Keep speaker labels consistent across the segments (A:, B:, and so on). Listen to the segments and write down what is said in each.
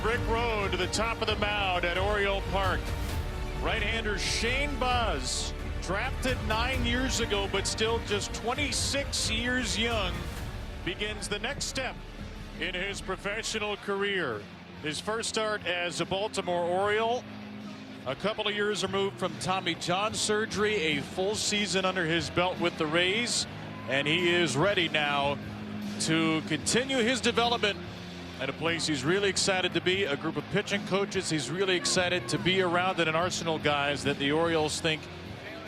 A: brick road to the top of the mound at Oriole Park. Right-hander Shane Baz, drafted 9 years ago but still just 26 years young, begins the next step in his professional career. His first start as a Baltimore Oriole, a couple of years removed from Tommy John surgery, a full season under his belt with the Rays, and he is ready now to continue his development at a place he's really excited to be, a group of pitching coaches he's really excited to be around, and an arsenal guys that the Orioles think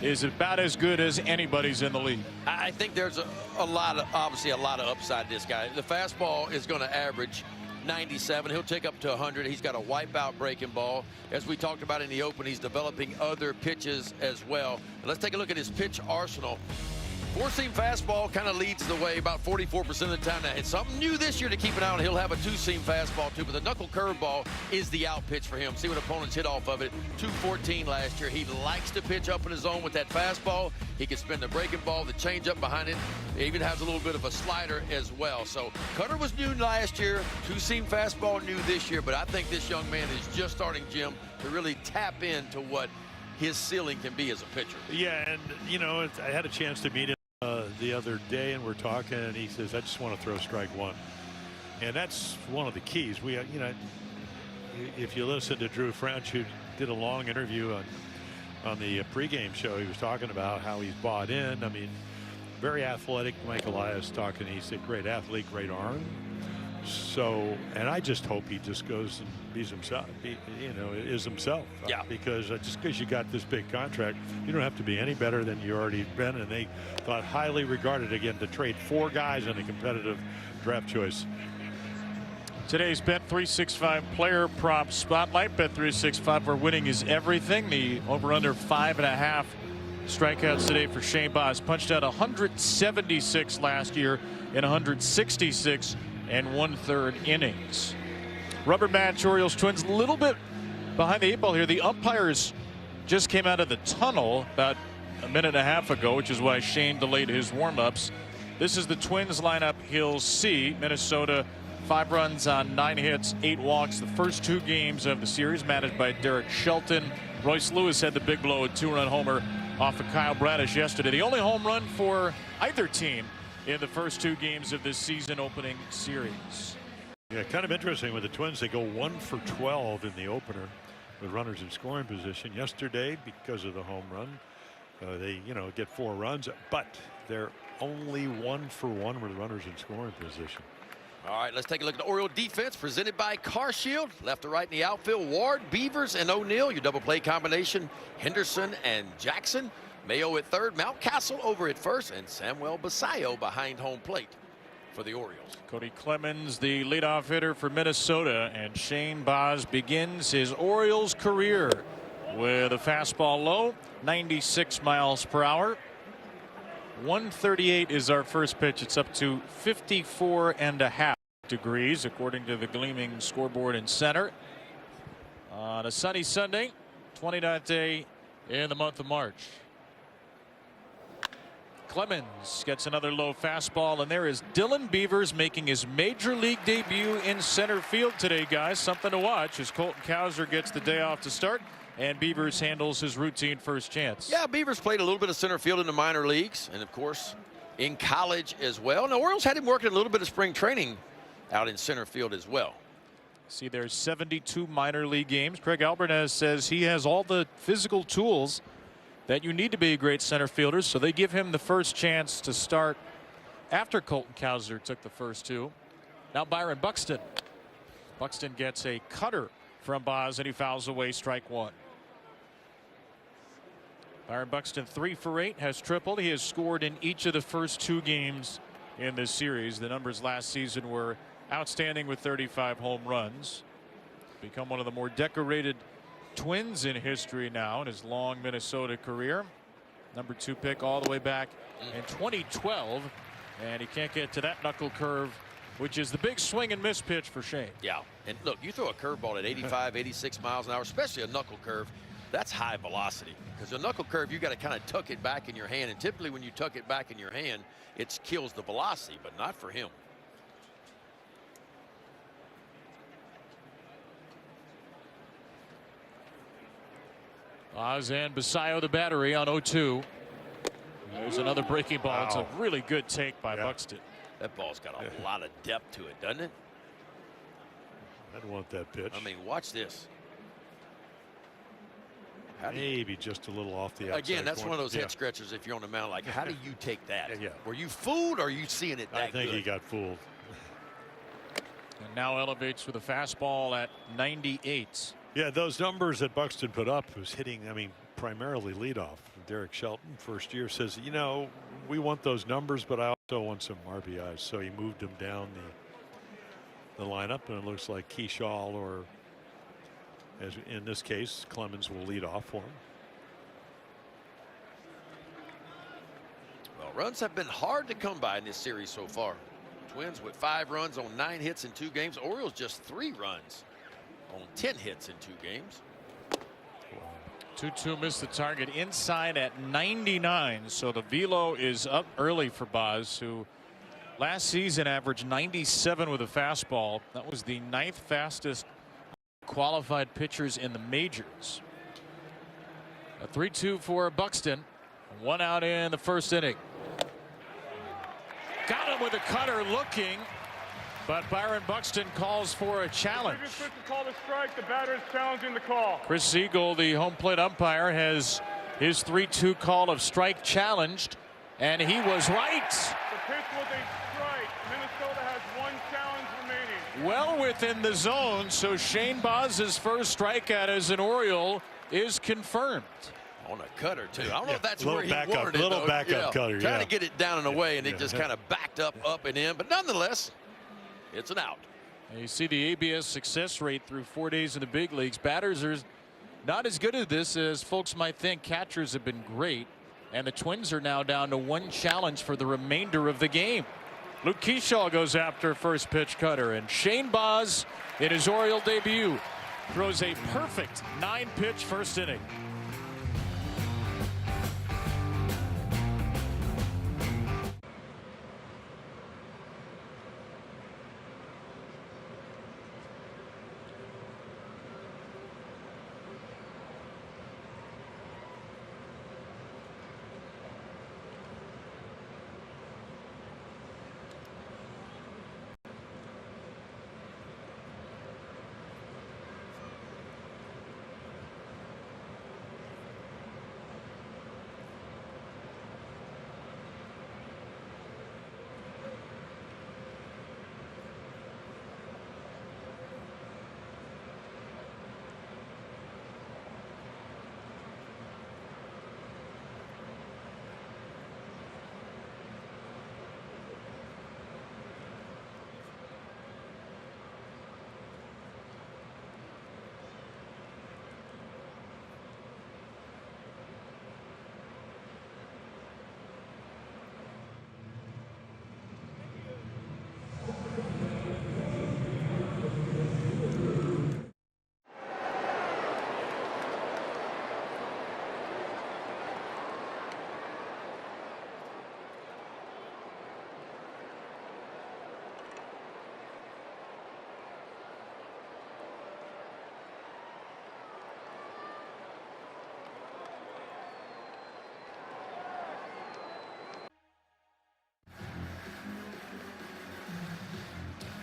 A: is about as good as anybody's in the league.
B: I think there's obviously a lot of upside to this guy. The fastball is going to average 97. He'll take up to 100. He's got a wipeout breaking ball. As we talked about in the open, he's developing other pitches as well. And let's take a look at his pitch arsenal. Four-seam fastball kind of leads the way about 44% of the time. Now, it's something new this year to keep an eye on. He'll have a two-seam fastball, too, but the knuckle curveball is the out pitch for him. See what opponents hit off of it. 214 last year. He likes to pitch up in his zone with that fastball. He can spin the breaking ball, the changeup behind it. He even has a little bit of a slider as well. So cutter was new last year. Two-seam fastball new this year, but I think this young man is just starting, Jim, to really tap into what his ceiling can be as a pitcher.
C: Yeah, and, you know, I had a chance to meet him the other day, and we're talking, and he says, I just want to throw strike one. And that's one of the keys. We, you know, if you listen to Drew French, who did a long interview on the pregame show, he was talking about how he's bought in. I mean, very athletic. Mike Elias talking, he said, great athlete, great arm. So, and I just hope he just goes and be himself, is himself.
B: Yeah.
C: Because just because you got this big contract, you don't have to be any better than you already been. And they thought highly regarded again to trade 4 guys in a competitive draft choice.
A: Today's Bet365 player prop spotlight. Bet365, where winning is everything. The over/under 5.5 strikeouts today for Shane Baz. Punched out 176 last year in 166 and 1/3 innings. Rubber match, Orioles Twins, a little bit behind the 8 ball here. The umpires just came out of the tunnel about a minute and a half ago, which is why Shane delayed his warm-ups. This is the Twins lineup he'll see. Minnesota, 5 runs on 9 hits, 8 walks. The first 2 games of the series managed by Derek Shelton. Royce Lewis had the big blow, a 2-run homer off of Kyle Bradish yesterday. The only home run for either team in the first 2 games of this season opening series.
C: Yeah, kind of interesting with the Twins. They go 1 for 12 in the opener with runners in scoring position. Yesterday, because of the home run, they get 4 runs, but they're only 1 for 1 with runners in scoring position.
B: All right, let's take a look at the Oriole defense presented by CarShield. Left to right in the outfield, Ward, Beavers, and O'Neill. Your double play combination, Henderson and Jackson. Mayo at third, Mountcastle over at first, and Samuel Basayo behind home plate for the Orioles.
A: Cody Clemens, the leadoff hitter for Minnesota, and Shane Baz begins his Orioles career with a fastball low, 96 miles per hour. 138 is our first pitch. It's up to 54.5 degrees, according to the gleaming scoreboard in center. On a sunny Sunday, 29th day in the month of March. Clemens gets another low fastball, and there is Dylan Beavers making his major league debut in center field today, guys. Something to watch as Colton Cowser gets the day off to start, and Beavers handles his routine first chance.
B: Yeah, Beavers played a little bit of center field in the minor leagues, and of course in college as well. And the Orioles had him working a little bit of spring training out in center field as well.
A: See, there's 72 minor league games. Craig Albertez says he has all the physical tools that you need to be a great center fielder, so they give him the first chance to start after Colton Cowser took the first 2. Now Byron Buxton. Buxton gets a cutter from Baz, and he fouls away strike 1. Byron Buxton 3 for 8, has tripled. He has scored in each of the first 2 games in this series. The numbers last season were outstanding with 35 home runs. Become one of the more decorated Twins in history now in his long Minnesota career. Number 2 pick all the way back in 2012, and he can't get to that knuckle curve, which is the big swing and miss pitch for Shane.
B: Yeah, and look, you throw a curveball at 85, 86 miles an hour, especially a knuckle curve, that's high velocity. Because a knuckle curve, you got to kind of tuck it back in your hand, and typically when you tuck it back in your hand, it kills the velocity, but not for him.
A: Oz and Basayo the battery on 0-2. There's another breaking ball.
C: Wow.
A: It's a really good take by Buxton.
B: That ball's got a lot of depth to it, doesn't it?
C: I'd want that pitch.
B: I mean, watch this.
C: Maybe just a little off the outside.
B: Again, that's
C: corner.
B: one of those head scratchers if you're on the mound. Like, how do you take that?
C: Yeah.
B: Were you fooled or are you seeing it that
C: I think
B: good?
C: he got fooled.
A: And now elevates with a fastball at 98.
C: Yeah, those numbers that Buxton put up was hitting, I mean, primarily leadoff. Derek Shelton, first year, says, you know, we want those numbers, but I also want some RBIs. So he moved him down the lineup, and it looks like Keyshaw, or as in this case, Clemens will lead off for him.
B: Well, runs have been hard to come by in this series so far. Twins with 5 runs on 9 hits in 2 games. Orioles just 3 runs on 10 hits in 2 games.
A: 2-2 missed the target inside at 99. So the velo is up early for Boz, who last season averaged 97 with a fastball. That was the 9th fastest qualified pitchers in the majors. A 3-2 for Buxton. 1 out in the first inning. Got him with a cutter looking, but Byron Buxton calls for a challenge.
D: To call the strike, the batter is challenging the call.
A: Chris Siegel, the home plate umpire, has his 3-2 call of strike challenged, and he was right.
D: The pitch was a strike. Minnesota has 1 challenge remaining.
A: Well within the zone, so Shane Boz's first strikeout as an Oriole is confirmed.
B: On a cutter, too. I don't know if that's where he
C: backup,
B: wanted it.
C: little backup cutter,
B: Trying to get it down and away, and it
C: Yeah.
B: just kind of backed up and in. But nonetheless, it's an out.
A: And you see the ABS success rate through 4 days in the big leagues. Batters are not as good at this as folks might think. Catchers have been great, and the Twins are now down to 1 challenge for the remainder of the game. Luke Keyshaw goes after first pitch cutter, and Shane Baz in his Oriole debut throws a perfect 9-pitch first inning.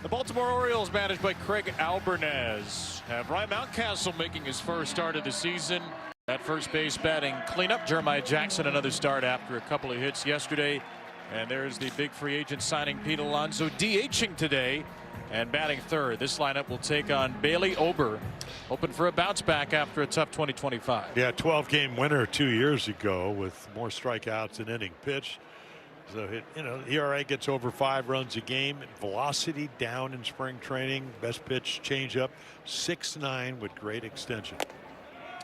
A: The Baltimore Orioles, managed by Craig Albernaz, have Ryan Mountcastle making his first start of the season. At first base batting cleanup, Jeremiah Jackson, another start after a couple of hits yesterday. And there's the big free agent signing, Pete Alonso, DHing today and batting third. This lineup will take on Bailey Ober, hoping for a bounce back after a tough 2025.
C: Yeah, 12-game winner 2 years ago with more strikeouts than inning pitch. So, ERA gets over 5 runs a game. Velocity down in spring training. Best pitch changeup, 6'9" with great extension.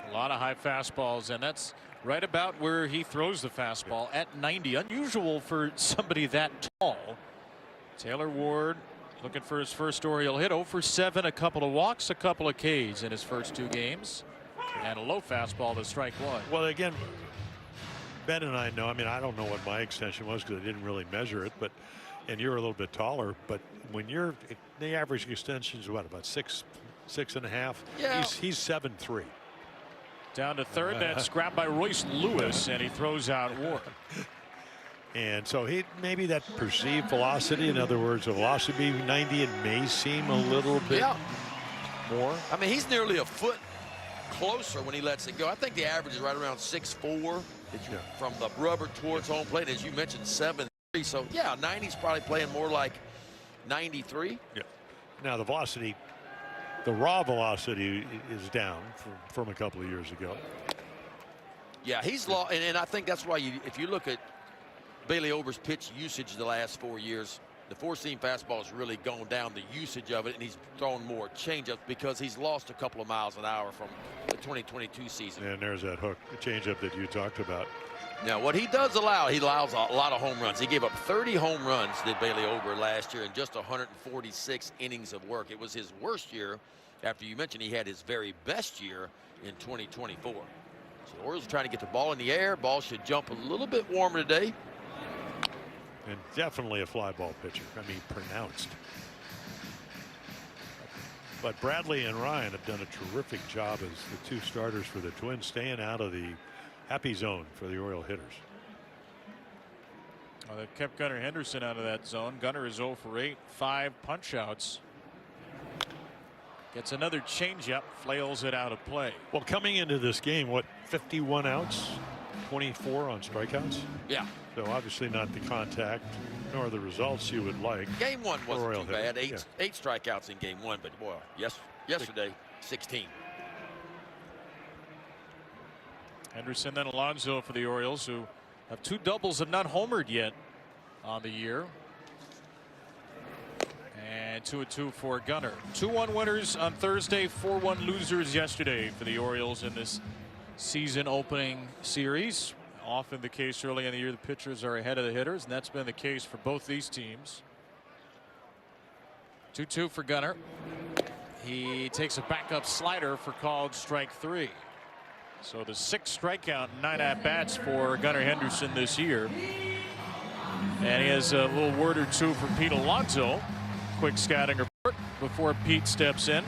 A: A lot of high fastballs, and that's right about where he throws the fastball at 90. Unusual for somebody that tall. Taylor Ward looking for his first Oriole hit. 0 for 7, a couple of walks, a couple of Ks in his first 2 games, and a low fastball to strike 1.
C: Well, again, Ben and I know, I mean, I don't know what my extension was because I didn't really measure it, but, and you're a little bit taller, but when the average extension is what, about 6.5?
B: Yeah.
C: He's 7'3".
A: Down to third. That's grabbed by Royce Lewis, and he throws out Ward.
C: And so maybe that perceived velocity, in other words, a velocity 90, it may seem a little bit more.
B: I mean, he's nearly a foot closer when he lets it go. I think the average is right around 6'4" from the rubber towards home plate. As you mentioned, 7'3". So, yeah, 90's probably playing more like 93.
C: Yeah. Now, the velocity, the raw velocity is down from a couple of years ago.
B: Yeah, he's lost. And I think that's why if you look at Bailey Ober's pitch usage the last 4 years, the four-seam fastball has really gone down, the usage of it, and he's thrown more changeup because he's lost a couple of miles an hour from the 2022 season.
C: And there's that hook, the changeup that you talked about.
B: Now, what he does allow, he allows a lot of home runs. He gave up 30 home runs, did Bailey Ober last year, in just 146 innings of work. It was his worst year after you mentioned he had his very best year in 2024. So the Orioles are trying to get the ball in the air. Ball should jump a little bit warmer today.
C: And definitely a fly ball pitcher. I mean, pronounced. But Bradley and Ryan have done a terrific job as the two starters for the Twins, staying out of the happy zone for the Oriole hitters.
A: Well, they've kept Gunnar Henderson out of that zone. Gunnar is 0 for 8, 5 punch outs. Gets another changeup, flails it out of play.
C: Well, coming into this game, what, 51 outs, 24 on strikeouts?
B: Yeah.
C: So obviously not the contact nor the results you would like.
B: Game one wasn't too bad.
C: Hitter.
B: Eight strikeouts in game one, but boy, yesterday 16.
A: Henderson, then Alonso for the Orioles, who have 2 doubles and not homered yet on the year. And 2-2 for Gunnar. 2-1 winners on Thursday, 4-1 losers yesterday for the Orioles in this season opening series. Often the case early in the year, the pitchers are ahead of the hitters, and that's been the case for both these teams. 2-2 for Gunnar. He takes a backup slider for called strike 3. So the 6th strikeout, 9 at-bats for Gunnar Henderson this year. And he has a little word or two for Pete Alonso. Quick scouting report before Pete steps in.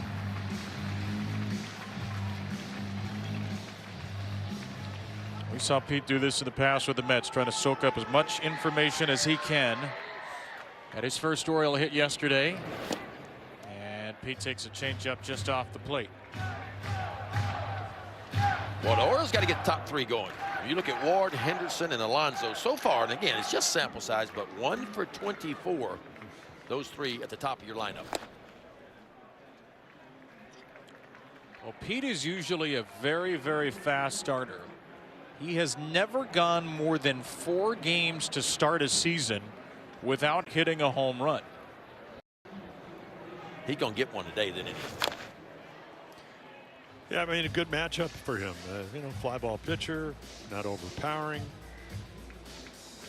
A: We saw Pete do this in the past with the Mets, trying to soak up as much information as he can. Had his first Oriole hit yesterday. And Pete takes a changeup just off the plate.
B: Well, the Orioles got to get the top 3 going. If you look at Ward, Henderson, and Alonso so far, and again, it's just sample size, but 1 for 24. Those 3 at the top of your lineup.
A: Well, Pete is usually a very, very fast starter. He has never gone more than 4 games to start a season without hitting a home run.
B: He's going to get one today, then.
C: Yeah, I mean, a good matchup for him. You know, fly ball pitcher, not overpowering.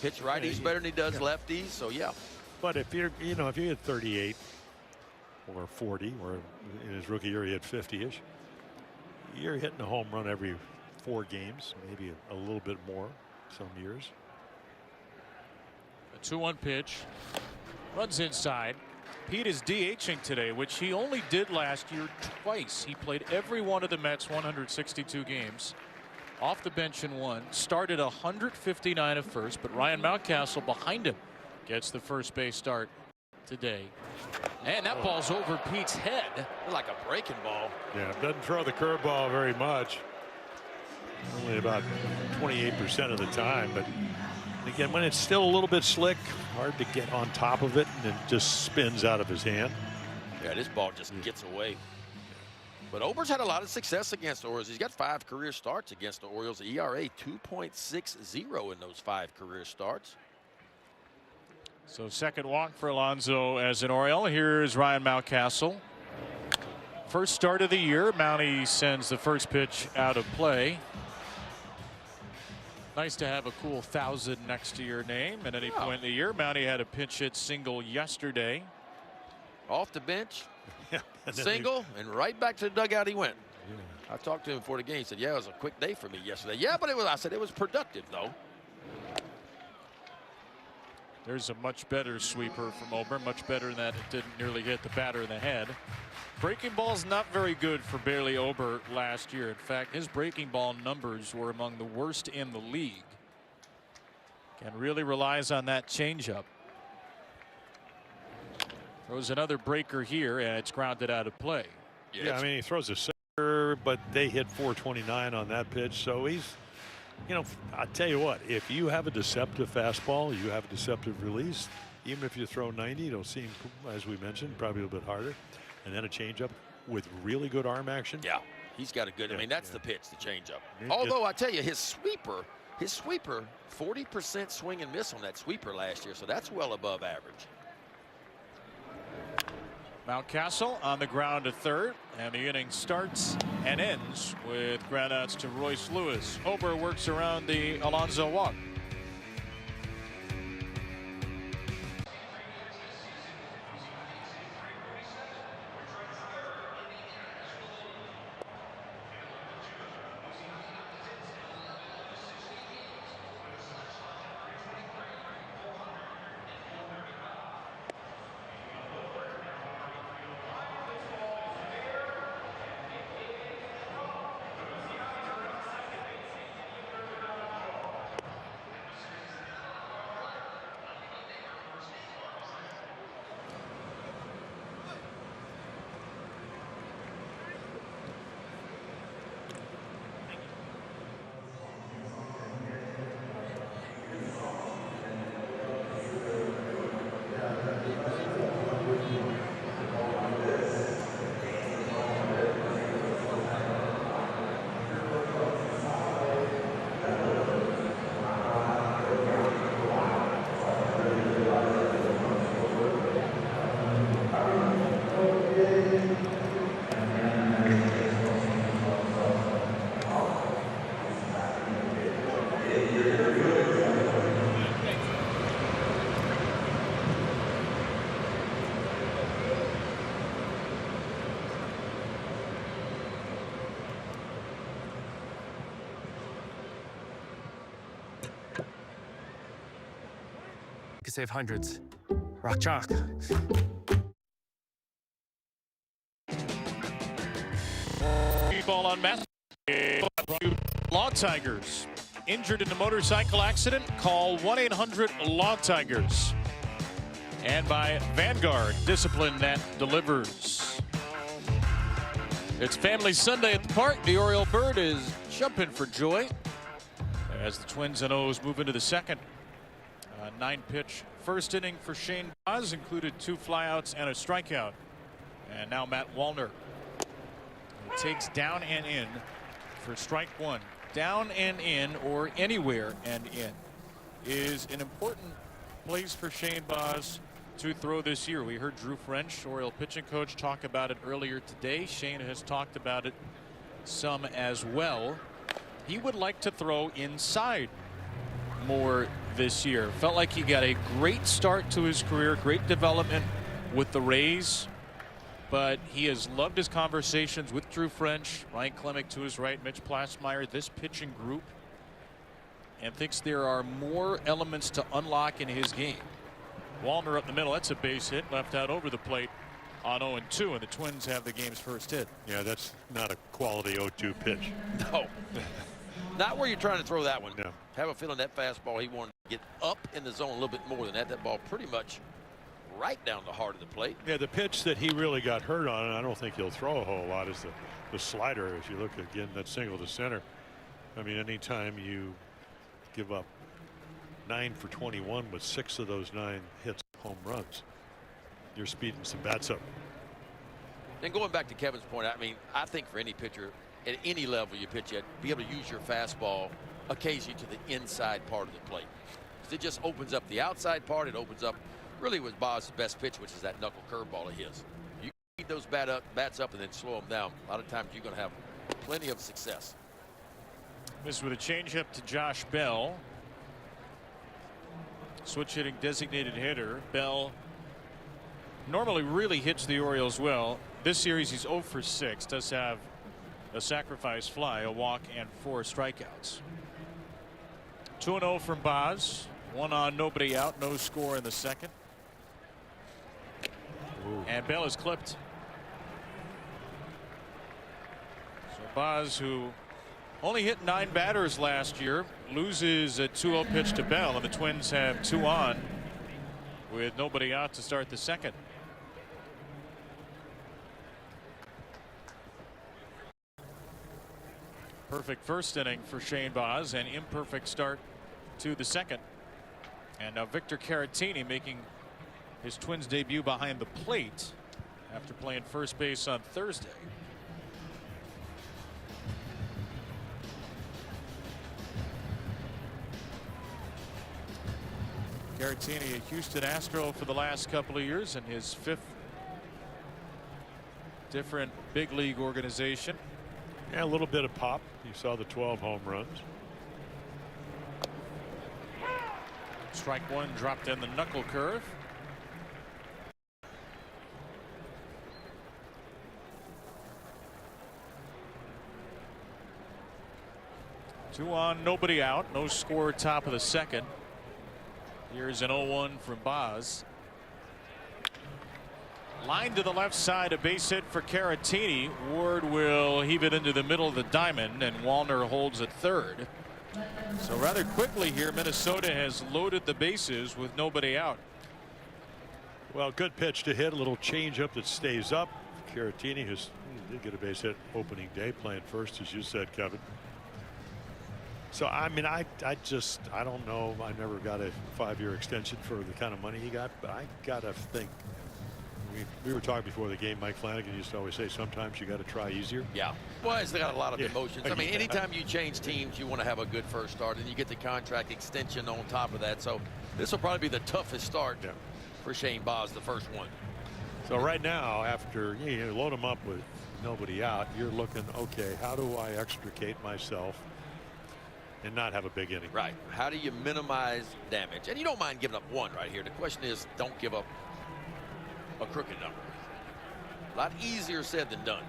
B: Pitch righties better than he does lefties, so yeah.
C: But if you're, if you hit 38 or 40, or in his rookie year he had 50-ish, you're hitting a home run every 4 games, maybe a little bit more some years.
A: A 2-1 pitch. Runs inside. Pete is DHing today, which he only did last year twice. He played every one of the Mets 162 games. Off the bench in 1. Started 159 at first, but Ryan Mountcastle behind him gets the first base start today. And that ball's over Pete's head.
B: Like a breaking ball.
C: Yeah, doesn't throw the curveball very much. Only about 28% of the time, but again, when it's still a little bit slick, hard to get on top of it, and it just spins out of his hand.
B: Yeah, this ball just gets away. But Ober's had a lot of success against the Orioles. He's got 5 career starts against the Orioles. ERA 2.60 in those 5 career starts.
A: So second walk for Alonso as an Oriole. Here's Ryan Mountcastle. First start of the year. Mountie sends the first pitch out of play. Nice to have a cool 1,000 next to your name at any point in the year. Mountie had a pinch hit single yesterday.
B: Off the bench,
C: Yeah,
B: single, and right back to the dugout he went. Yeah. I talked to him before the game. He said, yeah, it was a quick day for me yesterday. Yeah, but I said it was productive, though.
A: There's a much better sweeper from Ober, much better than that. It didn't nearly hit the batter in the head. Breaking ball's not very good for Bailey Ober last year. In fact, his breaking ball numbers were among the worst in the league. And really relies on that changeup. Throws another breaker here, and it's grounded out of play.
C: Yeah, I mean, he throws a center, but they hit 429 on that pitch. So he's, you know, I'll tell you what, if you have a deceptive fastball, you have a deceptive release, even if you throw 90, it'll seem, as we mentioned, probably a little bit harder. And then a changeup with really good arm action.
B: Yeah, he's got a good, I mean, that's the pitch, the changeup. Although I tell you, his sweeper, 40% swing and miss on that sweeper last year. So that's well above average.
A: Mountcastle on the ground to third, and the inning starts and ends with groundouts to Royce Lewis. Ober works around the Alonso walk.
E: Could save hundreds. Rock chalk.
A: Ball on Matt. Law Tigers. Injured in a motorcycle accident? Call 1-800-LAW Tigers. And by Vanguard, discipline that delivers. It's Family Sunday at the park. The Oriole bird is jumping for joy as the Twins and O's move into the second. 9-pitch first inning for Shane Baz included 2 flyouts and a strikeout. And now Matt Wallner. He takes down and in for strike 1. Down and in, or anywhere and in, is an important place for Shane Baz to throw this year. We heard Drew French, Oriole pitching coach, talk about it earlier today. Shane has talked about it some as well. He would like to throw inside more this year. Felt like he got a great start to his career, great development with the Rays, but he has loved his conversations with Drew French, Ryan Klemick to his right, Mitch Plassmeyer, this pitching group, and thinks there are more elements to unlock in his game. Wallner up the middle, that's a base hit, left out over the plate on 0-2, and the Twins have the game's first hit.
C: Yeah, that's not a quality 0-2 pitch.
B: No. Not where you're trying to throw that one.
C: No.
B: Have a feeling that fastball, he wanted to get up in the zone a little bit more than that. That ball pretty much right down the heart of the plate.
C: Yeah, the pitch that he really got hurt on, and I don't think he'll throw a whole lot, is the slider. If you look again, that single to center. I mean, anytime you give up 9 for 21 with 6 of those 9 hits home runs, you're speeding some bats up.
B: And going back to Kevin's point, I mean, I think for any pitcher at any level you pitch at, be able to use your fastball occasionally to the inside part of the plate. Because it just opens up the outside part. It opens up really was Boz's best pitch, which is that knuckle curveball of his. You keep those bats up and then slow them down. A lot of times you're going to have plenty of success.
A: This with a changeup to Josh Bell. Switch hitting designated hitter. Bell normally really hits the Orioles well. This series he's 0 for 6. Does have a sacrifice fly, a walk, and 4 strikeouts. 2-0 from Baz. 1 on, nobody out, no score in the second.
C: Ooh.
A: And Bell is clipped. So Baz, who only hit 9 batters last year, loses a 2-0 pitch to Bell, and the Twins have 2 on with nobody out to start the second. Perfect first inning for Shane Baz, and imperfect start to the second. And now Victor Caratini making his Twins debut behind the plate after playing first base on Thursday. Caratini, a Houston Astro for the last couple of years, and his 5th different big league organization.
C: Yeah, a little bit of pop. You saw the 12 home runs.
A: Strike 1, dropped in the knuckle curve. Two on, nobody out, no score, top of the second. Here's an 0-1 from Baz. Line to the left side, a base hit for Caratini. Ward will heave it into the middle of the diamond, and Wallner holds at third. So rather quickly here, Minnesota has loaded the bases with nobody out.
C: Well, good pitch to hit, a little changeup that stays up. Caratini did get a base hit opening day, playing first, as you said, Kevin. So I mean, I don't know. I never got a 5-year extension for the kind of money he got, but I gotta think. We were talking before the game. Mike Flanagan used to always say sometimes you got to try easier.
B: Yeah. Well, it's got a lot of
C: Yeah.
B: emotions. I mean,
C: Yeah.
B: anytime you change teams, you want to have a good first start, and you get the contract extension on top of that. So this will probably be the toughest start for Shane Baz, the first one.
C: So right now, after you load him up with nobody out, you're looking, okay, how do I extricate myself and not have a big inning?
B: Right. How do you minimize damage? And you don't mind giving up 1 right here. The question is, don't give up a crooked number. A lot easier said than done.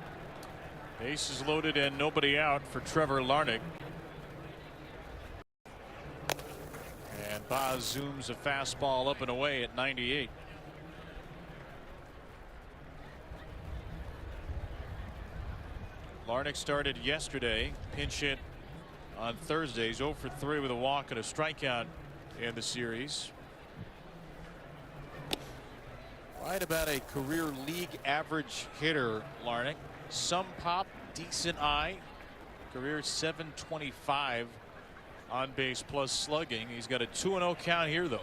A: Bases loaded and nobody out for Trevor Larnach. And Baz zooms a fastball up and away at 98. Larnach started yesterday, pinch hit on Thursday. He's 0 for 3 with a walk and a strikeout in the series. Right about a career league average hitter, Larnach. Some pop, decent eye. Career .725 on base plus slugging. He's got a 2-0 count here, though.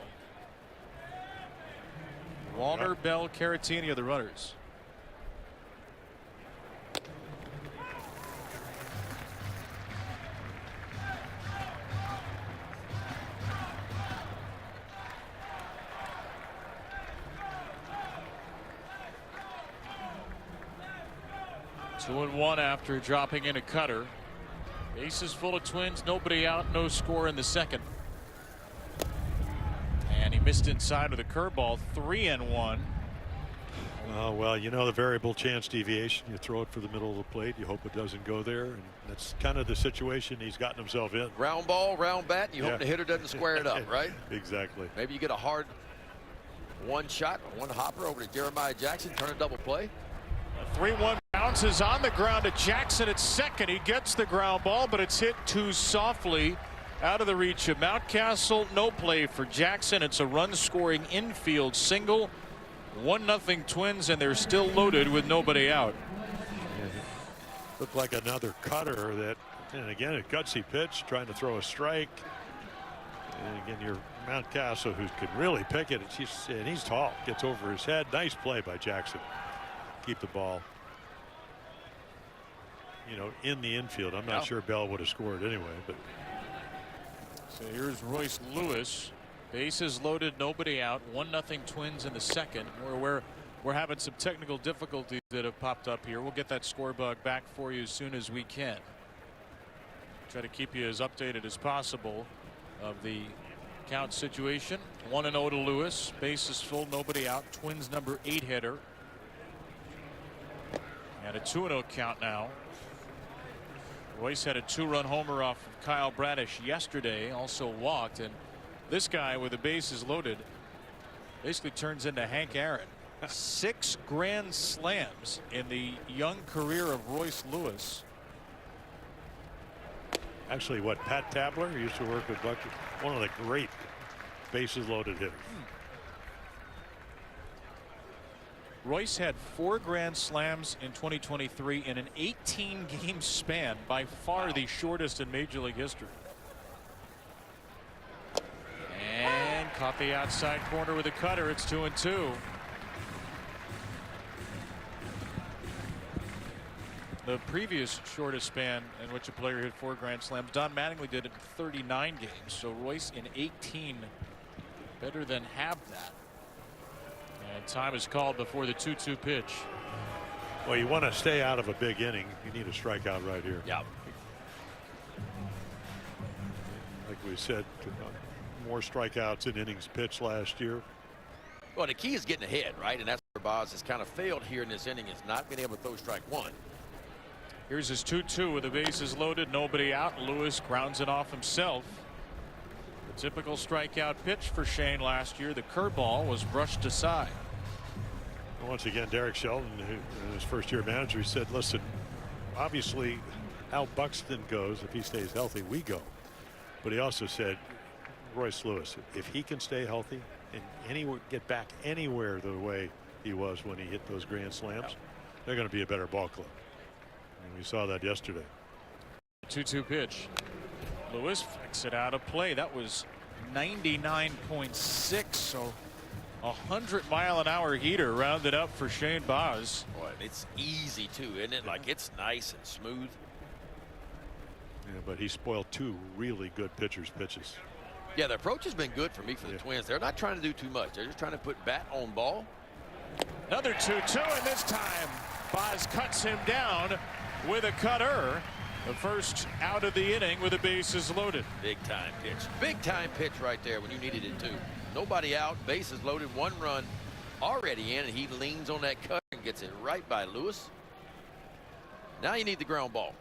A: Wallner, Bell, Caratini are the runners. Two and one after dropping in a cutter. Bases full of Twins, nobody out, no score in the second. And he missed inside with a curveball. 3-1.
C: Well, you know the variable chance deviation. You throw it for the middle of the plate. You hope it doesn't go there, and that's kind of the situation he's gotten himself in.
B: Round ball, round bat. You hope the hitter doesn't square it up, right?
C: Exactly.
B: Maybe you get a hard one shot, one hopper over to Jeremiah Jackson, turn a double play.
A: A 3-1 bounces on the ground to Jackson at second. He gets the ground ball, but it's hit too softly out of the reach of Mountcastle. No play for Jackson. It's a run-scoring infield single. 1-0 Twins, and they're still loaded with nobody out.
C: Looked like another cutter that, and again, a gutsy pitch, trying to throw a strike. And again, your Mountcastle, who can really pick it, and he's tall, gets over his head. Nice play by Jackson. Keep the ball, in the infield. I'm not sure Bell would have scored anyway, but.
A: So here's Royce Lewis. Bases loaded, nobody out. 1-0 Twins in the second. We're having some technical difficulties that have popped up here. We'll get that score bug back for you as soon as we can. Try to keep you as updated as possible of the count situation. 1-0 to Lewis. Bases full, nobody out. Twins number 8 hitter. And a 2-0 count now. Royce had a 2-run homer off of Kyle Bradish yesterday. Also walked, and This guy with the bases loaded basically turns into Hank Aaron. 6 grand slams in the young career of Royce Lewis.
C: Actually, what Pat Tabler used to work with Buck, one of the great bases loaded hitters.
A: Royce had 4 grand slams in 2023 in an 18-game span, by far the shortest in Major League history. And caught the outside corner with a cutter. It's 2-2. The previous shortest span in which a player hit 4 grand slams, Don Mattingly did it in 39 games. So Royce in 18, better than half that. And time is called before the 2-2 pitch.
C: Well, you want to stay out of a big inning. You need a strikeout right here.
B: Yeah.
C: Like we said, more strikeouts in innings pitched last year.
B: Well, the key is getting ahead, right? And that's where Boz has kind of failed here in this inning, is not being able to throw strike one.
A: Here's his 2-2 with the bases loaded, nobody out. Lewis grounds it off himself. The typical strikeout pitch for Shane last year. The curveball was brushed aside.
C: Once again, Derek Shelton, who in his first year manager, said, listen, obviously how Buxton goes, if he stays healthy, we go. But he also said, Royce Lewis, if he can stay healthy and get back anywhere the way he was when he hit those grand slams, they're going to be a better ball club. And we saw that yesterday.
A: 2-2 pitch. Lewis flicks it out of play. That was 99.6, so 100-mile-an-hour heater rounded up for Shane Baz.
B: Boy, it's easy too, isn't it? Like, it's nice and smooth.
C: Yeah, but he spoiled 2 really good pitchers' pitches.
B: Yeah, the approach has been good for me for the Twins. They're not trying to do too much. They're just trying to put bat on ball.
A: Another 2-2, and this time Baz cuts him down with a cutter. The first out of the inning with the bases loaded.
B: Big time pitch. Big time pitch right there when you needed it too. Nobody out, bases loaded, 1 run already in, and he leans on that cut and gets it right by Lewis. Now you need the ground ball.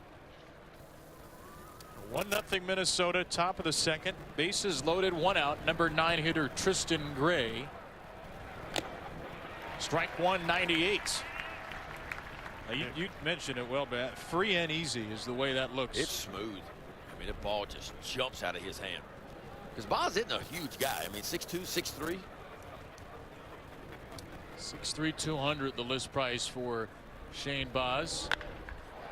A: 1-0 Minnesota, top of the second. Bases loaded, 1 out. Number 9 hitter Tristan Gray. Strike 1, 98. Now you mentioned it well, but free and easy is the way that looks.
B: It's smooth. I mean, the ball just jumps out of his hand. Because Baz isn't a huge guy. I mean, 6'2", 6'3".
A: 6'3", 200 the list price for Shane Baz.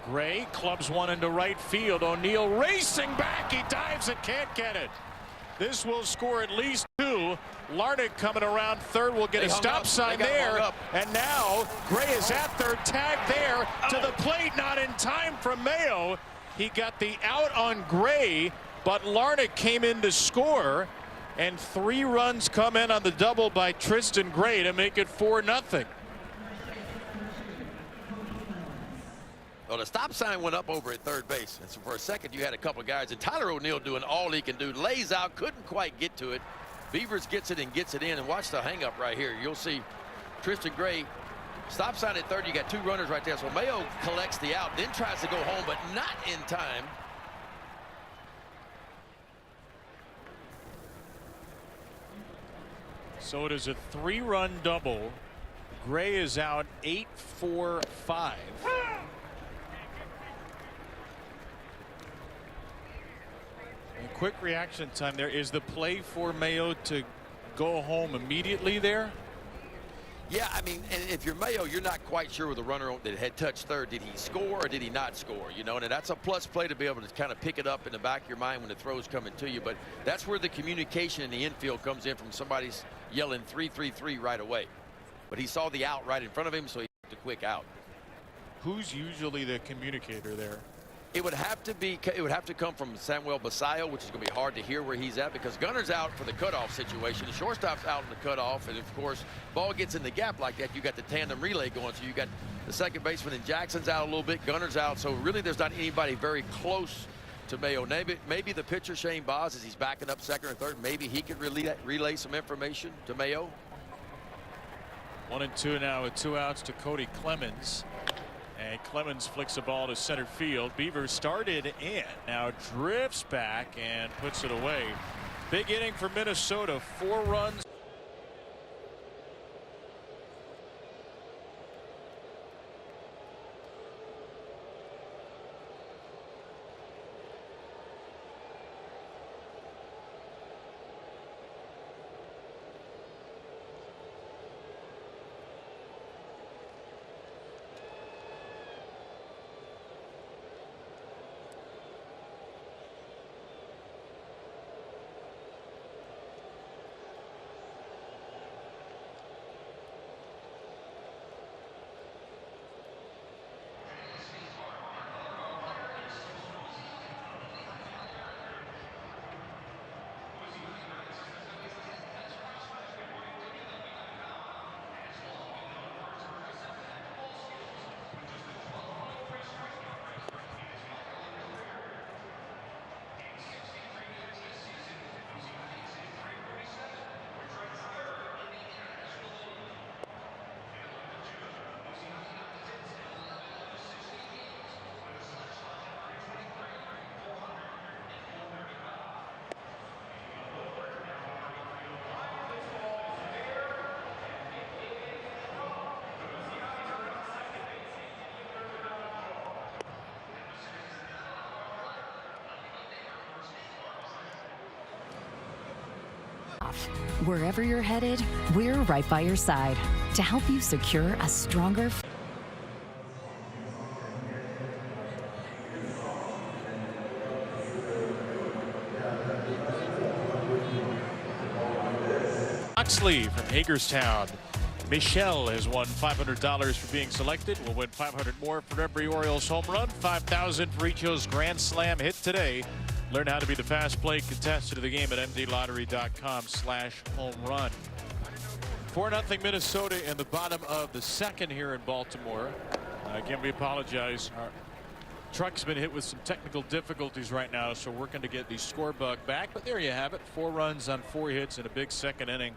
A: Gray clubs one into right field. O'Neill racing back. He dives and can't get it. This will score at least 2. Larnach coming around third will get a stop sign there. And now Gray is at third, tag there to the plate, not in time from Mayo. He got the out on Gray, but Larnach came in to score, and 3 runs come in on the double by Tristan Gray to make it 4-0.
B: Well, the stop sign went up over at third base, and so for a second you had a couple of guys, and Tyler O'Neill doing all he can do, lays out, couldn't quite get to it. Beavers gets it and gets it in, and watch the hang up right here. You'll see Tristan Gray, stop sign at third. You got 2 runners right there, so Mayo collects the out, then tries to go home, but not in time.
A: So it is a 3-run double. Gray is out 8-4-5. Quick reaction time there. Is the play for Mayo to go home immediately there?
B: Yeah, I mean, and if you're Mayo, you're not quite sure with the runner that had touched third. Did he score or did he not score? You know, and that's a plus play to be able to kind of pick it up in the back of your mind when the throw's coming to you. But that's where the communication in the infield comes in from somebody's yelling 3-3-3 right away. But he saw the out right in front of him, so he took the quick out.
A: Who's usually the communicator there?
B: It would have to come from Samuel Basayo, which is going to be hard to hear where he's at because Gunner's out for the cutoff situation. The shortstop's out in the cutoff, and of course, ball gets in the gap like that. You got the tandem relay going, so you got the second baseman and Jackson's out a little bit. Gunner's out, so really there's not anybody very close to Mayo. Maybe the pitcher Shane Baz, as he's backing up second or third, maybe he could relay some information to Mayo.
A: 1-2 now with 2 outs to Cody Clemens. And Clemens flicks the ball to center field. Beaver started in, now drifts back and puts it away. Big inning for Minnesota. 4 runs.
F: Wherever you're headed, we're right by your side to help you secure a stronger.
A: Oxley from Hagerstown. Michelle has won $500 for being selected. Will win $500 more for every Orioles home run. $5,000 for each of those Grand Slam hit today. Learn how to be the fast play contestant of the game at mdlottery.com/homerun. 4-0 Minnesota in the bottom of the second here in Baltimore. Again, we apologize. Our truck's been hit with some technical difficulties right now, so we're working to get the score bug back. But there you have it. 4 runs on 4 hits in a big second inning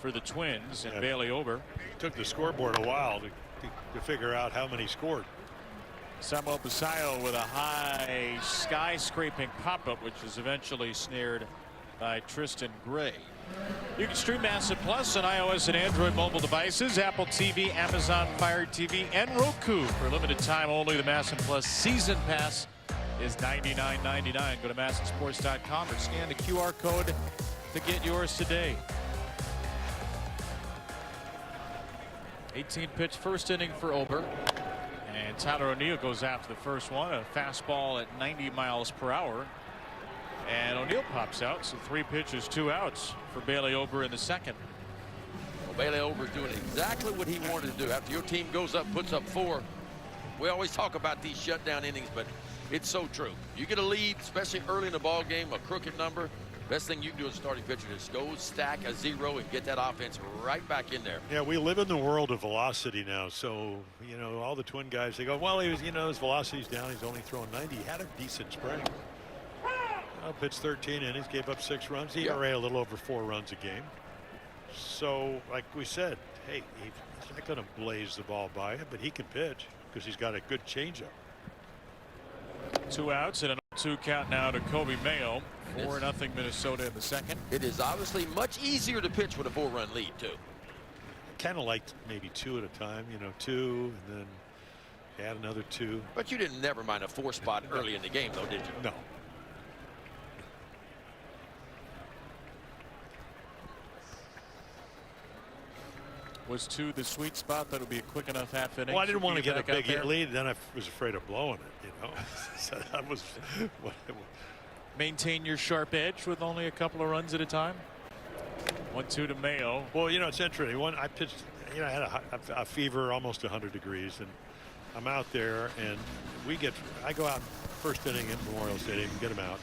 A: for the Twins and Bailey Ober.
C: It took the scoreboard a while to figure out how many scored.
A: Samuel Basayo with a high skyscraping pop-up, which is eventually snared by Tristan Gray. You can stream Massive Plus on iOS and Android mobile devices, Apple TV, Amazon Fire TV, and Roku. For a limited time only, the Massive Plus season pass is $99.99. Go to massivesports.com or scan the QR code to get yours today. 18-pitch first inning for Ober. And Tyler O'Neill goes after the first one, a fastball at 90 miles per hour. And O'Neill pops out, so 3 pitches, 2 outs for Bailey Ober in the second.
B: Well, Bailey Ober's doing exactly what he wanted to do. After your team goes up, puts up 4, we always talk about these shutdown innings, but it's so true. You get a lead, especially early in the ball game, a crooked number. Best thing you can do as a starting pitcher is go stack a 0 and get that offense right back in there.
C: Yeah, we live in the world of velocity now. So, you know, all the Twin guys, they go, well, he was, you know, his velocity's down. He's only throwing 90. He had a decent spring. Pitched 13 innings, gave up 6 runs. ERA a little over 4 runs a game. So, like we said, hey, he's not going to blaze the ball by him, but he can pitch because he's got a good changeup.
A: 2 outs and a 2 count now to Kobe Mayo. 4-0 Minnesota in the second.
B: It is obviously much easier to pitch with a 4-run lead, too.
C: Kind of like maybe 2 at a time, you know, 2 and then add another 2.
B: But you didn't never mind a 4 spot early in the game, though, did you?
C: No.
A: Was 2 the sweet spot that would be a quick enough half inning?
C: Well, I didn't want to get a big
A: there?
C: lead. Then I was afraid of blowing it, you know. So that was
A: Maintain your sharp edge with only a couple of runs at a time. 1-2 to Mayo.
C: Well, you know, it's interesting. I pitched, you know, I had a fever almost 100 degrees, and I'm out there, and I go out first inning at Memorial Stadium, get them out.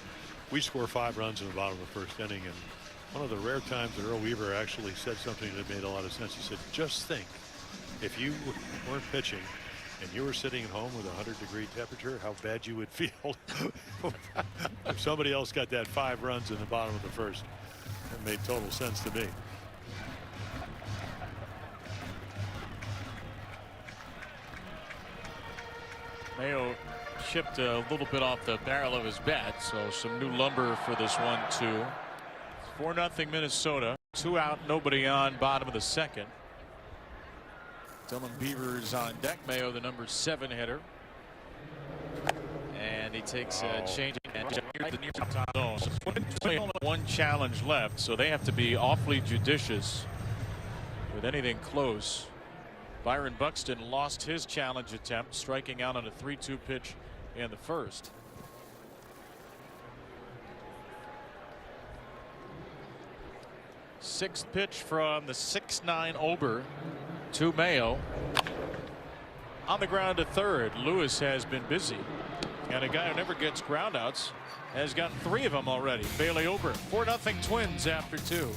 C: We score 5 runs in the bottom of the first inning, and one of the rare times that Earl Weaver actually said something that made a lot of sense. He said, just think, if you weren't pitching and you were sitting at home with a 100-degree temperature, how bad you would feel if somebody else got that 5 runs in the bottom of the first. That made total sense to me.
A: Mayo chipped a little bit off the barrel of his bat, so some new lumber for this 1-2. 4-0 Minnesota. 2 out, nobody on, bottom of the second. Dylan Beavers on deck. Mayo, the number 7 hitter. And he takes a change and the near top zone. So only 1 challenge left, so they have to be awfully judicious with anything close. Byron Buxton lost his challenge attempt, striking out on a 3-2 pitch in the first. Sixth pitch from the 6'9" Ober to Mayo. On the ground to third. Lewis has been busy. And a guy who never gets groundouts has gotten 3 of them already. Bailey Ober. 4-0 Twins after 2.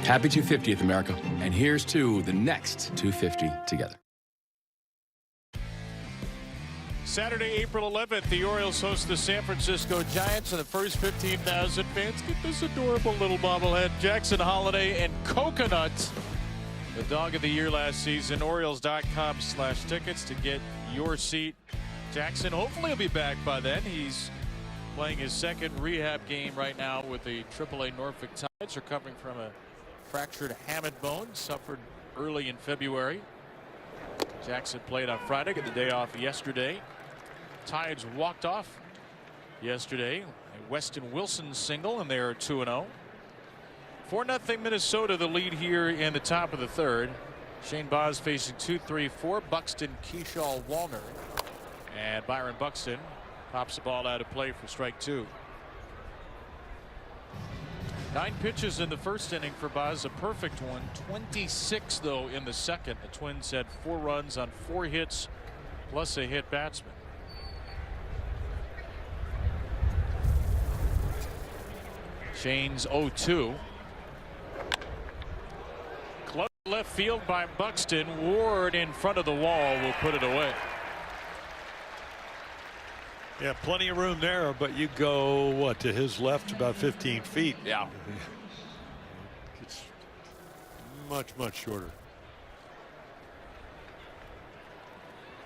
G: Happy 250th, America. And here's to the next 250 together.
A: Saturday, April 11th, the Orioles host the San Francisco Giants, and the first 15,000 fans get this adorable little bobblehead. Jackson Holiday and Coconut, the dog of the year last season. Orioles.com/tickets to get your seat. Jackson hopefully will be back by then. He's playing his second rehab game right now with the AAA Norfolk Tides, recovering from a fractured hamate bone suffered early in February. Jackson played on Friday, got the day off yesterday. Tides walked off yesterday. A Weston Wilson single, and they are 2-0. 4-0 Minnesota, the lead here in the top of the third. Shane Baz facing 2-3-4. Buxton, Keyshaw, Wallner, and Byron Buxton pops the ball out of play for strike 2. 9 pitches in the first inning for Baz, a perfect one. 26 though in the second. The Twins had 4 runs on 4 hits plus a hit batsman. Shane's 0-2. Close left field by Buxton. Ward in front of the wall will put it away.
C: Yeah, plenty of room there, but you go, what, to his left about 15 feet.
B: Yeah.
C: It's much, much shorter.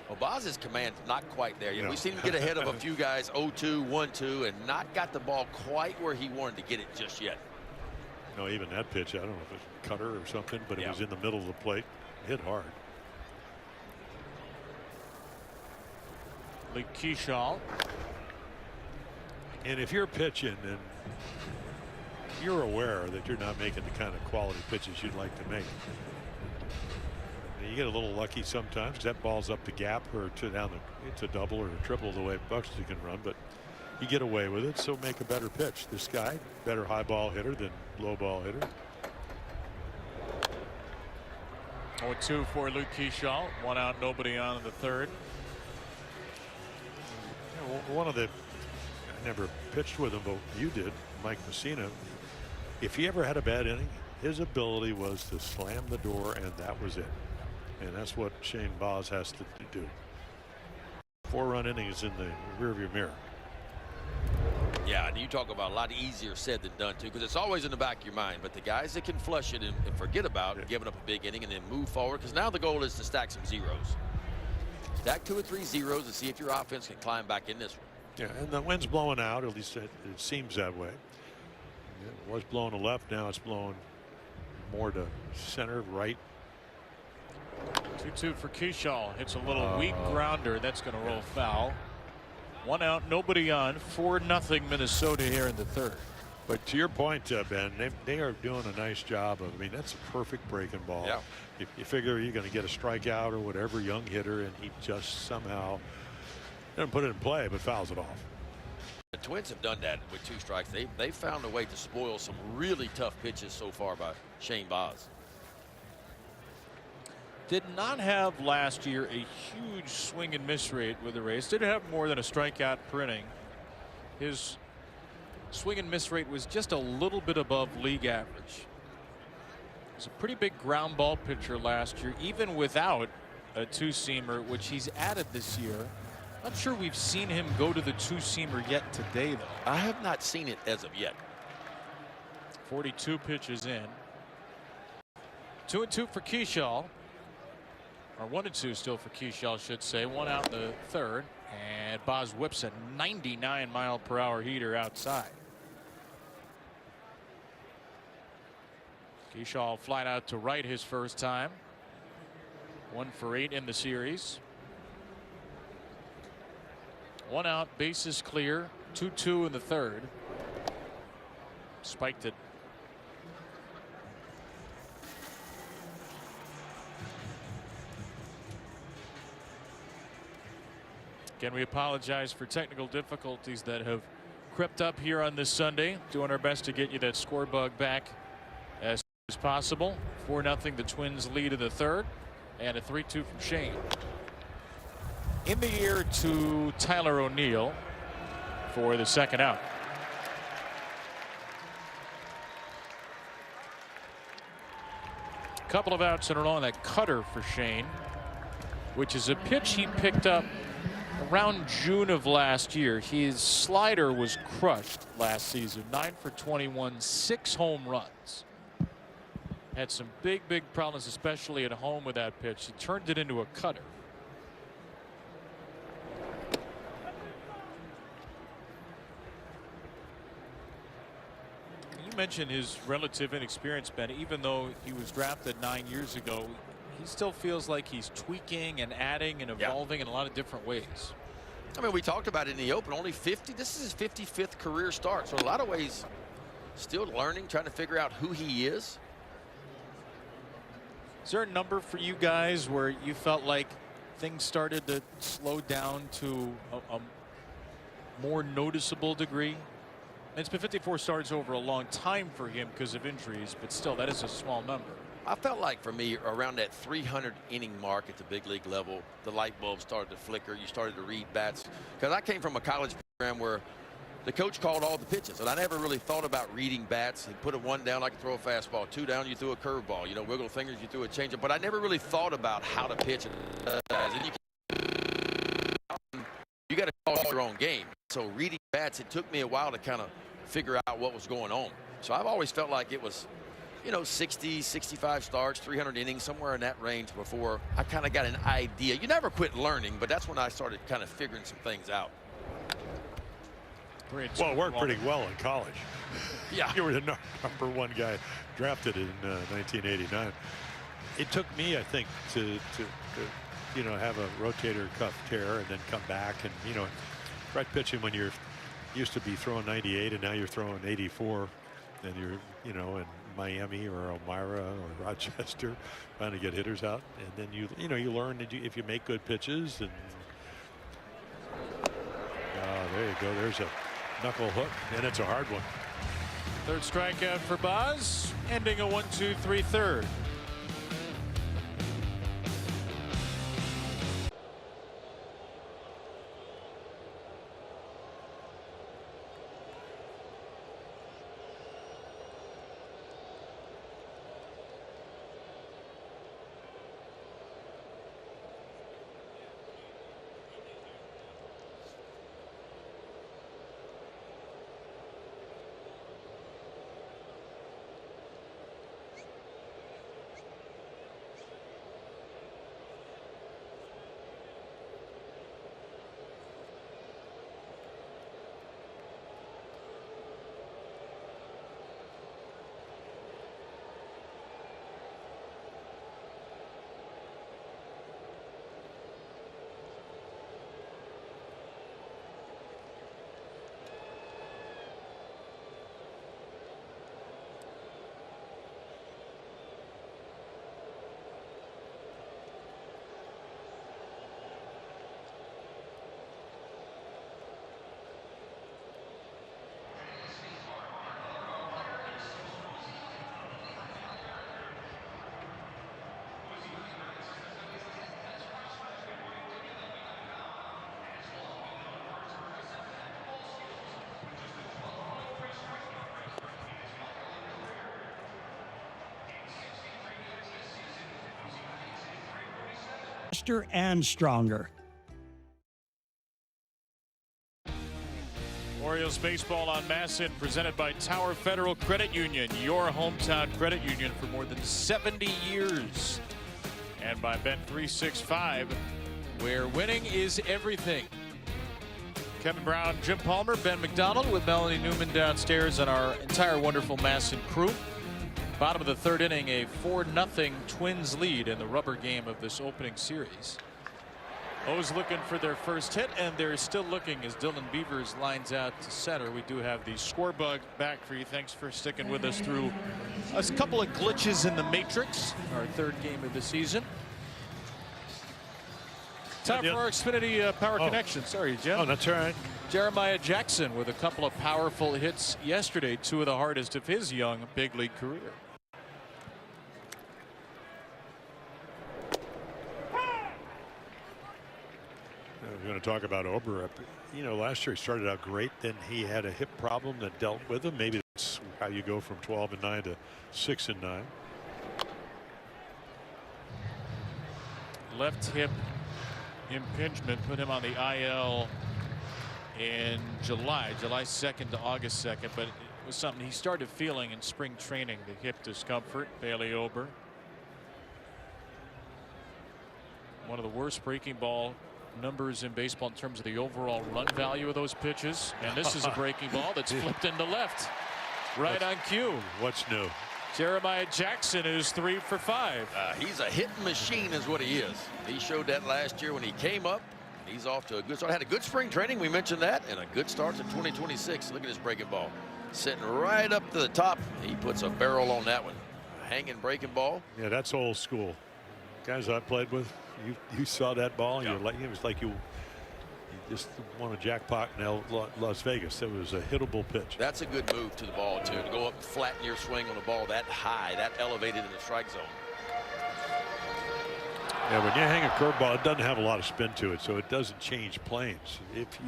B: Well, Baz's command not quite there.
C: Yeah.
B: We've seen him get ahead of a few guys, 0-2, 1-2, and not got the ball quite where he wanted to get it just yet.
C: No, even that pitch, I don't know if it's a cutter or something, but it was in the middle of the plate. Hit hard.
A: Lee Keyshaw.
C: And if you're pitching and you're aware that you're not making the kind of quality pitches you'd like to make, you get a little lucky sometimes because that ball's up the gap or to down the, it's a double or a triple the way Buxton can run, but you get away with it, so make a better pitch. This guy, better high ball hitter than low ball hitter.
A: 0-2 for Luke Keyshaw. 1 out, nobody on in the third.
C: One of the, I never pitched with him, but you did, Mike Messina. If he ever had a bad inning, his ability was to slam the door, and that was it. And that's what Shane Baz has to do. 4-run innings in the rearview mirror.
B: Yeah, and you talk about a lot easier said than done, too, because it's always in the back of your mind. But the guys that can flush it and forget about giving up a big inning and then move forward, because now the goal is to stack some zeros. Stack 2 or 3 zeros and see if your offense can climb back in this one.
C: Yeah, and the wind's blowing out, at least it seems that way. It was blowing to left, now it's blowing more to center, right.
A: 2-2 for Kershaw. Hits a little weak grounder. That's going to roll foul. 1 out, nobody on. 4-0 Minnesota here in the third.
C: But to your point, Ben, they are doing a nice job of. I mean, that's a perfect breaking ball.
B: Yeah.
C: If you figure you're going to get a strikeout or whatever, young hitter, and he just somehow doesn't put it in play, but fouls it off.
B: The Twins have done that with 2 strikes. They found a way to spoil some really tough pitches so far by Shane Baz.
A: Did not have last year a huge swing and miss rate with the Rays. Did have more than a strikeout per inning. His swing and miss rate was just a little bit above league average. He's a pretty big ground ball pitcher last year, even without a 2-seamer, which he's added this year. Not sure we've seen him go to the 2-seamer yet today, though.
B: I have not seen it as of yet.
A: 42 pitches in. 2-2 for Kershaw. Or 1-2 still for Kershaw, I should say. 1 out in the third. And Baz whips a 99-mile-per-hour heater outside. Kershaw flied out to right his first time. 1 for 8 in the series. 1 out, bases clear. 2-2 in the third. Spiked it. Again, we apologize for technical difficulties that have crept up here on this Sunday. Doing our best to get you that score bug back as soon as possible. 4-0 the Twins lead in the third, and a 3-2 from Shane. In the air to Tyler O'Neill for the second out. Couple of outs in a row on that cutter for Shane, which is a pitch he picked up around June of last year. His slider was crushed last season. 9 for 21, 6 home runs. Had some big problems, especially at home with that pitch. He turned it into a cutter. You mentioned his relative inexperience, Ben. Even though he was drafted 9 years ago, he still feels like he's tweaking and adding and evolving in a lot of different ways.
B: I mean, we talked about it in the open. Only 50. This is his 55th career start. So a lot of ways, still learning, trying to figure out who he is.
A: Is there a number for you guys where you felt like things started to slow down to a more noticeable degree? It's been 54 starts over a long time for him because of injuries, but still, that is a small number.
B: I felt like for me around that 300 inning mark at the big league level, the light bulb started to flicker. You started to read bats, because I came from a college program where the coach called all the pitches, and I never really thought about reading bats. He put a 1 down, I could throw a fastball. 2 down, you threw a curveball. You know, wiggle fingers, you threw a changeup. But I never really thought about how to pitch it. And you got to call your own game. So reading bats, it took me a while to kind of figure out what was going on. So I've always felt like it was, you know, 60, 65 starts, 300 innings, somewhere in that range before I kind of got an idea. You never quit learning, but that's when I started kind of figuring some things out.
C: Well, it worked pretty well in college.
B: Yeah.
C: You were the #1 guy drafted in 1989. It took me, I think, to you know, have a rotator cuff tear and then come back and, you know, right pitching when you're used to be throwing 98 and now you're throwing 84 and you're, you know, in Miami or Elmira or Rochester trying to get hitters out, and then you know you learn that if you make good pitches, and there you go, there's a knuckle hook, and it's a hard one.
A: Third strikeout for Baz, ending a 1-2-3 third.
H: faster and stronger.
A: Orioles baseball on MASN, presented by Tower Federal Credit Union, your hometown credit union for more than 70 years. And by Bet365, where winning is everything. Kevin Brown, Jim Palmer, Ben McDonald with Melanie Newman downstairs and our entire wonderful MASN crew. Bottom of the third inning, a 4-0 Twins lead in the rubber game of this opening series. O's looking for their first hit, and they're still looking as Dylan Beavers lines out to center. We do have the score bug back for you. Thanks for sticking with us through a couple of glitches in the matrix, our third game of the season. Time for our Xfinity Power Connection. Sorry, Jim.
C: Oh, that's all right.
A: Jeremiah Jackson with a couple of powerful hits yesterday, two of the hardest of his young big league career.
C: We're going to talk about Ober. You know, last year he started out great, then he had a hip problem that dealt with him. Maybe that's how you go from 12-9 to 6-9.
A: Left hip impingement put him on the IL in July 2nd to August 2nd, but it was something he started feeling in spring training, the hip discomfort. Bailey Ober, one of the worst breaking ball numbers in baseball in terms of the overall run value of those pitches, and this is a breaking ball that's flipped into left, right on cue.
C: What's new?
A: Jeremiah Jackson is 3 for 5.
B: He's a hitting machine is what he is. He showed that last year when he came up. He's off to a good start. Had a good spring training, we mentioned that, and a good start to 2026. Look at this breaking ball, sitting right up to the top. He puts a barrel on that one. A hanging breaking ball.
C: Yeah, that's old school. Guys I played with, you saw that ball, and it was like you just won a jackpot in Las Vegas. It was a hittable pitch.
B: That's a good move to the ball too, to go up and flatten your swing on the ball that high, that elevated in the strike zone.
C: Yeah, when you hang a curveball, it doesn't have a lot of spin to it, so it doesn't change planes.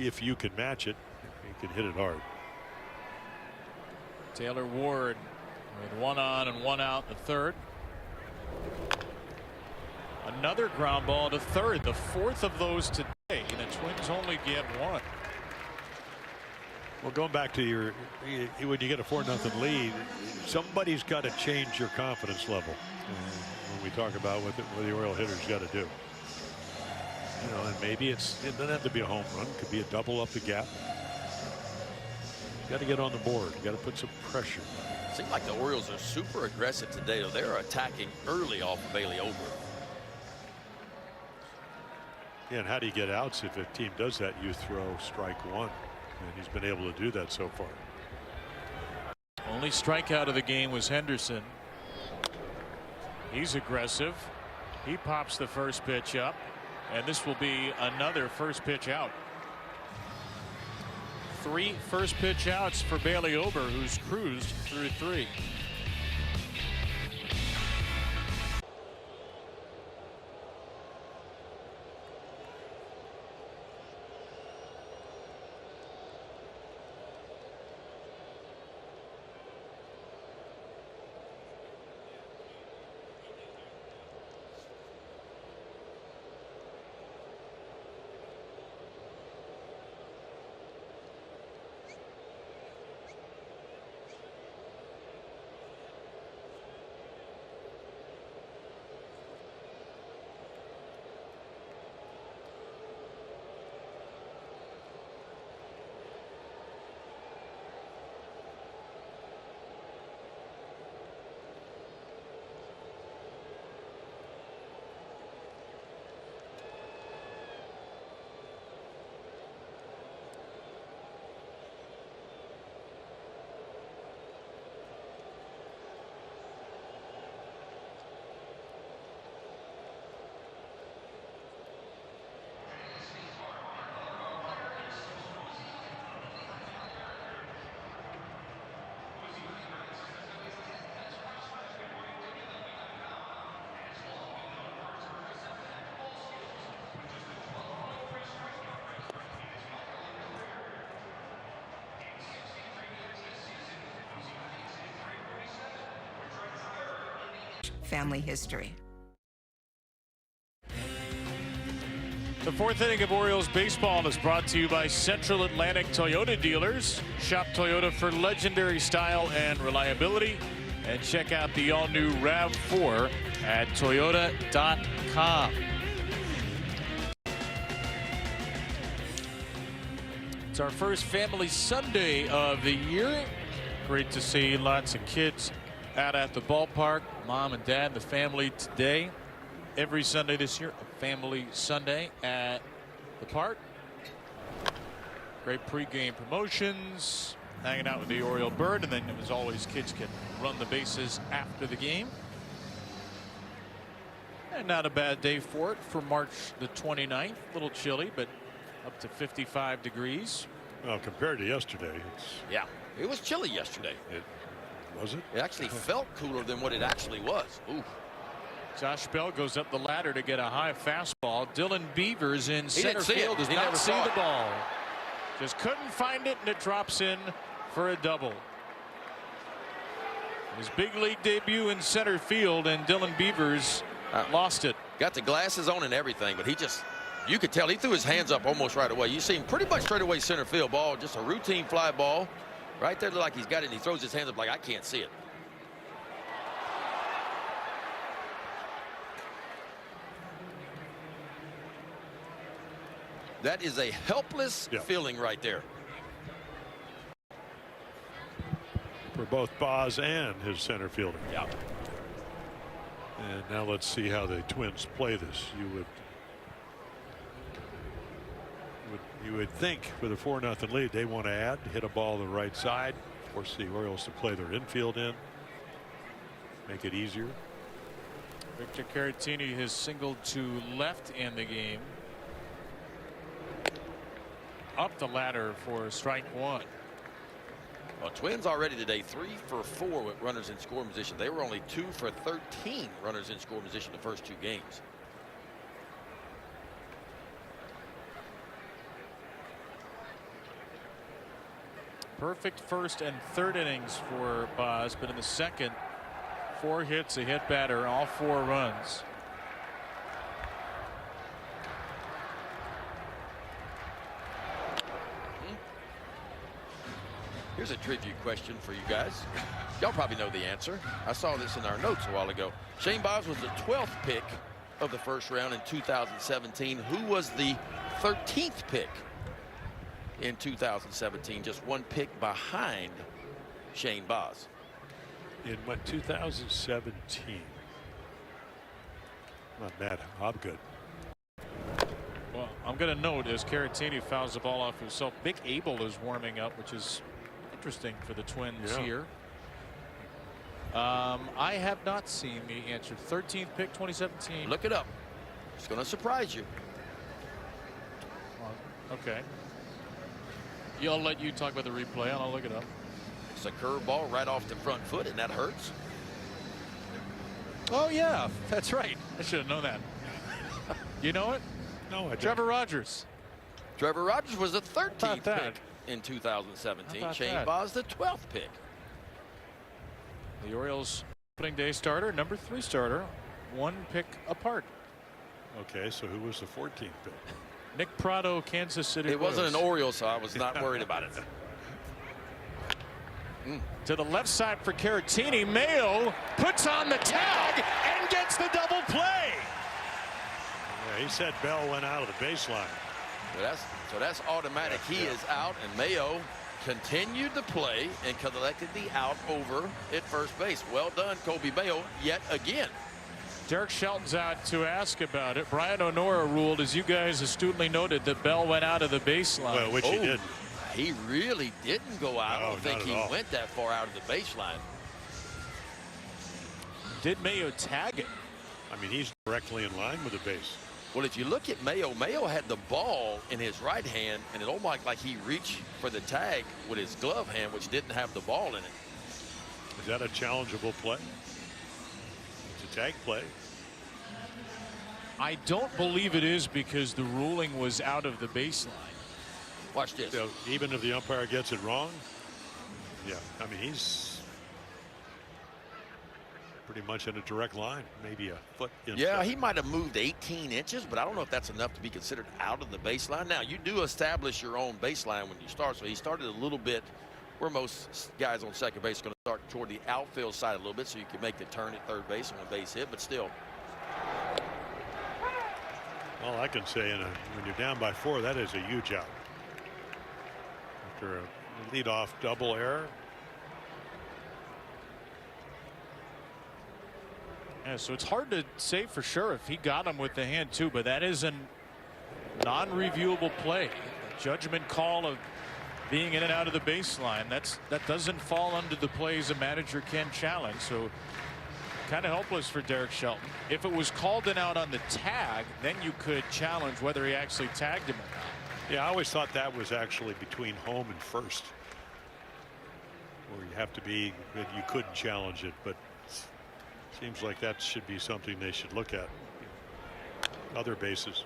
C: If you can match it, you can hit it hard.
A: Taylor Ward with 1 on and 1 out in the third. Another ground ball to third, the fourth of those today. The Twins only get 1.
C: Well, going back to when you get a 4-0 lead, somebody's got to change your confidence level. When we talk about what the Oriole hitters got to do, you know, and maybe it doesn't have to be a home run. It could be a double up the gap. Got to get on the board. Got to put some pressure.
B: Seems like the Orioles are super aggressive today. They're attacking early off of Bailey Ober.
C: Yeah, and how do you get outs if a team does that? You throw strike 1, and he's been able to do that so far.
A: Only strikeout of the game was Henderson. He's aggressive. He pops the first pitch up, and this will be another first pitch out. 3 first pitch outs for Bailey Ober, who's cruised through 3.
I: Family history.
A: The fourth inning of Orioles baseball is brought to you by Central Atlantic Toyota Dealers. Shop Toyota for legendary style and reliability. And check out the all-new RAV4 at toyota.com. It's our first Family Sunday of the year. Great to see lots of kids out at the ballpark. Mom and dad, the family today. Every Sunday this year, a Family Sunday at the park. Great pregame promotions, hanging out with the Oriole Bird, and then as always, kids can run the bases after the game. And not a bad day for it for March the 29th. A little chilly, but up to 55 degrees.
C: Well, compared to yesterday, it's.
B: Yeah, it was chilly yesterday.
C: Was it?
B: It actually felt cooler than what it actually was. Ooh.
A: Josh Bell goes up the ladder to get a high fastball. Dylan Beavers in center
B: see it.
A: field does
B: He
A: not
B: never
A: see
B: saw
A: the
B: it.
A: ball. Just couldn't find it, and it drops in for a double. His big league debut in center field, and Dylan Beavers lost it.
B: Got the glasses on and everything, but he just, you could tell he threw his hands up almost right away. You see him pretty much straight away center field ball, just a routine fly ball. Right there, like he's got it, and he throws his hands up like I can't see it. That is a helpless feeling right there.
C: For both Boz and his center fielder.
B: Yeah.
C: And now let's see how the Twins play this. You would think with a 4-0 lead they want to add, hit a ball to the right side, force the Orioles to play their infield in, make it easier.
A: Victor Caratini has singled to left in the game. Up the ladder for strike one.
B: Well, Twins already today 3 for 4 with runners in scoring position. They were only 2 for 13 runners in scoring position the first 2 games.
A: Perfect first and third innings for Boz, but in the second, 4 hits, a hit batter, all 4 runs.
B: Here's a trivia question for you guys. Y'all probably know the answer. I saw this in our notes a while ago. Shane Baz was the 12th pick of the first round in 2017. Who was the 13th pick in 2017? Just 1 pick behind Shane Baz.
C: In what, 2017? Not Matt Hobgood.
A: Well, I'm going to note as Caratini fouls the ball off himself, Vic Abel is warming up, which is interesting for the Twins here. I have not seen the answer. 13th pick, 2017.
B: Look it up. It's going to surprise you.
A: Okay. I'll let you talk about the replay, and I'll look it up.
B: It's a curveball right off the front foot, and that hurts.
A: Oh, yeah, that's right. I should have known that. You know it?
C: No, I don't.
A: Trevor Rogers.
B: Trevor Rogers was the 13th pick in 2017. Shane Baz the 12th pick.
A: The Orioles opening day starter, number 3 starter, 1 pick apart.
C: Okay, so who was the 14th pick?
A: Nick Prado, Kansas City.
B: It wasn't an Oriole, so I was not worried about it.
A: To the left side for Caratini. Mayo puts on the tag and gets the double play.
C: Yeah, he said Bell went out of the baseline.
B: So that's automatic. He is out, and Mayo continued the play and collected the out over at first base. Well done, Kobe Mayo, yet again.
A: Derek Shelton's out to ask about it. Brian O'Nora ruled, as you guys astutely noted, that Bell went out of the baseline.
C: Well, which he didn't.
B: He really didn't go out. I don't think he went that far out of the baseline.
A: Did Mayo tag it?
C: I mean, he's directly in line with the base.
B: Well, if you look at Mayo, Mayo had the ball in his right hand, and it almost like he reached for the tag with his glove hand, which didn't have the ball in it.
C: Is that a challengeable play? It's a tag play.
A: I don't believe it is, because the ruling was out of the baseline.
B: Watch this.
C: So even if the umpire gets it wrong, yeah, I mean, he's pretty much in a direct line, maybe a foot inside.
B: Yeah, he might have moved 18 inches, but I don't know if that's enough to be considered out of the baseline. Now, you do establish your own baseline when you start, so he started a little bit where most guys on second base are going to start toward the outfield side a little bit so you can make the turn at third base on a base hit, but still.
C: All I can say, when you're down by 4, that is a huge out. After a leadoff double error.
A: Yeah, so it's hard to say for sure if he got him with the hand too, but that is a non-reviewable play. Judgment call of being in and out of the baseline. That doesn't fall under the plays a manager can challenge. So kind of helpless for Derek Shelton. If it was called an out on the tag, then you could challenge whether he actually tagged him or not.
C: Yeah, I always thought that was actually between home and first, where you have to be, you couldn't challenge it, but seems like that should be something they should look at. Other bases.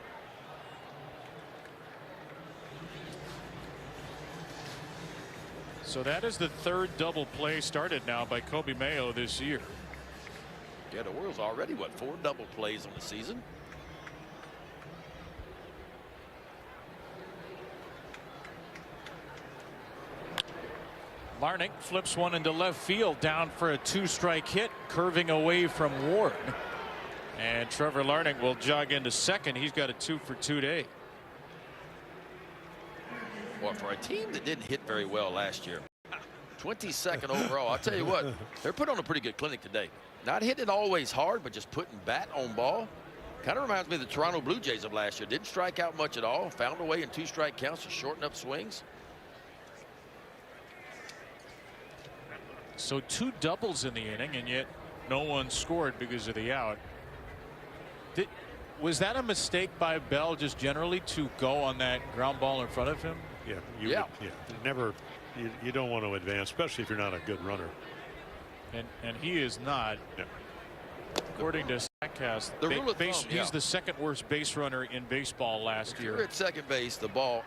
A: So that is the third double play started now by Kobe Mayo this year.
B: Yeah, the Orioles already, 4 double plays on the season.
A: Larnach flips one into left field, down for a 2-strike hit, curving away from Ward. And Trevor Larnach will jog into second. He's got a 2-for-2 day.
B: Well, for a team that didn't hit very well last year, 22nd overall, I'll tell you what, they're put on a pretty good clinic today. Not hitting it always hard, but just putting bat on ball. Kind of reminds me of the Toronto Blue Jays of last year. Didn't strike out much at all. Found a way in 2-strike counts to shorten up swings.
A: So 2 doubles in the inning, and yet no one scored because of the out. Was that a mistake by Bell just generally to go on that ground ball in front of him?
C: Yeah. Never. You don't want to advance, especially if you're not a good runner.
A: And he is not.
C: Yeah.
A: According to Statcast,
B: The rule of thumb,
A: he's the second worst base runner in baseball last year.
B: If you're at second base, the ball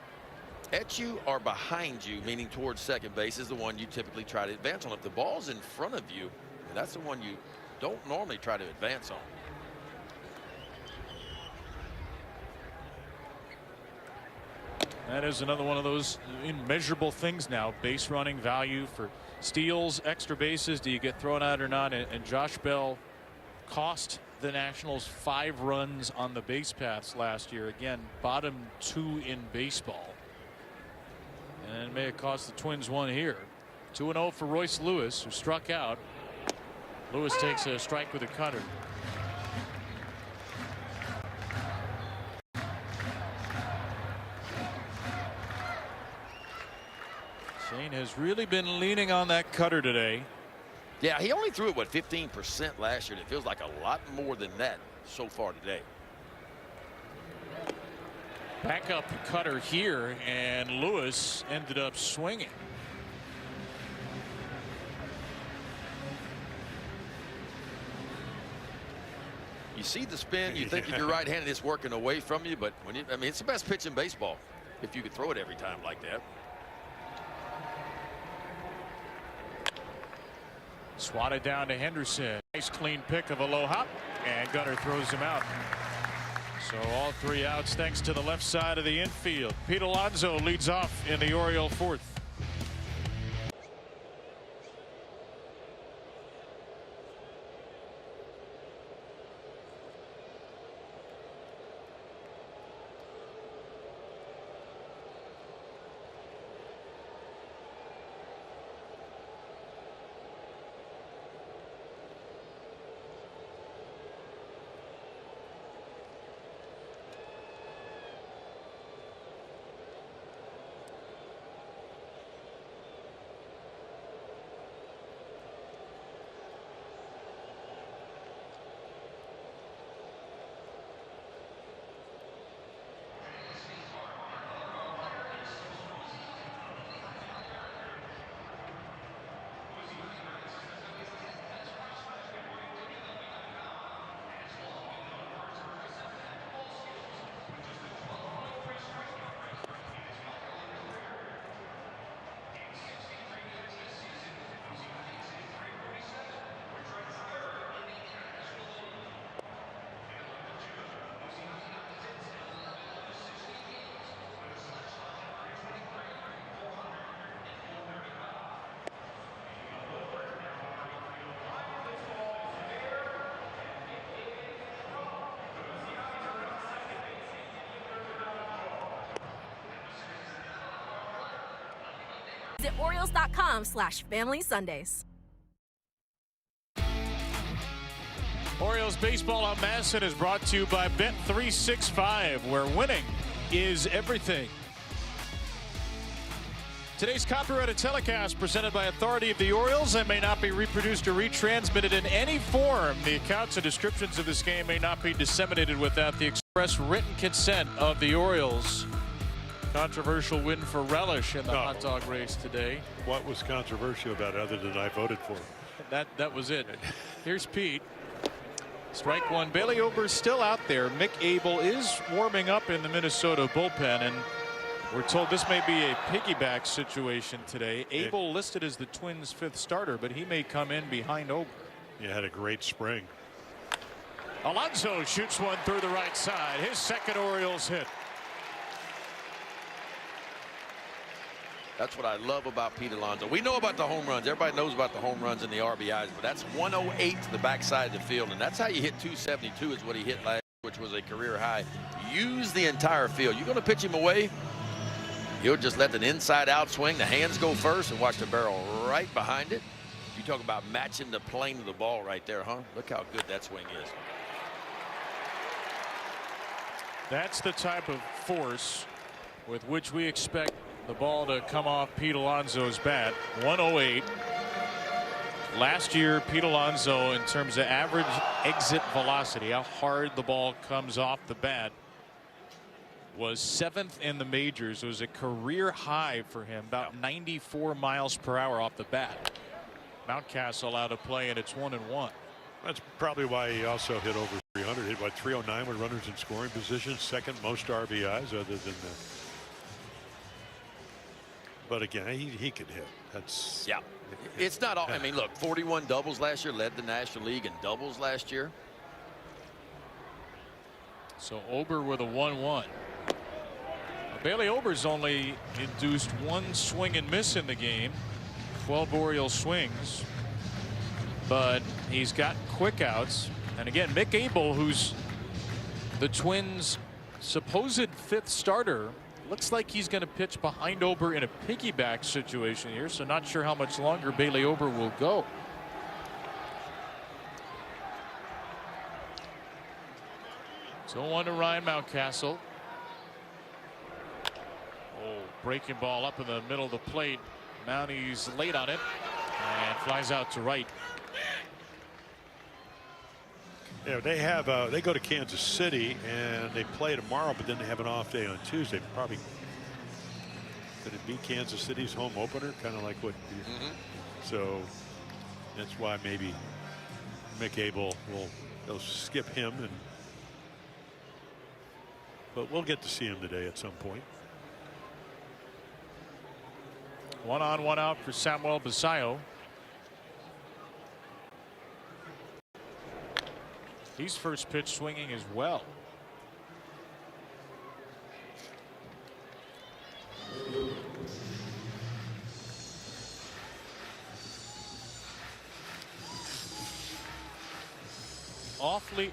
B: at you or behind you, meaning towards second base, is the one you typically try to advance on. If the ball's in front of you, that's the one you don't normally try to advance on.
A: That is another one of those immeasurable things now. Base running value for steals, extra bases. Do you get thrown out or not? And Josh Bell cost the Nationals 5 runs on the base paths last year. Again, bottom 2 in baseball. And it may have cost the Twins 1 here. 2-0 for Royce Lewis, who struck out. Lewis takes a strike with a cutter. Shane has really been leaning on that cutter today.
B: Yeah, he only threw it, 15% last year, and it feels like a lot more than that so far today.
A: Backup cutter here, and Lewis ended up swinging.
B: You see the spin, you think if you're right-handed it's working away from you, but when I mean, it's the best pitch in baseball if you could throw it every time like that.
A: Swatted down to Henderson. Nice clean pick of a low hop, and Gunnar throws him out. So all 3 outs thanks to the left side of the infield. Pete Alonso leads off in the Oriole 4th.
H: Visit Orioles.com/Family Sundays.
A: Orioles baseball on Masson is brought to you by Bet365, where winning is everything. Today's copyrighted telecast presented by authority of the Orioles and may not be reproduced or retransmitted in any form. The accounts and descriptions of this game may not be disseminated without the express written consent of the Orioles. Controversial win for Relish in the hot dog race today.
C: What was controversial about it other than I voted for?
A: That was it. Here's Pete. Strike one. Bailey Ober's still out there. Mick Abel is warming up in the Minnesota bullpen, and we're told this may be a piggyback situation today. Abel listed as the Twins' 5th starter, but he may come in behind Ober.
C: He had a great spring.
A: Alonso shoots one through the right side. His second Orioles hit.
B: That's what I love about Pete Alonso. We know about the home runs. Everybody knows about the home runs and the RBIs, but that's 108 to the backside of the field, and that's how you hit 272 is what he hit last, which was a career high. Use the entire field. You're going to pitch him away, you'll just let an inside-out swing. The hands go first and watch the barrel right behind it. You talk about matching the plane of the ball right there, huh? Look how good that swing is.
A: That's the type of force with which we expect the ball to come off Pete Alonso's bat. 108. Last year, Pete Alonso, in terms of average exit velocity, how hard the ball comes off the bat, was 7th in the majors. It was a career high for him, about 94 miles per hour off the bat. Mountcastle out of play, and it's 1-1.
C: That's probably why he also hit over 300. Hit by 309 with runners in scoring position. Second most RBIs other than the. But again, he could hit. That's
B: It's not all. I mean, look, 41 doubles last year, led the National League in doubles last year.
A: So Ober with a 1-1. Bailey Ober's only induced one swing and miss in the game. 12 Orioles swings, but he's got quick outs. And again, Mick Abel, who's the Twins' supposed 5th starter, looks like he's going to pitch behind Ober in a piggyback situation here, so not sure how much longer Bailey Ober will go. So 1 to Ryan Mountcastle. Oh, breaking ball up in the middle of the plate. Mounty's late on it and flies out to right.
C: Yeah, they go to Kansas City and they play tomorrow, but then they have an off day on Tuesday. Probably could it be Kansas City's home opener, kind of like what. So that's why maybe Mick Abel they'll skip him, but we'll get to see him today at some point.
A: 1 on 1 out for Samuel Basallo. He's first pitch swinging as well.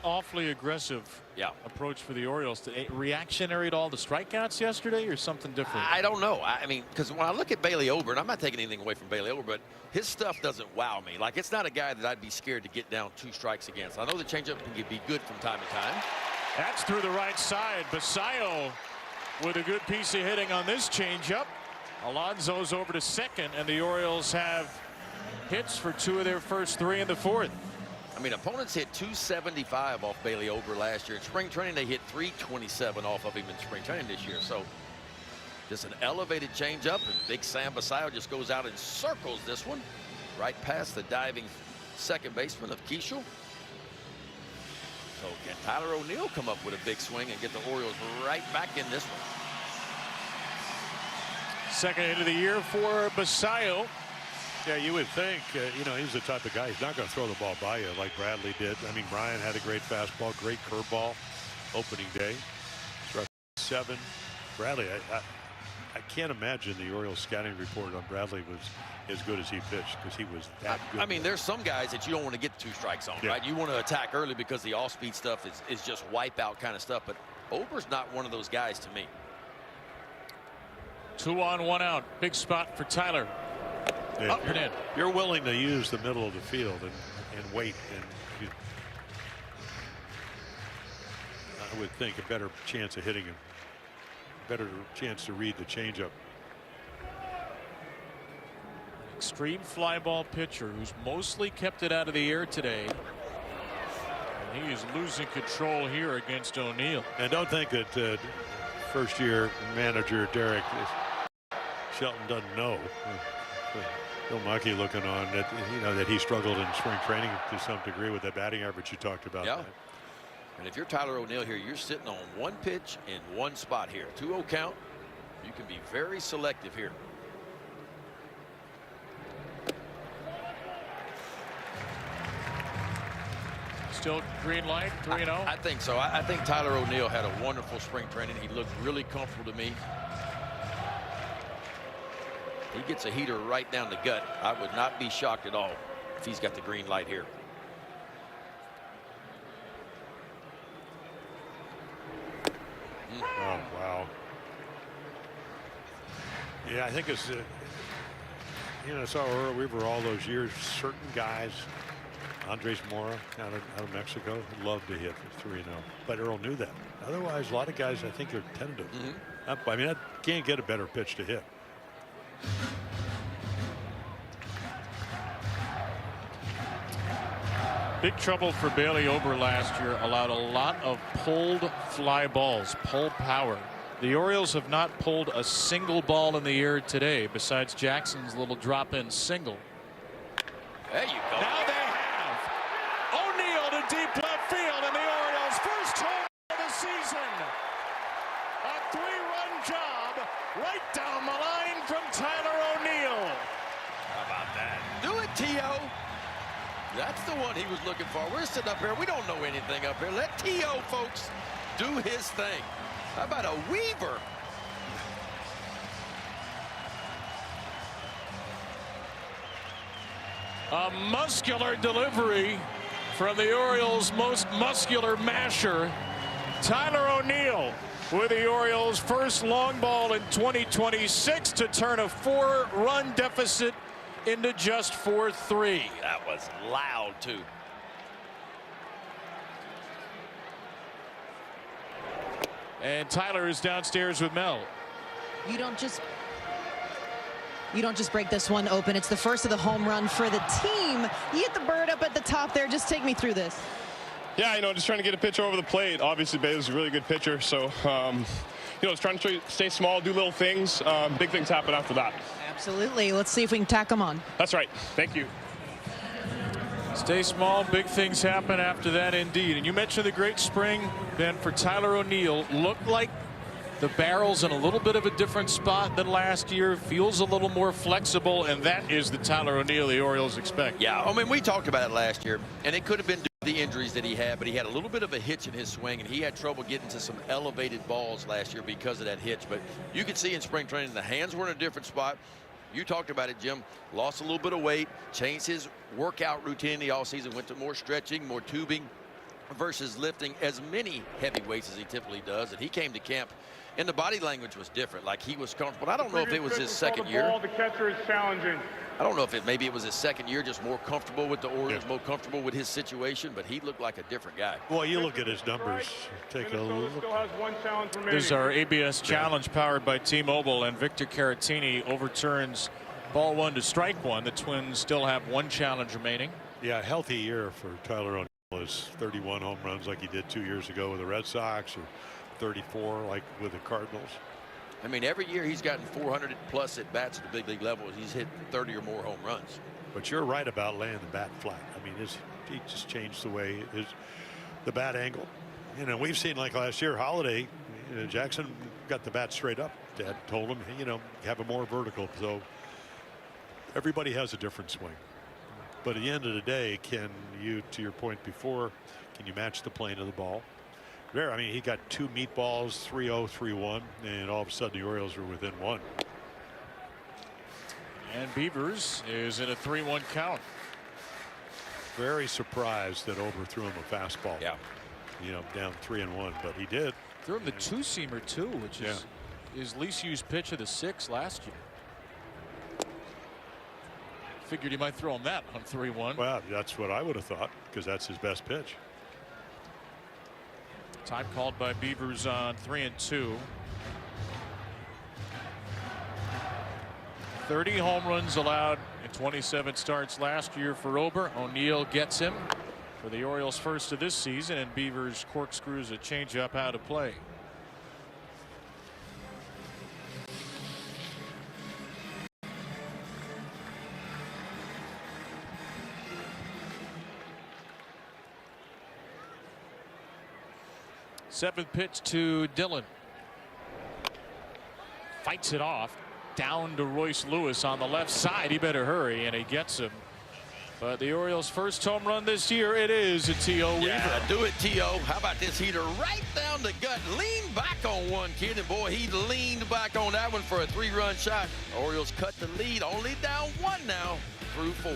A: Awfully aggressive approach for the Orioles. Reactionary to all the strikeouts yesterday, or something different?
B: I don't know. I mean, because when I look at Bailey Ober, and I'm not taking anything away from Bailey Ober, but his stuff doesn't wow me. Like, it's not a guy that I'd be scared to get down 2 strikes against. I know the changeup can be good from time to time.
A: That's through the right side. Basallo with a good piece of hitting on this changeup. Alonso's over to second, and the Orioles have hits for 2 of their first 3 in the 4th.
B: I mean, opponents hit 275 off Bailey Ober last year. In spring training, they hit 327 off of him in spring training this year. So just an elevated changeup, and Big Sam Basallo just goes out and circles this one right past the diving second baseman of Keishel. So can Tyler O'Neill come up with a big swing and get the Orioles right back in this one?
A: Second hit of the year for Basallo.
C: Yeah, you would think, you know, he's the type of guy, he's not going to throw the ball by you like Bradley did. I mean, Brian had a great fastball, great curveball opening day. Struck 7. Bradley, I can't imagine the Orioles scouting report on Bradley was as good as he pitched, because he was that good.
B: I mean, there's some guys that you don't want to get 2 strikes on, right? You want to attack early because the off-speed stuff is just wipeout kind of stuff. But Ober's not one of those guys to me.
A: 2 on 1 out. Big spot for Tyler.
C: Yeah,
A: Up and in.
C: You're willing to use the middle of the field and wait, and I would think a better chance of hitting him. Better chance to read the changeup.
A: Extreme fly ball pitcher who's mostly kept it out of the air today. And he is losing control here against O'Neill.
C: And don't think that first year manager Derek Shelton doesn't know. Bill Muckey looking on that, that he struggled in spring training to some degree with that batting average you talked about.
B: Yeah. And if you're Tyler O'Neill here, you're sitting on one pitch in one spot here. 2-0 count. You can be very selective here.
A: Still green light, 3-0.
B: I think so. I think Tyler O'Neill had a wonderful spring training. He looked really comfortable to me. He gets a heater right down the gut. I would not be shocked at all if he's got the green light here.
C: Oh, wow. Yeah, I think it's, saw Earl Weaver all those years. Certain guys, Andres Mora out of Mexico, loved to hit for 3-0. But Earl knew that. Otherwise, a lot of guys, I think, are tentative. I mean, I can't get a better pitch to hit.
A: Big trouble for Bailey Ober last year. Allowed a lot of pulled fly balls, pull power. The Orioles have not pulled a single ball in the air today besides Jackson's little drop-in single.
B: There you go.
A: Now they have O'Neill to deep left field, and the Orioles' first home of the season. A 3-run job right down the line from Tyler O'Neill.
B: How about that? Do it, T.O. That's the one he was looking for. We're sitting up here. We don't know anything up here. Let T.O. folks do his thing. How about a Weaver?
A: A muscular delivery from the Orioles' most muscular masher, Tyler O'Neill, with the Orioles' first long ball in 2026 to turn a 4-run deficit into just 4-3.
B: That was loud, too.
A: And Tyler is downstairs with Mel.
I: You don't just break this one open. It's the first of the home run for the team. You hit the bird up at the top there. Just take me through this.
J: Yeah, just trying to get a pitcher over the plate. Obviously, Bailey's a really good pitcher, so just trying to stay small, do little things. Big things happen after that.
I: Absolutely. Let's see if we can tack them on.
J: That's right. Thank you.
A: Stay small, big things happen after that, indeed. And you mentioned the great spring, Ben, for Tyler O'Neill. Looked like the barrel's in a little bit of a different spot than last year. Feels a little more flexible, and that is the Tyler O'Neill the Orioles expect.
B: Yeah, I mean, we talked about it last year, and it could have been due to the injuries that he had, but he had a little bit of a hitch in his swing, and he had trouble getting to some elevated balls last year because of that hitch. But you could see in spring training the hands were in a different spot. You talked about it, Jim. Lost a little bit of weight, changed his workout routine in the offseason, went to more stretching, more tubing versus lifting as many heavy weights as he typically does. And he came to camp, and the body language was different. Like, he was comfortable. I don't know if it was his second year.
D: The catcher is challenging.
B: I don't know if maybe it was his second year, just more comfortable with the Orioles, more comfortable with his situation, but he looked like a different guy.
C: Well, you look at his numbers. Take a look.
D: Still has one challenge remaining.
A: This is our ABS challenge powered by T-Mobile, and Victor Caratini overturns ball 1 to strike 1. The Twins still have 1 challenge remaining.
C: Yeah, a healthy year for Tyler O'Neill is 31 home runs like he did 2 years ago with the Red Sox, or 34 like with the Cardinals.
B: I mean, every year he's gotten 400 plus at bats at the big league level. He's hit 30 or more home runs.
C: But you're right about laying the bat flat. I mean, he just changed the way the bat angle. We've seen, like last year, Holiday, Jackson got the bat straight up. Dad told him, have a more vertical. So everybody has a different swing. But at the end of the day, can you, to your point before, can you match the plane of the ball? There, I mean, he got 2 meatballs, 3-0, 3-1, and all of a sudden the Orioles were within 1.
A: And Beavers is in a 3-1 count.
C: Very surprised that overthrew him a fastball.
B: Yeah.
C: Down 3-1, but he did.
A: Threw him the 2-seamer too, which is his least used pitch of the 6 last year. Figured he might throw him that on 3-1.
C: Well, that's what I would have thought, because that's his best pitch.
A: Time called by Beavers on 3-2. 30 home runs allowed in 27 starts last year for Ober. O'Neill gets him for the Orioles' first of this season, and Beavers corkscrews a changeup out of play. Seventh pitch to Dillon. Fights it off. Down to Royce Lewis on the left side. He better hurry, and he gets him. But the Orioles' first home run this year, it is a T.O. Weaver.
B: Yeah, do it, T.O. How about this heater right down the gut? Lean back on one, kid, and boy, he leaned back on that one for a 3-run shot. Orioles cut the lead, only down 1 now through 4.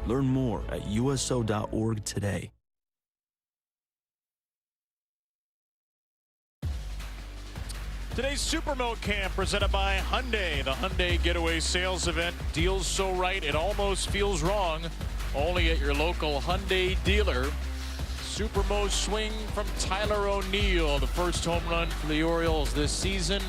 K: Learn more at uso.org today.
A: Today's Super Milk Camp presented by Hyundai. The Hyundai Getaway Sales Event. Deals so right it almost feels wrong. Only at your local Hyundai dealer. Supermo swing from Tyler O'Neill. The first home run for the Orioles this season.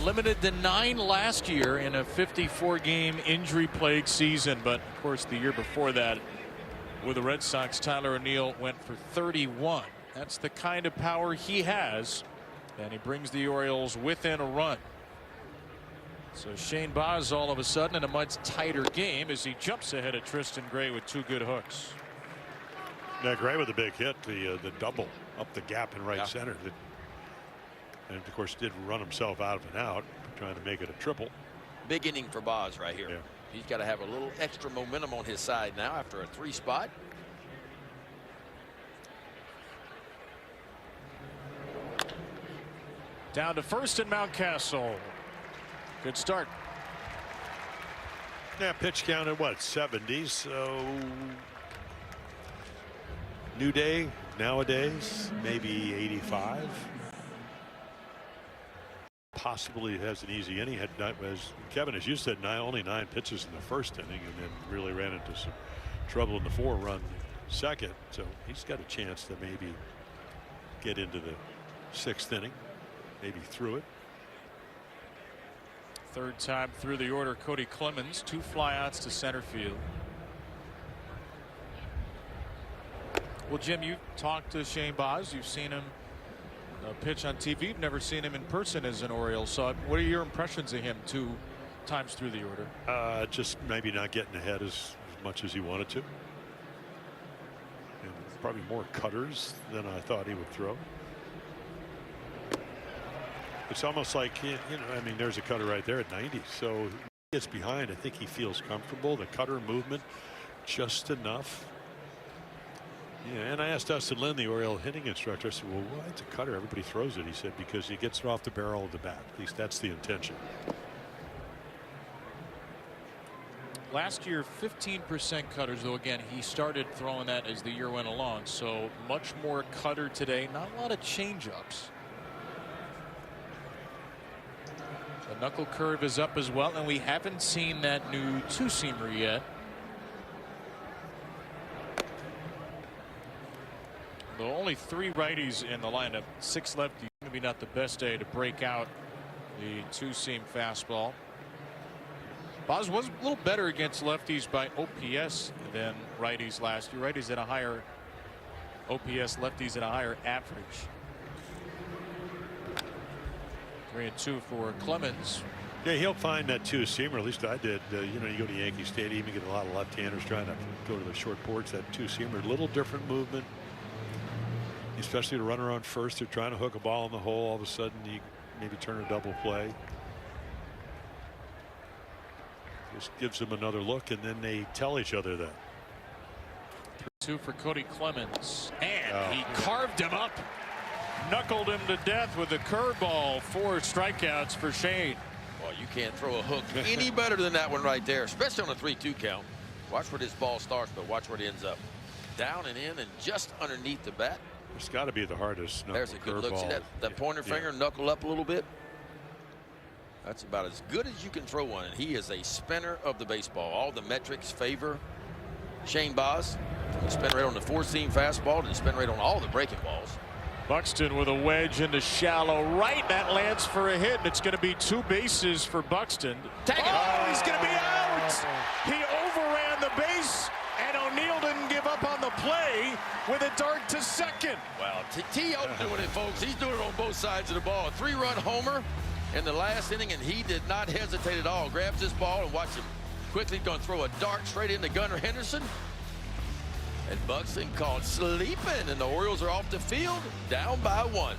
A: Limited to 9 last year in a 54-game injury-plagued season. But, of course, the year before that with the Red Sox, Tyler O'Neill went for 31. That's the kind of power he has. And he brings the Orioles within a run. So Shane Baz all of a sudden in a much tighter game as he jumps ahead of Tristan Gray with 2 good hooks.
C: Yeah, Gray with a big hit, the double up the gap in right center. And of course did run himself out of an out, trying to make it a triple.
B: Big inning for Baz right here.
C: Yeah.
B: He's got to have a little extra momentum on his side now after a 3 spot.
A: Down to first in Mountcastle. Good start.
C: Yeah, pitch count at what, 70, so new day nowadays, maybe 85. Possibly has an easy inning. Had, as Kevin, as you said, only 9 pitches in the first inning, and then really ran into some trouble in the 4-run second. So he's got a chance to maybe get into the 6th inning, maybe through it.
A: Third time through the order, Cody Clemens, 2 flyouts to center field. Well, Jim, you've talked to Shane Baz. You've seen him pitch on TV. You've never seen him in person as an Oriole. So what are your impressions of him 2 times through the order?
C: Just maybe not getting ahead as much as he wanted to. And probably more cutters than I thought he would throw. It's almost like, you know, I mean, there's a cutter right there at 90. So he gets behind. I think he feels comfortable. The cutter movement just enough. Yeah, and I asked Dustin Lynn, the Oriole hitting instructor, I said, well, why it's a cutter? Everybody throws it. He said, because he gets it off the barrel of the bat. At least that's the intention.
A: Last year, 15% cutters, though again, he started throwing that as the year went along. So much more cutter today. Not a lot of changeups. The knuckle curve is up as well, and we haven't seen that new two-seamer yet. Though only 3 righties in the lineup, 6 lefties. Maybe not the best day to break out the two-seam fastball. Boz was a little better against lefties by OPS than righties last year. Righties at a higher OPS, lefties at a higher average. 3-2 for Clemens.
C: Yeah, he'll find that two-seamer. At least I did. You know, you go to Yankee Stadium, you get a lot of left-handers trying to go to the short porch. That two-seamer, little different movement. Especially to runner on first, they're trying to hook a ball in the hole. All of a sudden, you maybe turn a double play. Just gives them another look, and then they tell each other that.
A: 2 for Cody Clemens, and he carved him up, knuckled him to death with a curveball. 4 strikeouts for Shane.
B: Well, you can't throw a hook any better than that one right there, especially on a 3-2 count. Watch where this ball starts, but watch where it ends up. Down and in, and just underneath the bat.
C: It's got to be the hardest.
B: There's a good look. See that pointer finger knuckle up a little bit? That's about as good as you can throw one. And he is a spinner of the baseball. All the metrics favor Shane Baz. From the spin rate on the 4-seam fastball to the spin rate on all the breaking balls.
A: Buxton with a wedge into shallow right. That lands for a hit, and it's going to be 2 bases for Buxton.
B: Take it.
A: Oh, he's going to be out. He overran the base, and O'Neill didn't give up on the play with a dart to second.
B: Well, T.O. doing it, folks. He's doing it on both sides of the ball. A 3-run homer in the last inning, and he did not hesitate at all. Grabs this ball and watch him quickly going to throw a dart straight into Gunnar Henderson. And Buxton called sleeping, and the Orioles are off the field down by 1.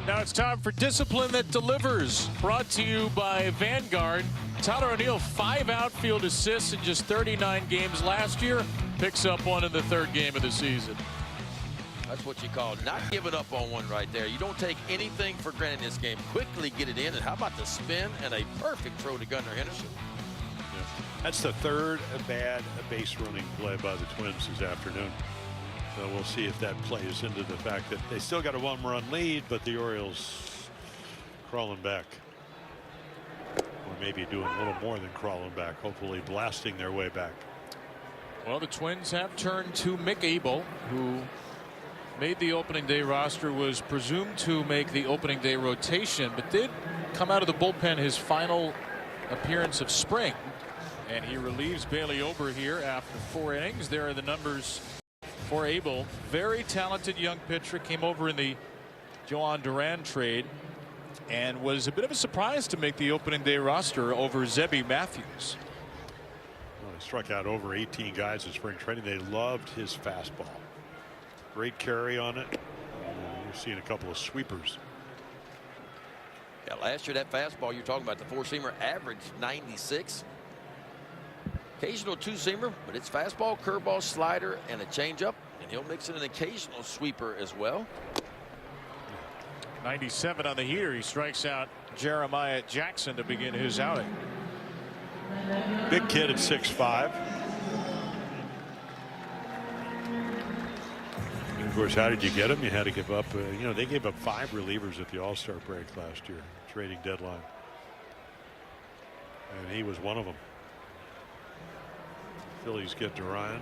A: Now it's time for Discipline That Delivers, brought to you by Vanguard. Tyler O'Neill, 5 outfield assists in just 39 games last year. Picks up 1 in the 3rd game of the season.
B: That's what you call not giving up on one right there. You don't take anything for granted in this game. Quickly get it in, and how about the spin and a perfect throw to Gunnar Henderson?
C: Yeah. That's the 3rd bad base running play by the Twins this afternoon. So we'll see if that plays into the fact that they still got a 1-run lead, but the Orioles crawling back. Or maybe doing a little more than crawling back, hopefully blasting their way back.
A: Well, the Twins have turned to Mick Abel, who made the opening day roster, was presumed to make the opening day rotation, but did come out of the bullpen his final appearance of spring. And he relieves Bailey Ober here after 4 innings. There are the numbers for Abel. Very talented young pitcher. Came over in the Joan Duran trade. and was a bit of a surprise to make the opening day roster over Zebby Matthews.
C: Well, he struck out over 18 guys in spring training. They loved his fastball. Great carry on it. You're seeing a couple of sweepers.
B: Yeah, last year that fastball you're talking about, the four-seamer, averaged 96. Occasional two-seamer, but it's fastball, curveball, slider, and a changeup, and he'll mix in an occasional sweeper as well.
A: 97 on the heater. He strikes out Jeremiah Jackson to begin his outing.
C: Big kid at 6'5". And of course, how did you get him? You had to give up. You know, they gave up 5 relievers at the All-Star break last year, trading deadline, and he was one of them. Phillies get to Ryan,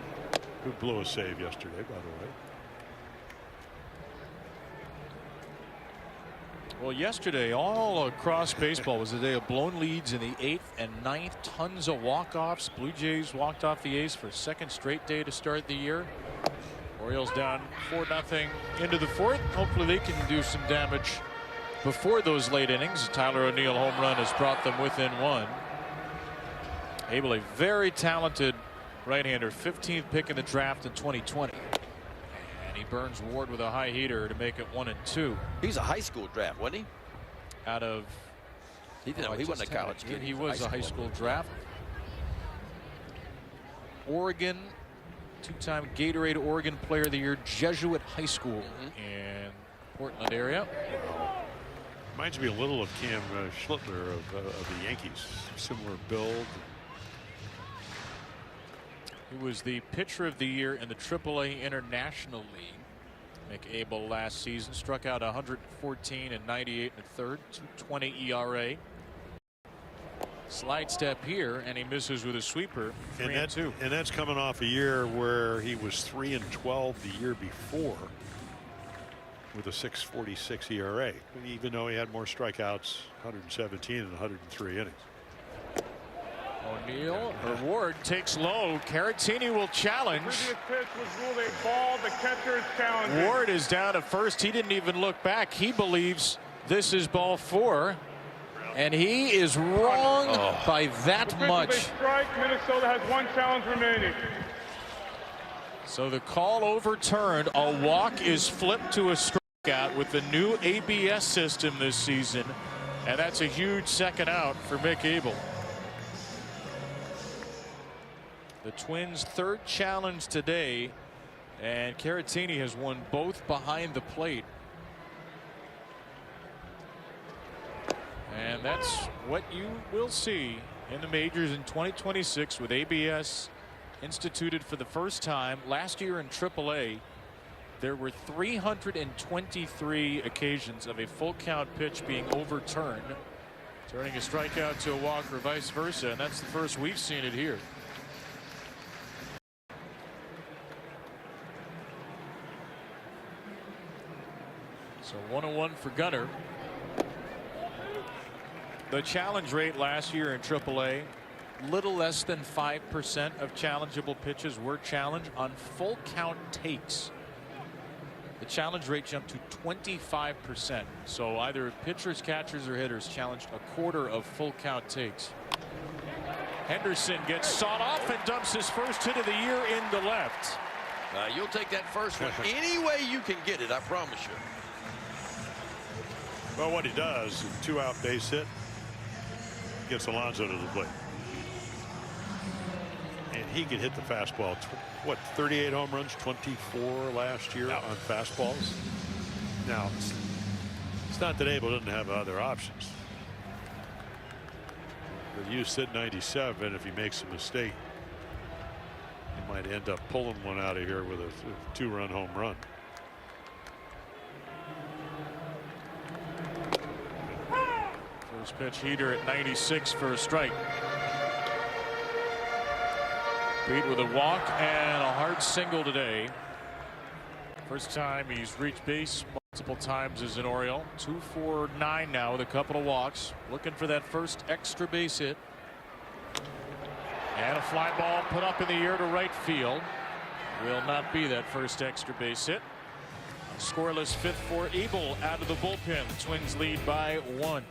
C: who blew a save yesterday, by the way.
A: Well, yesterday all across baseball was a day of blown leads in the 8th and 9th. Tons of walk-offs. Blue Jays walked off the A's for a second straight day to start the year. Orioles down 4-0 into the 4th. Hopefully they can do some damage before those late innings. Tyler O'Neill home run has brought them within 1. Abel, a very talented right-hander, 15th pick in the draft in 2020. And he burns Ward with a high heater to make it 1-2.
B: He's a high school draft, wasn't he?
A: Out of
B: he wasn't a college kid.
A: He was a high school draft. Oregon, 2-time Gatorade Oregon Player of the Year, Jesuit High School in Portland area.
C: Reminds me a little of Cam Schlittler of the Yankees. Similar build.
A: He was the pitcher of the year in the AAA International League. McAbel last season struck out 114 and 98 and a third, 2.20 ERA. Slide step here, and he misses with a sweeper. 3-2.
C: And that's coming off a year where he was 3-12 the year before, with a 6.46 ERA, even though he had more strikeouts, 117 and 103 innings.
A: O'Neill, or Ward takes low. Caratini will challenge.
D: Previous pitch was ruled a ball. The catcher is challenging.
A: Ward is down at first. He didn't even look back. He believes this is ball 4, and he is wrong by that much.
D: Strike. Minnesota has 1 challenge remaining.
A: So the call overturned. A walk is flipped to a strikeout with the new ABS system this season, and that's a huge second out for McAbel. The Twins' 3rd challenge today, and Caratini has won both behind the plate. And that's what you will see in the majors in 2026 with ABS instituted for the first time. Last year in AAA, there were 323 occasions of a full count pitch being overturned, turning a strikeout to a walk or vice versa, and that's the first we've seen it here. So 1-1 for Gunnar. The challenge rate last year in AAA, little less than 5% of challengeable pitches were challenged on full count takes. The challenge rate jumped to 25%. So either pitchers, catchers, or hitters challenged a quarter of full count takes. Henderson gets sawed off and dumps his first hit of the year into left.
B: You'll take that first one any way you can get it, I promise you.
C: Well, what he does, 2-out base hit, gets Alonso to the plate. And he could hit the fastball. What, 38 home runs, 24 last year on fastballs? Now, it's not that Abel doesn't have other options. But you said 97. If he makes a mistake, he might end up pulling one out of here with a 2-run home run.
A: First pitch heater at 96 for a strike. Pete with a walk and a hard single today. First time he's reached base multiple times as an Oriole. 2 for 9 now with a couple of walks. Looking for that first extra base hit. And a fly ball put up in the air to right field. Will not be that first extra base hit. Scoreless fifth for Abel out of the bullpen. Twins lead by 1.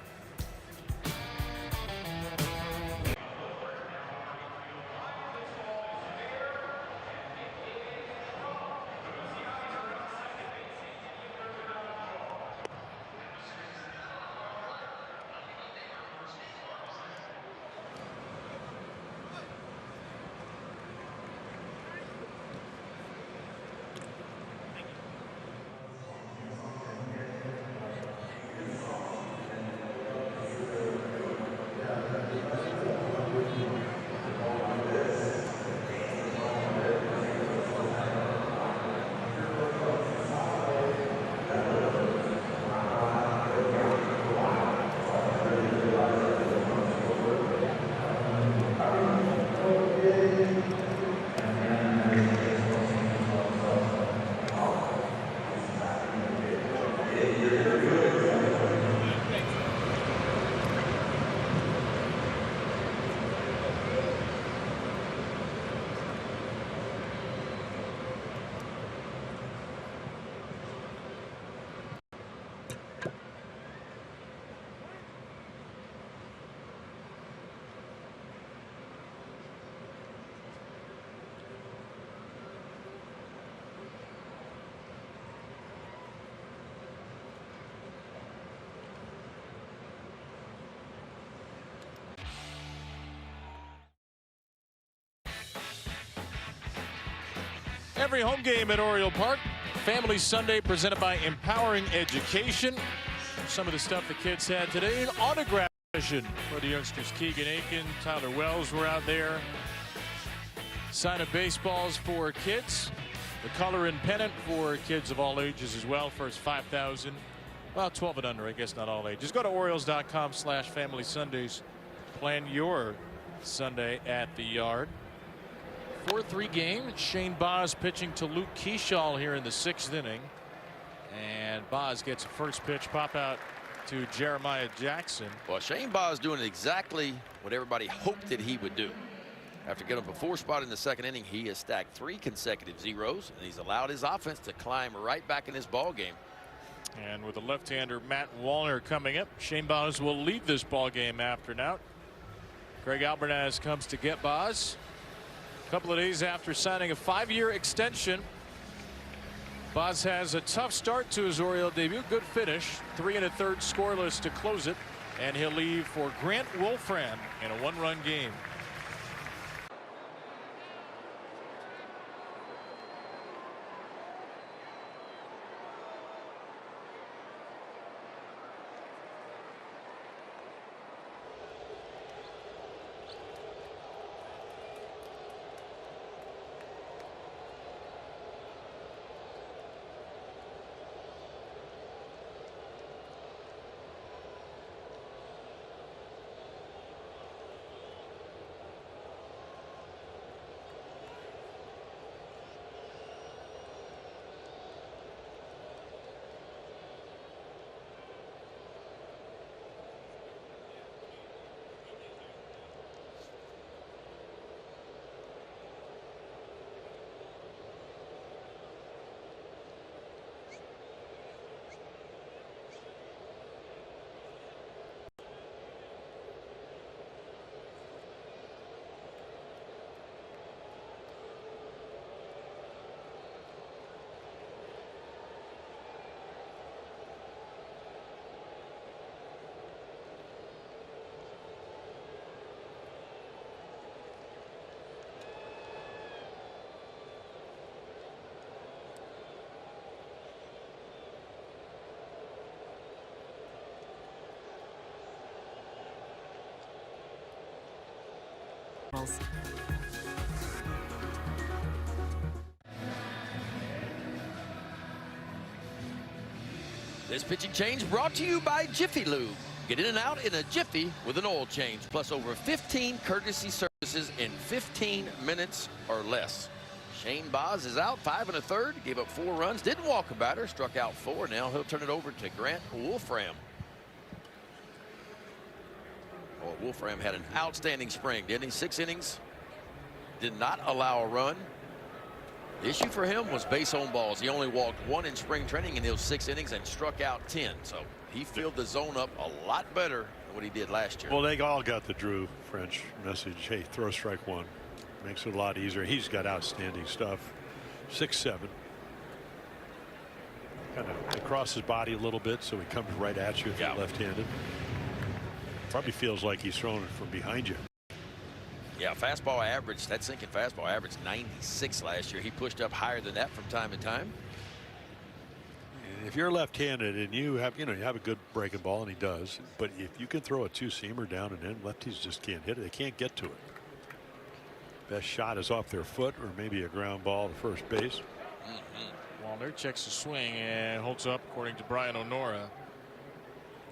A: Every home game at Oriole Park, Family Sunday presented by Empowering Education. Some of the stuff the kids had today, an autograph session for the youngsters. Keegan Aiken, Tyler Wells were out there. Sign of baseballs for kids. The color and pennant for kids of all ages as well. First 5,000. Well, 12 and under, I guess not all ages. Go to Orioles.com/Family Sundays. Plan your Sunday at the yard. 4-3 game. Shane Baz pitching to Luke Keyshaw here in the 6th inning. And Baz gets a first pitch pop out to Jeremiah Jackson.
B: Well, Shane Baz doing exactly what everybody hoped that he would do. After getting up a 4 spot in the 2nd inning, he has stacked 3 consecutive zeros, and he's allowed his offense to climb right back in this ball game.
A: And with the left-hander Matt Wallner coming up, Shane Baz will lead this ball game after an out. Greg Albertaz comes to get Baz. A couple of days after signing a 5-year extension. Baz has a tough start to his Oriole debut. Good finish. 3 1/3 scoreless to close it. And he'll leave for Grant Wolfram in a 1-run game.
B: This pitching change brought to you by Jiffy Lube. Get in and out in a jiffy with an oil change, plus over 15 courtesy services in 15 minutes or less. Shane Baz is out 5 1/3, gave up 4 runs, didn't walk a batter, struck out 4. Now he'll turn it over to Grant Wolfram. Well, Wolfram had an outstanding spring, didn't he? 6 innings, did not allow a run. The issue for him was base on balls. He only walked 1 in spring training in those 6 innings and struck out 10. So he filled the zone up a lot better than what he did last year.
C: Well, they all got the Drew French message. Hey, throw strike 1. Makes it a lot easier. He's got outstanding stuff. 6'7". Kind of across his body a little bit, so he comes right at you if you're left-handed. Probably feels like he's throwing it from behind you.
B: Yeah, fastball average, that sinking fastball averaged 96 last year. He pushed up higher than that from time to time.
C: If you're left-handed and you have a good breaking ball, and he does, but if you can throw a 2-seamer down and in, lefties just can't hit it. They can't get to it. Best shot is off their foot or maybe a ground ball to first base.
A: Wallner checks the swing and holds up, according to Brian O'Nora.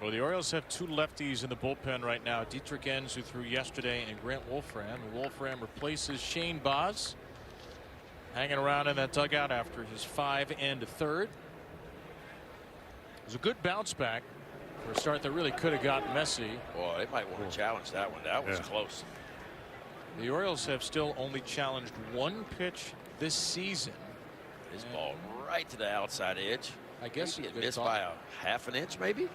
A: Well, the Orioles have 2 lefties in the bullpen right now. Dietrich Enns, who threw yesterday, and Grant Wolfram. Wolfram replaces Shane Baz, hanging around in that dugout after his 5 and a third. It was a good bounce back for a start that really could have gotten messy.
B: Boy, they might want to challenge that one. That was close.
A: The Orioles have still only challenged 1 pitch this season.
B: His ball right to the outside edge.
A: I guess
B: it missed by a half an inch, maybe.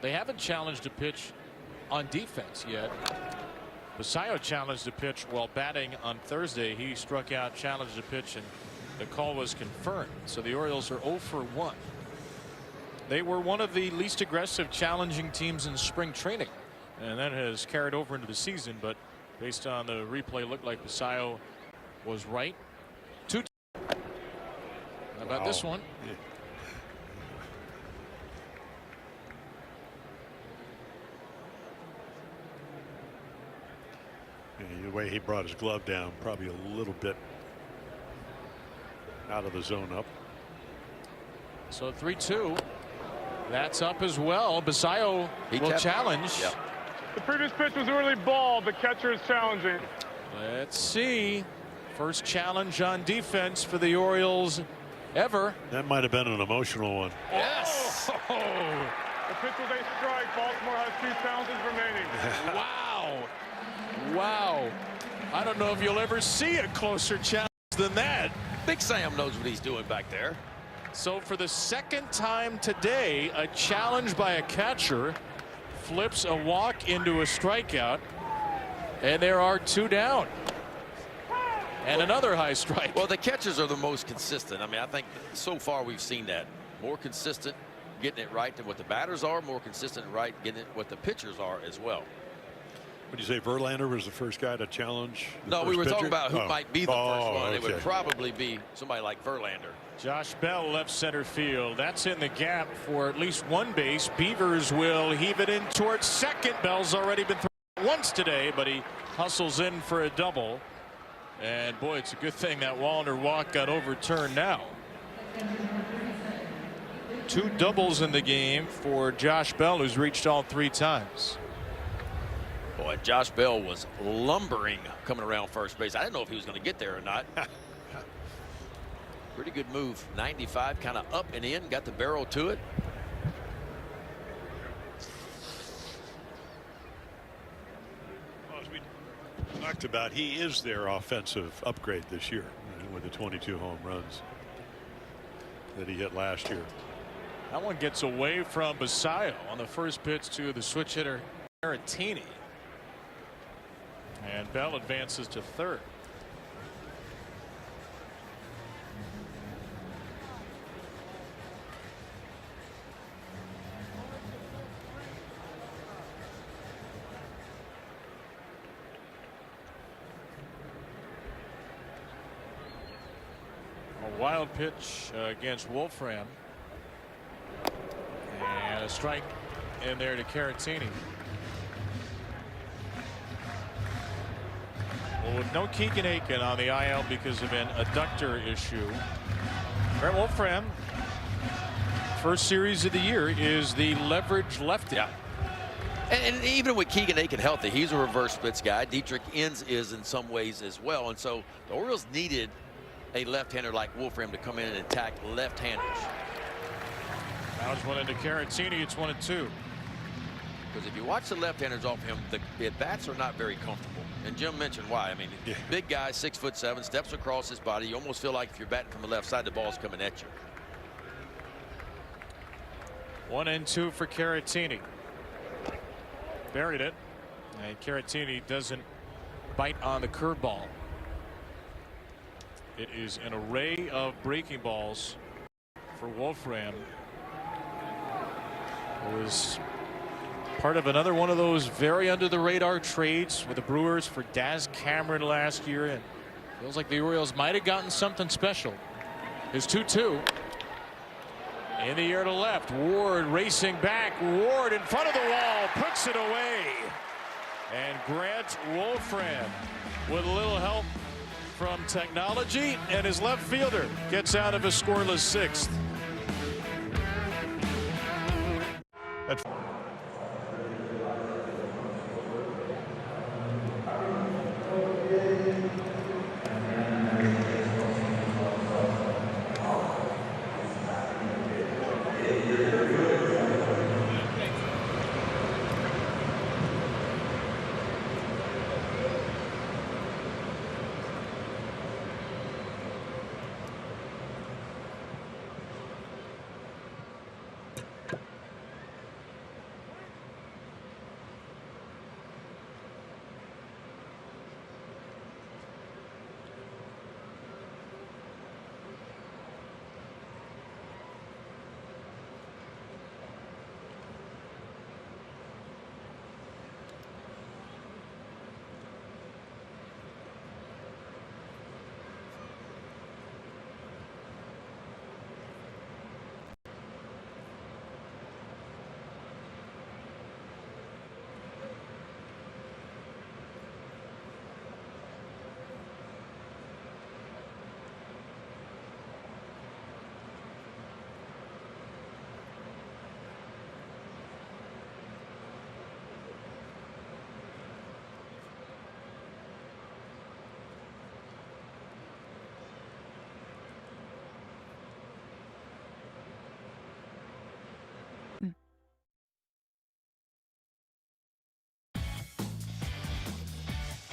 A: They haven't challenged a pitch on defense yet. Basayo challenged a pitch while batting on Thursday. He struck out, challenged a pitch, and the call was confirmed. So the Orioles are 0 for 1. They were one of the least aggressive challenging teams in spring training, and that has carried over into the season. But based on the replay, looked like Basayo was right. 2. How about this one?
C: Yeah. The way he brought his glove down, probably a little bit out of the zone up.
A: So 3-2. That's up as well. Basayo will challenge.
D: The previous pitch was really ball. The catcher is challenging.
A: Let's see. First challenge on defense for the Orioles ever.
C: That might have been an emotional one.
A: Yes.
D: The pitch was a strike. Baltimore has 2 challenges remaining.
A: Wow. Wow. I don't know if you'll ever see a closer challenge than that.
B: Big Sam knows what he's doing back there.
A: So for the 2nd time today, a challenge by a catcher flips a walk into a strikeout, and there are 2 down. And another high strike.
B: Well, the catchers are the most consistent. I mean, I think so far we've seen that. More consistent getting it right than what the batters are, more consistent right getting it what the pitchers are as well.
C: Would you say Verlander was the first guy to challenge?
B: No, we were talking about who might be the first one.
C: Okay.
B: It would probably be somebody like Verlander.
A: Josh Bell, left center field. That's in the gap for at least 1 base. Beavers will heave it in towards second. Bell's already been thrown once today, but he hustles in for a double. And boy, it's a good thing that Wallner walk got overturned now. 2 doubles in the game for Josh Bell, who's reached all 3 times.
B: Boy, Josh Bell was lumbering coming around first base. I didn't know if he was going to get there or not. Pretty good move. 95, kind of up and in, got the barrel to it.
C: Well, as we talked about, he is their offensive upgrade this year, with the 22 home runs that he hit last year.
A: That one gets away from Basayo on the first pitch to the switch hitter Caratini. And Bell advances to 3rd. A wild pitch against Wolfram. And a strike in there to Caratini. Well, with no Keegan Aiken on the IL because of an adductor issue, Brett Wolfram, first series of the year, is the leverage lefty.
B: Yeah. And even with Keegan Aiken healthy, he's a reverse splits guy. Dietrich Enns is in some ways as well. And so the Orioles needed a left-hander like Wolfram to come in and attack left-handers.
A: Now it's 1 into Caratini. It's 1-2.
B: Because if you watch the left-handers off him, the at-bats are not very comfortable. And Jim mentioned why. I mean, big guy, 6'7", steps across his body. You almost feel like if you're batting from the left side, the ball's coming at you.
A: 1-2 for Caratini. Buried it. And Caratini doesn't bite on the curveball. It is an array of breaking balls for Wolfram. It was part of another one of those very under the radar trades with the Brewers for Daz Cameron last year, and feels like the Orioles might have gotten something special. His 2-2 in the air to left. Ward racing back. Ward in front of the wall, puts it away. And Grant Wolfram, with a little help from technology, and his left fielder gets out of a scoreless sixth.
C: That's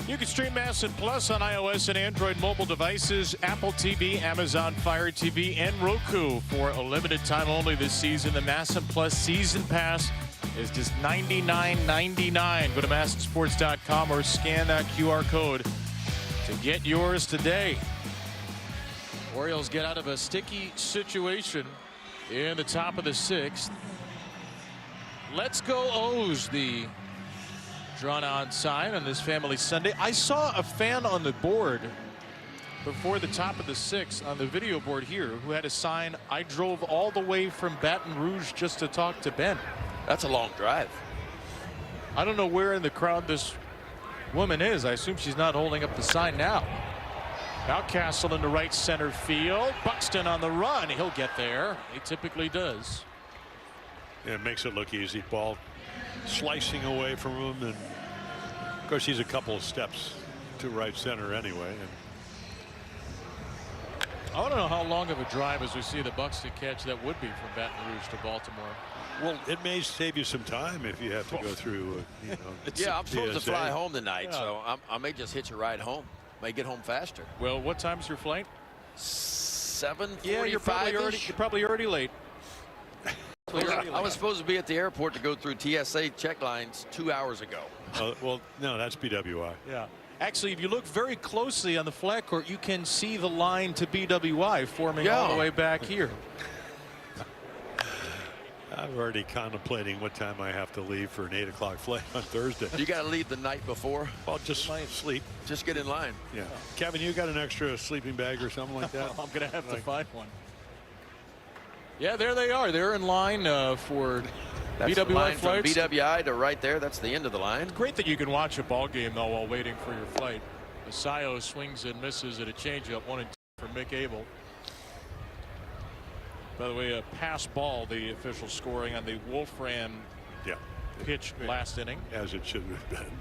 A: You can stream MASN Plus on iOS and Android mobile devices, Apple TV, Amazon Fire TV, and Roku for a limited time only this season. The MASN Plus season pass is just $99.99. Go to MASNsports.com or scan that QR code to get yours today. Orioles get out of a sticky situation in the top of the sixth. Let's go O's, the drawn on sign on this Family Sunday. I saw a fan on the board before the top of the sixth on the video board here who had a sign, "I drove all the way from Baton Rouge just to talk to Ben."
B: That's a long drive.
A: I don't know where in the crowd this woman is. I assume she's not holding up the sign now. Mountcastle into right center field. Buxton on the run. He'll get there. He typically does.
C: Yeah, it makes it look easy. Ball slicing away from him, and of course he's a couple of steps to right center anyway. And
A: I want to know how long of a drive, as we see the Buxton catch, that would be from Baton Rouge to Baltimore.
C: Well, it may save you some time if you have to go through, you know.
B: Yeah, I'm supposed to fly home tonight, so I may just hitch a ride home. May get home faster.
A: Well, what time's your flight?
B: 7:45.
A: Yeah, you're probably already late.
B: I was supposed to be at the airport to go through TSA check lines 2 hours ago.
C: Well, no, that's BWI.
A: Yeah. Actually, if you look very closely on the flat court, you can see the line to BWI forming all the way back here.
C: I'm already contemplating what time I have to leave for an 8 o'clock flight on Thursday.
B: You got to leave the night before?
C: Well, just sleep.
B: Just get in line.
C: Yeah. Kevin, you got an extra sleeping bag or something like that?
A: I'm going to have to find one. Yeah, there they are. They're in line for
B: That's
A: BWI
B: the line
A: flights.
B: from BWI to right there. That's the end of the line.
A: Great that you can watch a ball game, though, while waiting for your flight. Asayo swings and misses at a changeup, 1-2 for Mick Abel. By the way, a pass ball, the official scoring on the Wolfram pitch last inning.
C: As it should have been.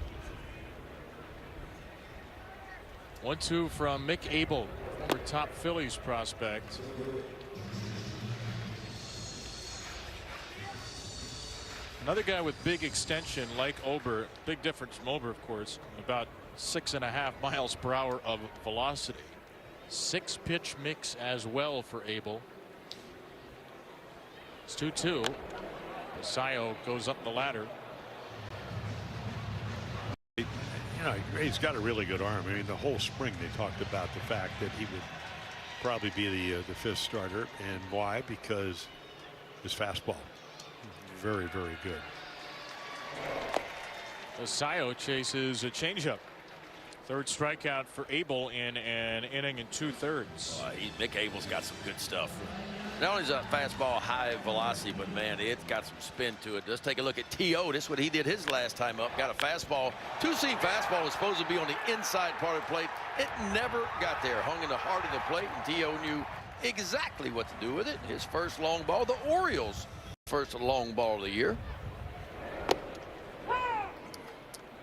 A: 1-2 from Mick Abel, former top Phillies prospect. Another guy with big extension like Ober. Big difference from Ober, of course. About 6.5 miles per hour of velocity. 6-pitch mix as well for Abel. It's 2-2. Basayo goes up the ladder.
C: You know, he's got a really good arm. I mean, the whole spring they talked about the fact that he would probably be the fifth starter. And why? Because his fastball, very, very good.
A: Basayo chases a changeup. Third strikeout for Abel in an inning and 2/3.
B: Nick Abel's got some good stuff. Not only is a fastball high velocity, but man, it's got some spin to it. Let's take a look at T.O. This is what he did his last time up. Got a fastball. Two-seam fastball was supposed to be on the inside part of the plate. It never got there. Hung in the heart of the plate, and T.O. knew exactly what to do with it. His first long ball. The Orioles' first long ball of the year.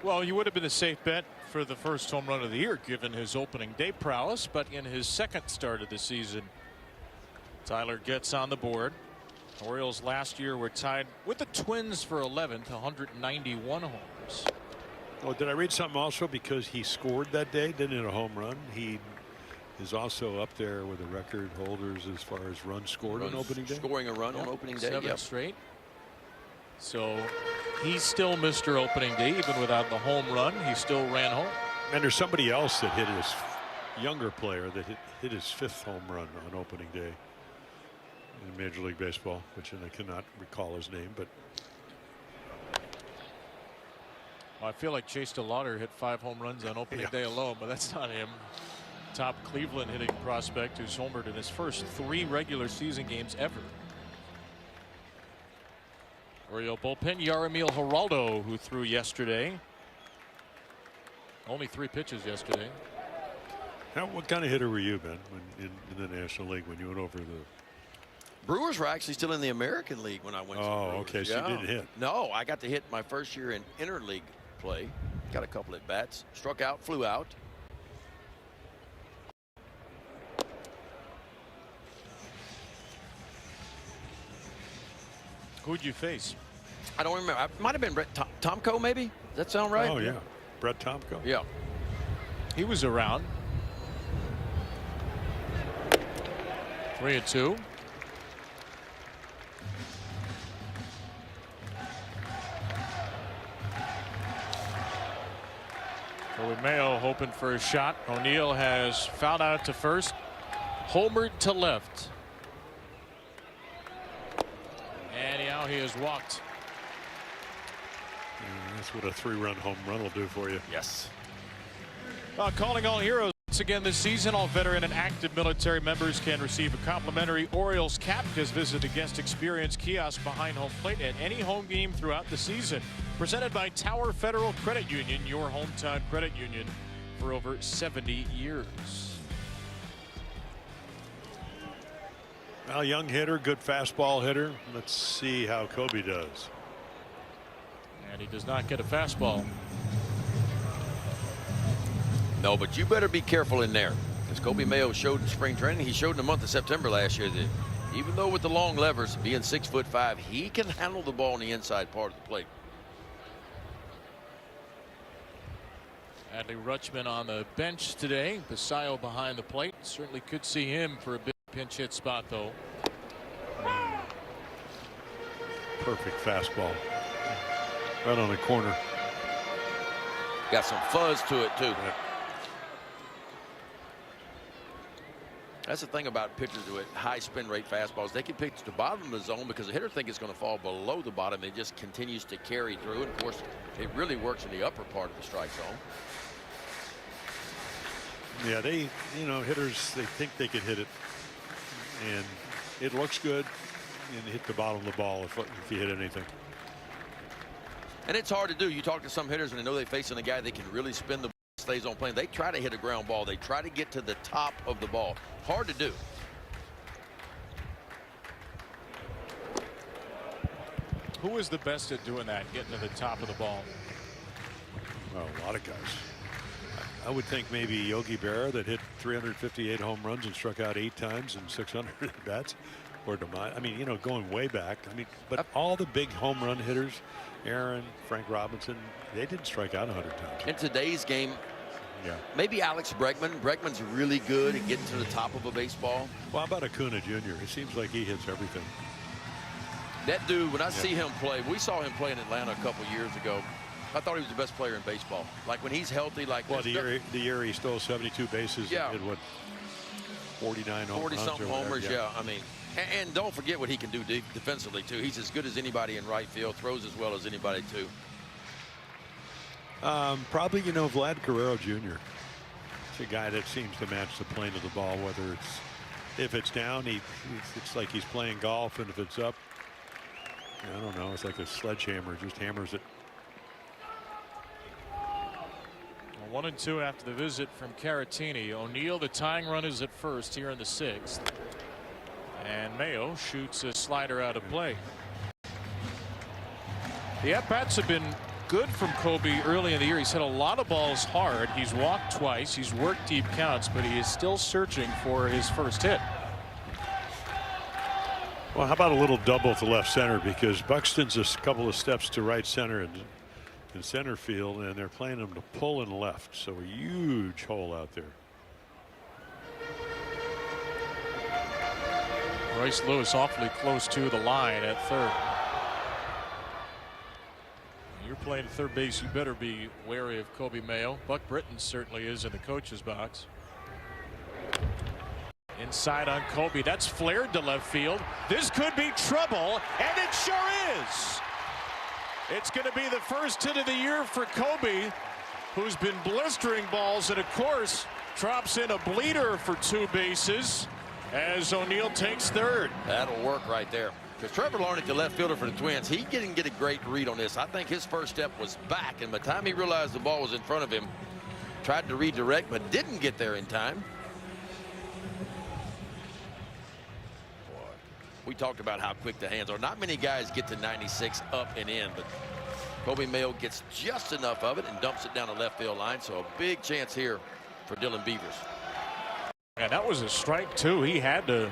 A: Well, you would have been a safe bet for the first home run of the year given his opening day prowess, but in his second start of the season, Tyler gets on the board. Orioles last year were tied with the Twins for 11th, 191 homers.
C: Oh, did I read something also? Because he scored that day, didn't hit a home run. He is also up there with the record holders as far as runs scored on opening day.
B: Scoring a run on opening day.
A: 7 straight. So he's still Mr. Opening Day, even without the home run. He still ran home.
C: And there's somebody else that hit his younger player that hit his 5th home run on opening day in Major League Baseball, which I cannot recall his name, but
A: Well, I feel like Chase DeLauder hit 5 home runs on opening day alone, but that's not him. Top Cleveland hitting prospect who's homered in his first 3 regular season games ever. Oriole bullpen, Yaromil Geraldo, who threw yesterday. Only 3 pitches yesterday.
C: what kind of hitter were you, Ben, when in the National League when you went over the
B: Brewers were actually still in the American League when I went to the Brewers.
C: Okay, so you didn't hit.
B: No, I got to hit my first year in interleague play. Got a couple at bats. Struck out, flew out.
A: Who'd you face?
B: I don't remember. It might have been Brett Tomko, maybe. Does that sound right?
C: Oh, yeah. Brett Tomko.
B: Yeah.
A: He was around. 3-2. Mayo hoping for a shot. O'Neill has fouled out to first. Homered to left. And now he has walked.
C: That's what a 3-run home run will do for you.
B: Yes.
A: Calling all heroes once again this season. All veteran and active military members can receive a complimentary Orioles cap. Just visit the guest experience kiosk behind home plate at any home game throughout the season. Presented by Tower Federal Credit Union, your hometown credit union for over 70 years.
C: Well, young hitter, good fastball hitter. Let's see how Kobe does.
A: And he does not get a fastball.
B: No, but you better be careful in there. As Kobe Mayo showed in spring training, he showed in the month of September last year that even though with the long levers, being 6'5", he can handle the ball on the inside part of the plate.
A: Adley Rutschman on the bench today. Basayo behind the plate. Certainly could see him for a big pinch hit spot, though.
C: Perfect fastball. Right on the corner.
B: Got some fuzz to it, too.
C: Yeah.
B: That's the thing about pitchers with high spin rate fastballs. They can pitch to the bottom of the zone because the hitter thinks it's going to fall below the bottom. It just continues to carry through. And of course, it really works in the upper part of the strike zone.
C: Yeah, hitters, they think they can hit it, and it looks good, and hit the bottom of the ball if you hit anything.
B: And it's hard to do. You talk to some hitters and they know they're facing a guy that can really spin the ball, stays on plane. They try to hit a ground ball. They try to get to the top of the ball. Hard to do.
A: Who is the best at doing that, getting to the top of the ball?
C: Well, a lot of guys. I would think maybe Yogi Berra, that hit 358 home runs and struck out 8 times and 600 at bats. or DeMai. I mean, you know, going way back. I mean, but all the big home run hitters, Aaron, Frank Robinson, they didn't strike out 100 times.
B: In today's game,
C: yeah,
B: maybe Alex Bregman. Bregman's really good at getting to the top of a baseball.
C: Well, how about Acuna Jr.? It seems like he hits everything.
B: That dude, when I see him play, we saw him play in Atlanta a couple years ago. I thought he was the best player in baseball. Like when he's healthy, like
C: well, the year he stole 72 bases, and did what, 49 home runs,
B: 40-something homers. Yeah, I mean, and don't forget what he can do defensively too. He's as good as anybody in right field. Throws as well as anybody too.
C: Probably, you know, Vlad Guerrero Jr. It's a guy that seems to match the plane of the ball. Whether if it's down, it's like he's playing golf, and if it's up, I don't know. It's like a sledgehammer, just hammers it.
A: 1-2 after the visit from Caratini. O'Neill, the tying run is at first here in the 6th. And Mayo shoots a slider out of play. The at-bats have been good from Kobe early in the year. He's hit a lot of balls hard. He's walked twice. He's worked deep counts, but he is still searching for his first hit.
C: Well, how about a little double to left center, because Buxton's a couple of steps to right center and in center field, and they're playing him to pull and left, so a huge hole out there.
A: Royce Lewis awfully close to the line at third. You're playing third base, you better be wary of Kobe Mayo. Buck Britton certainly is in the coach's box. Inside on Kobe, that's flared to left field. This could be trouble, and it sure is. It's going to be the first hit of the year for Kobe, who's been blistering balls, and of course drops in a bleeder for 2 bases as O'Neill takes third.
B: That'll work right there. Because Trevor Larnach, the left fielder for the Twins, he didn't get a great read on this. I think his first step was back, and by the time he realized the ball was in front of him, tried to redirect but didn't get there in time. We talked about how quick the hands are. Not many guys get to 96 up and in, but Kobe Mayo gets just enough of it and dumps it down the left field line. So a big chance here for Dylan Beavers.
A: And that was a strike too. He had to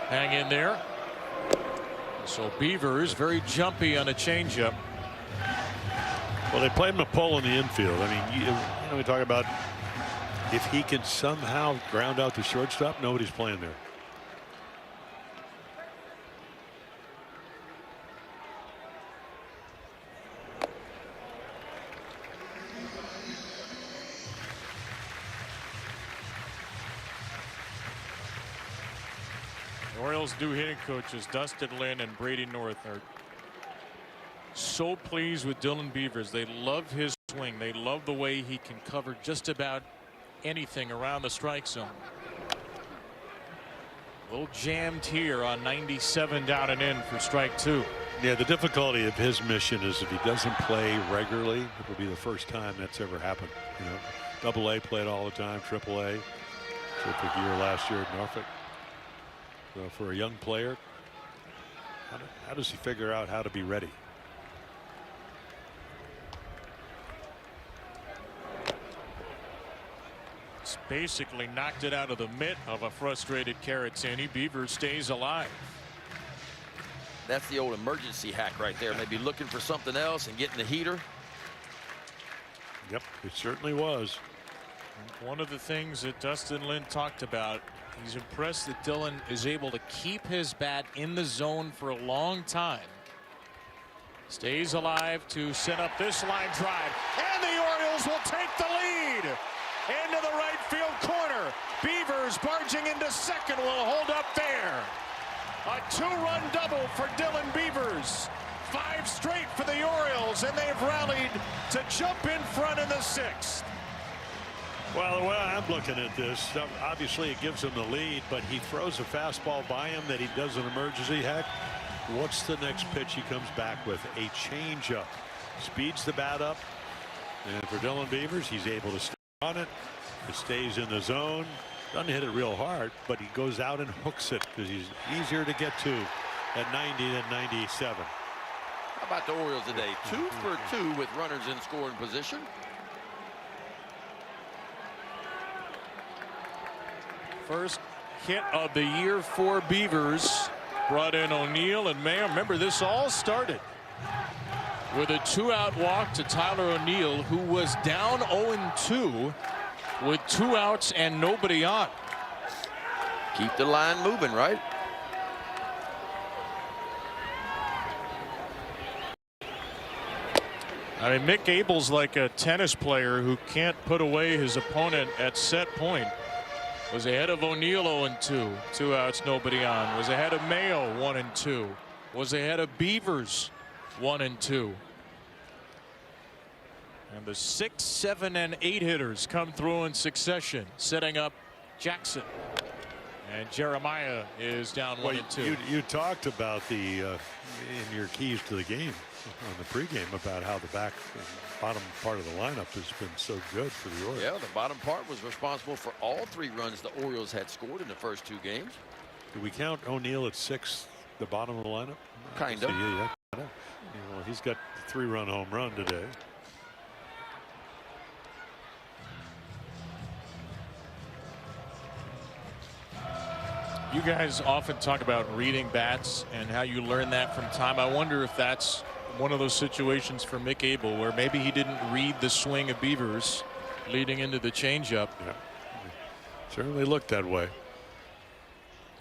A: hang in there. So Beavers very jumpy on a changeup.
C: Well, they played him a pull in the infield. I mean, you know, we talk about if he can somehow ground out the shortstop, nobody's playing there.
A: Orioles new hitting coaches Dustin Lynn and Brady North are so pleased with Dylan Beavers. They love his swing. They love the way he can cover just about anything around the strike zone. A little jammed here on 97 down and in for strike 2.
C: Yeah, the difficulty of his mission is if he doesn't play regularly, it will be the first time that's ever happened. You know, Double-A played all the time, Triple-A. Terrific year last year at Norfolk. So for a young player, how does he figure out how to be ready?
A: It's basically knocked it out of the mitt of a frustrated Caratini. Beavers stays alive.
B: That's the old emergency hack right there. Maybe looking for something else and getting the heater.
C: Yep, it certainly was.
A: One of the things that Dustin Lynn talked about, he's impressed that Dylan is able to keep his bat in the zone for a long time. Stays alive to set up this line drive, and the Orioles will take the lead into the right field corner. Beavers barging into second will hold up there. A 2-run double for Dylan Beavers. 5 straight for the Orioles, and they've rallied to jump in front in the 6th.
C: Well, the way I'm looking at this, obviously it gives him the lead, but he throws a fastball by him that he does an emergency hack. What's the next pitch he comes back with? A changeup. Speeds the bat up. And for Dylan Beavers, he's able to stay on it. It stays in the zone. Doesn't hit it real hard, but he goes out and hooks it because he's easier to get to at 90 than 97.
B: How about the Orioles today? 2 for 2 with runners in scoring position.
A: First hit of the year for Beavers. brought in O'Neill and Mayo. Remember, this all started with a 2-out walk to Tyler O'Neill, who was down 0-2 with 2 outs and nobody on.
B: Keep the line moving, right?
A: I mean, Mick Abel's like a tennis player who can't put away his opponent at set point. Was ahead of O'Neill 0-2, 2 outs, nobody on. Was ahead of Mayo 1-2. Was ahead of Beavers 1-2. And the 6, 7, and 8 hitters come through in succession, setting up Jackson. And Jeremiah is down 1-2.
C: You talked about the in your keys to the game on the pregame about how the bottom part of the lineup has been so good for the Orioles.
B: Yeah, the bottom part was responsible for all 3 runs the Orioles had scored in the first 2 games.
C: Do we count O'Neill at 6, the bottom of the lineup?
B: Kind of.
C: Yeah, kind of. You know, he's got the 3-run home run today.
A: You guys often talk about reading bats and how you learn that from time. I wonder if that's one of those situations for Mick Abel where maybe he didn't read the swing of Beavers leading into the changeup.
C: Yeah, certainly looked that way.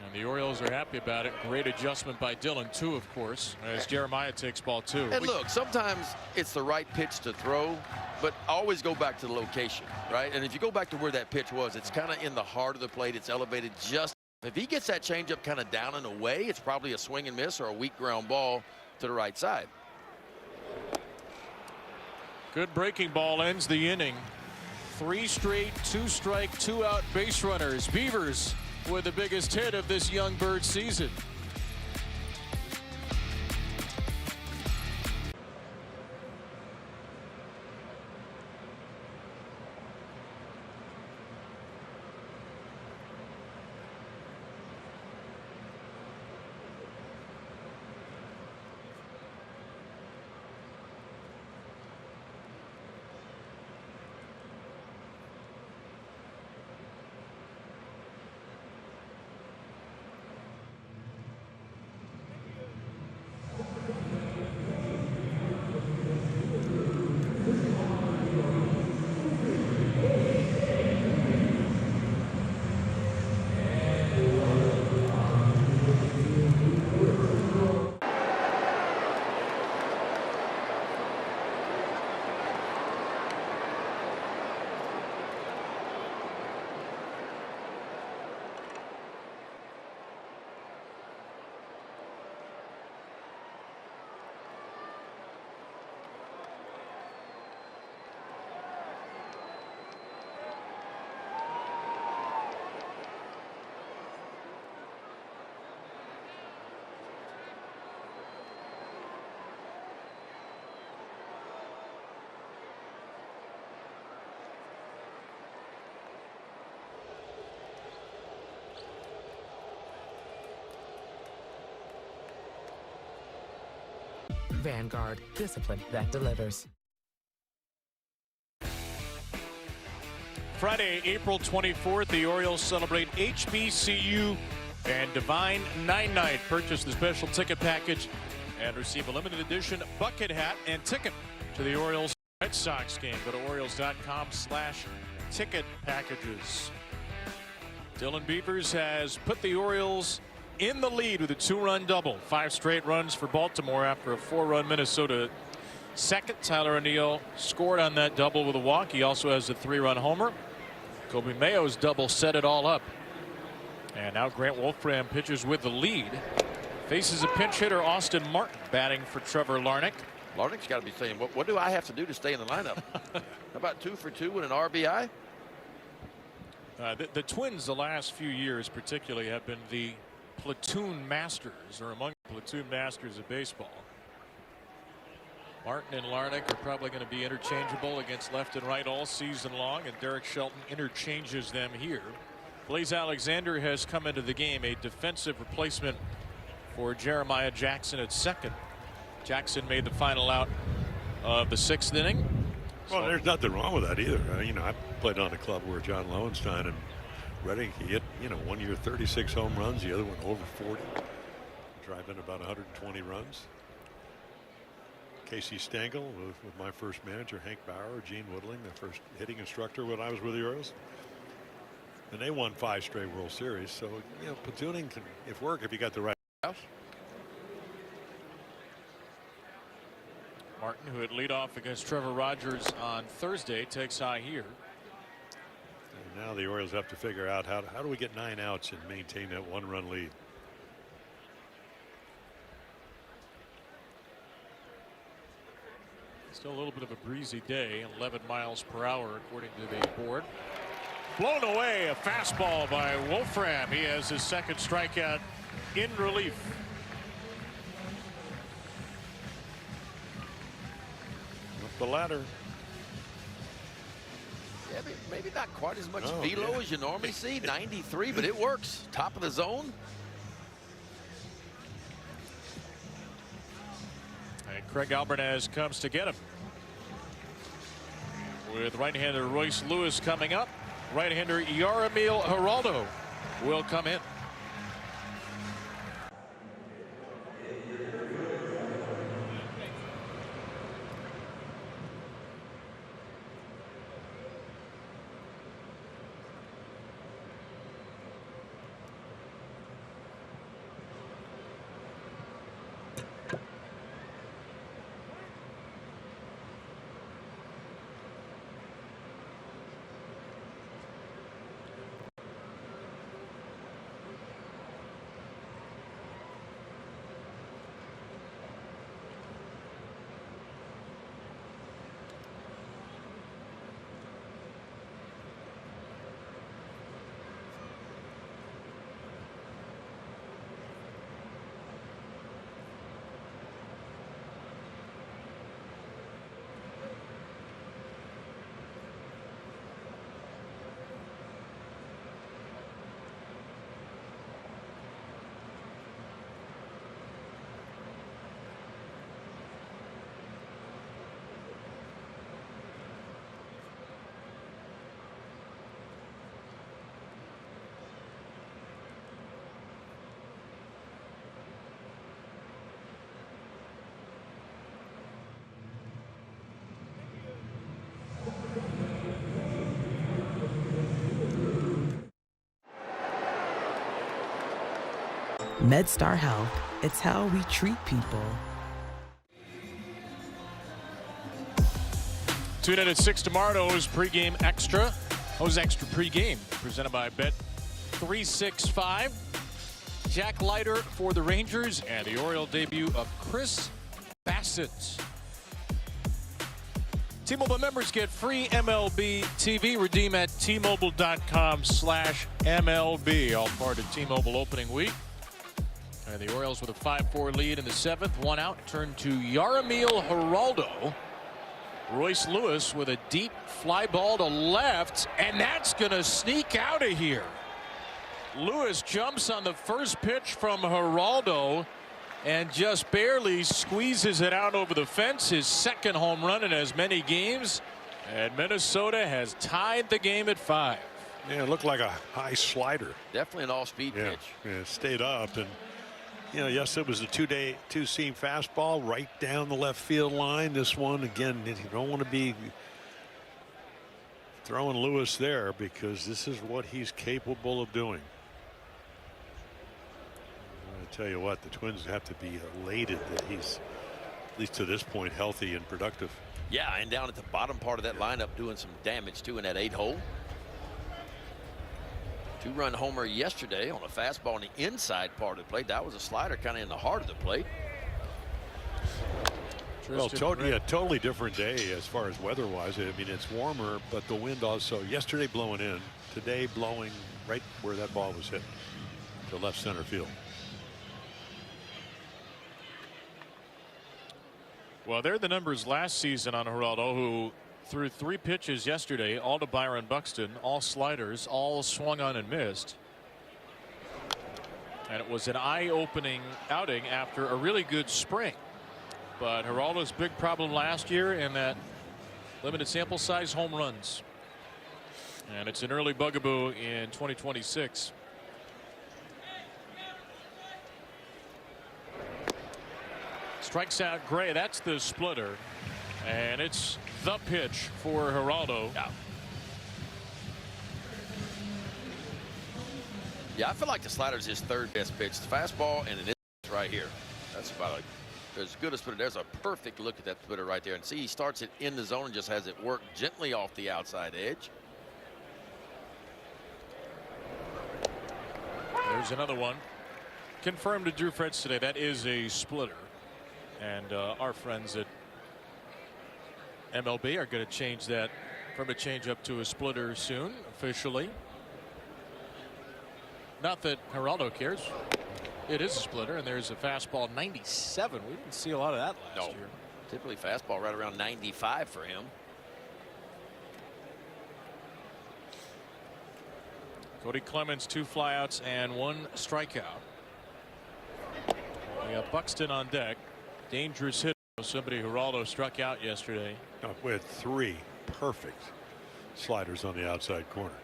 A: And the Orioles are happy about it. Great adjustment by Dillon, too, of course, as Jeremiah takes ball 2.
B: And look, sometimes it's the right pitch to throw, but always go back to the location, right? And if you go back to where that pitch was, it's kind of in the heart of the plate. It's elevated just. If he gets that changeup kind of down and away, it's probably a swing and miss or a weak ground ball to the right side.
A: Good breaking ball ends the inning. 3 straight 2-strike 2-out base runners. Beavers with the biggest hit of this young bird season.
E: Vanguard, discipline that delivers.
A: Friday, April 24th, the Orioles celebrate HBCU and Divine Nine Night. Purchase the special ticket package and receive a limited edition bucket hat and ticket to the Orioles Red Sox game. Go to Orioles.com/ticket packages. Dillon Beavers has put the Orioles in the lead with a 2-run double. 5 straight runs for Baltimore after a 4-run Minnesota second. Tyler O'Neill scored on that double with a walk. He also has a 3-run homer. Kobe Mayo's double set it all up. And now Grant Wolfram pitches with the lead. Faces a pinch hitter, Austin Martin, batting for Trevor Larnach.
B: Larnick's got to be saying, what do I have to do to stay in the lineup? How about 2 for 2 with an RBI?
A: The Twins the last few years particularly have been the platoon masters, or among the platoon masters of baseball. Martin and Larnach are probably going to be interchangeable against left and right all season long, and Derek Shelton interchanges them here. Blaze Alexander has come into the game, a defensive replacement for Jeremiah Jackson at second. Jackson made the final out of the 6th inning.
C: Well, there's nothing wrong with that either. You know, I played on a club where John Lowenstein and Redding, he hit, 1 year 36 home runs, the other one over 40. drive in about 120 runs. Casey Stengel with my first manager, Hank Bauer, Gene Woodling, the first hitting instructor when I was with the Orioles. And they won 5 straight World Series. So, you know, platooning can work if you got the right house.
A: Martin, who had lead off against Trevor Rogers on Thursday, takes high here.
C: And now the Orioles have to figure out how do we get 9 outs and maintain that 1-run lead.
A: Still a little bit of a breezy day, 11 miles per hour according to the board. Blown away, a fastball by Wolfram. He has his second strikeout in relief.
C: Up the ladder.
B: Yeah, maybe not quite as much
C: Oh,
B: velo
C: yeah.
B: as you normally see. 93, but it works. Top of the zone.
A: And Craig Albertaz comes to get him. With right-hander Royce Lewis coming up. Right-hander Yaramil Geraldo will come in.
E: MedStar Health. It's how we treat people.
A: Tune in at 6 tomorrow to O's pregame extra. O's extra pregame presented by Bet365. Jack Leiter for the Rangers and the Oriole debut of Chris Bassett. T-Mobile members get free MLB TV. Redeem at T-Mobile.com/MLB. All part of T-Mobile opening week. And the Orioles with a 5-4 lead in the 7th. 1 out. Turn to Yaramil Geraldo. Royce Lewis with a deep fly ball to left. And that's going to sneak out of here. Lewis jumps on the first pitch from Geraldo and just barely squeezes it out over the fence. His second home run in as many games. And Minnesota has tied the game at 5.
C: Yeah, it looked like a high slider.
B: Definitely an all-speed pitch.
C: Yeah, it stayed up. And you know, yes, it was a two-seam fastball right down the left field line. This one, again, you don't want to be throwing Lewis there because this is what he's capable of doing. I tell you what, the Twins have to be elated that he's, at least to this point, healthy and productive.
B: Yeah, and down at the bottom part of that lineup doing some damage too in that 8 hole. 2-run homer yesterday on a fastball on the yeah plate. That was a slider kind of in the heart of the plate.
C: Well, totally different day as far as weather-wise. I mean, it's warmer, but the wind also. Yesterday blowing in, today blowing right where that ball was hit, to left center field.
A: Well, they're the numbers last season on Geraldo, who threw 3 pitches yesterday, all to Byron Buxton, all sliders, all swung on and missed. And it was an eye-opening outing after a really good spring. But Geraldo's big problem last year in that limited sample size, home runs. And it's an early bugaboo in 2026. Strikes out Gray. That's the splitter. And it's the pitch for Geraldo.
B: Yeah, I feel like the slider is his third best pitch. The fastball and it is right here. That's about as good a splitter. There's a perfect look at that splitter right there. And see, he starts it in the zone and just has it work gently off the outside edge.
A: There's another one. Confirmed to Drew Fritz today. That is a splitter. And our friends at MLB are going to change that from a changeup to a splitter soon, officially. Not that Geraldo cares. It is a splitter, and there's a fastball 97. We didn't see a lot of that last year.
B: Typically fastball right around 95 for him.
A: Cody Clemens, 2 flyouts and 1 strikeout. We have Buxton on deck. Dangerous hit. Somebody Geraldo struck out yesterday.
C: We had 3 perfect sliders on the outside corner.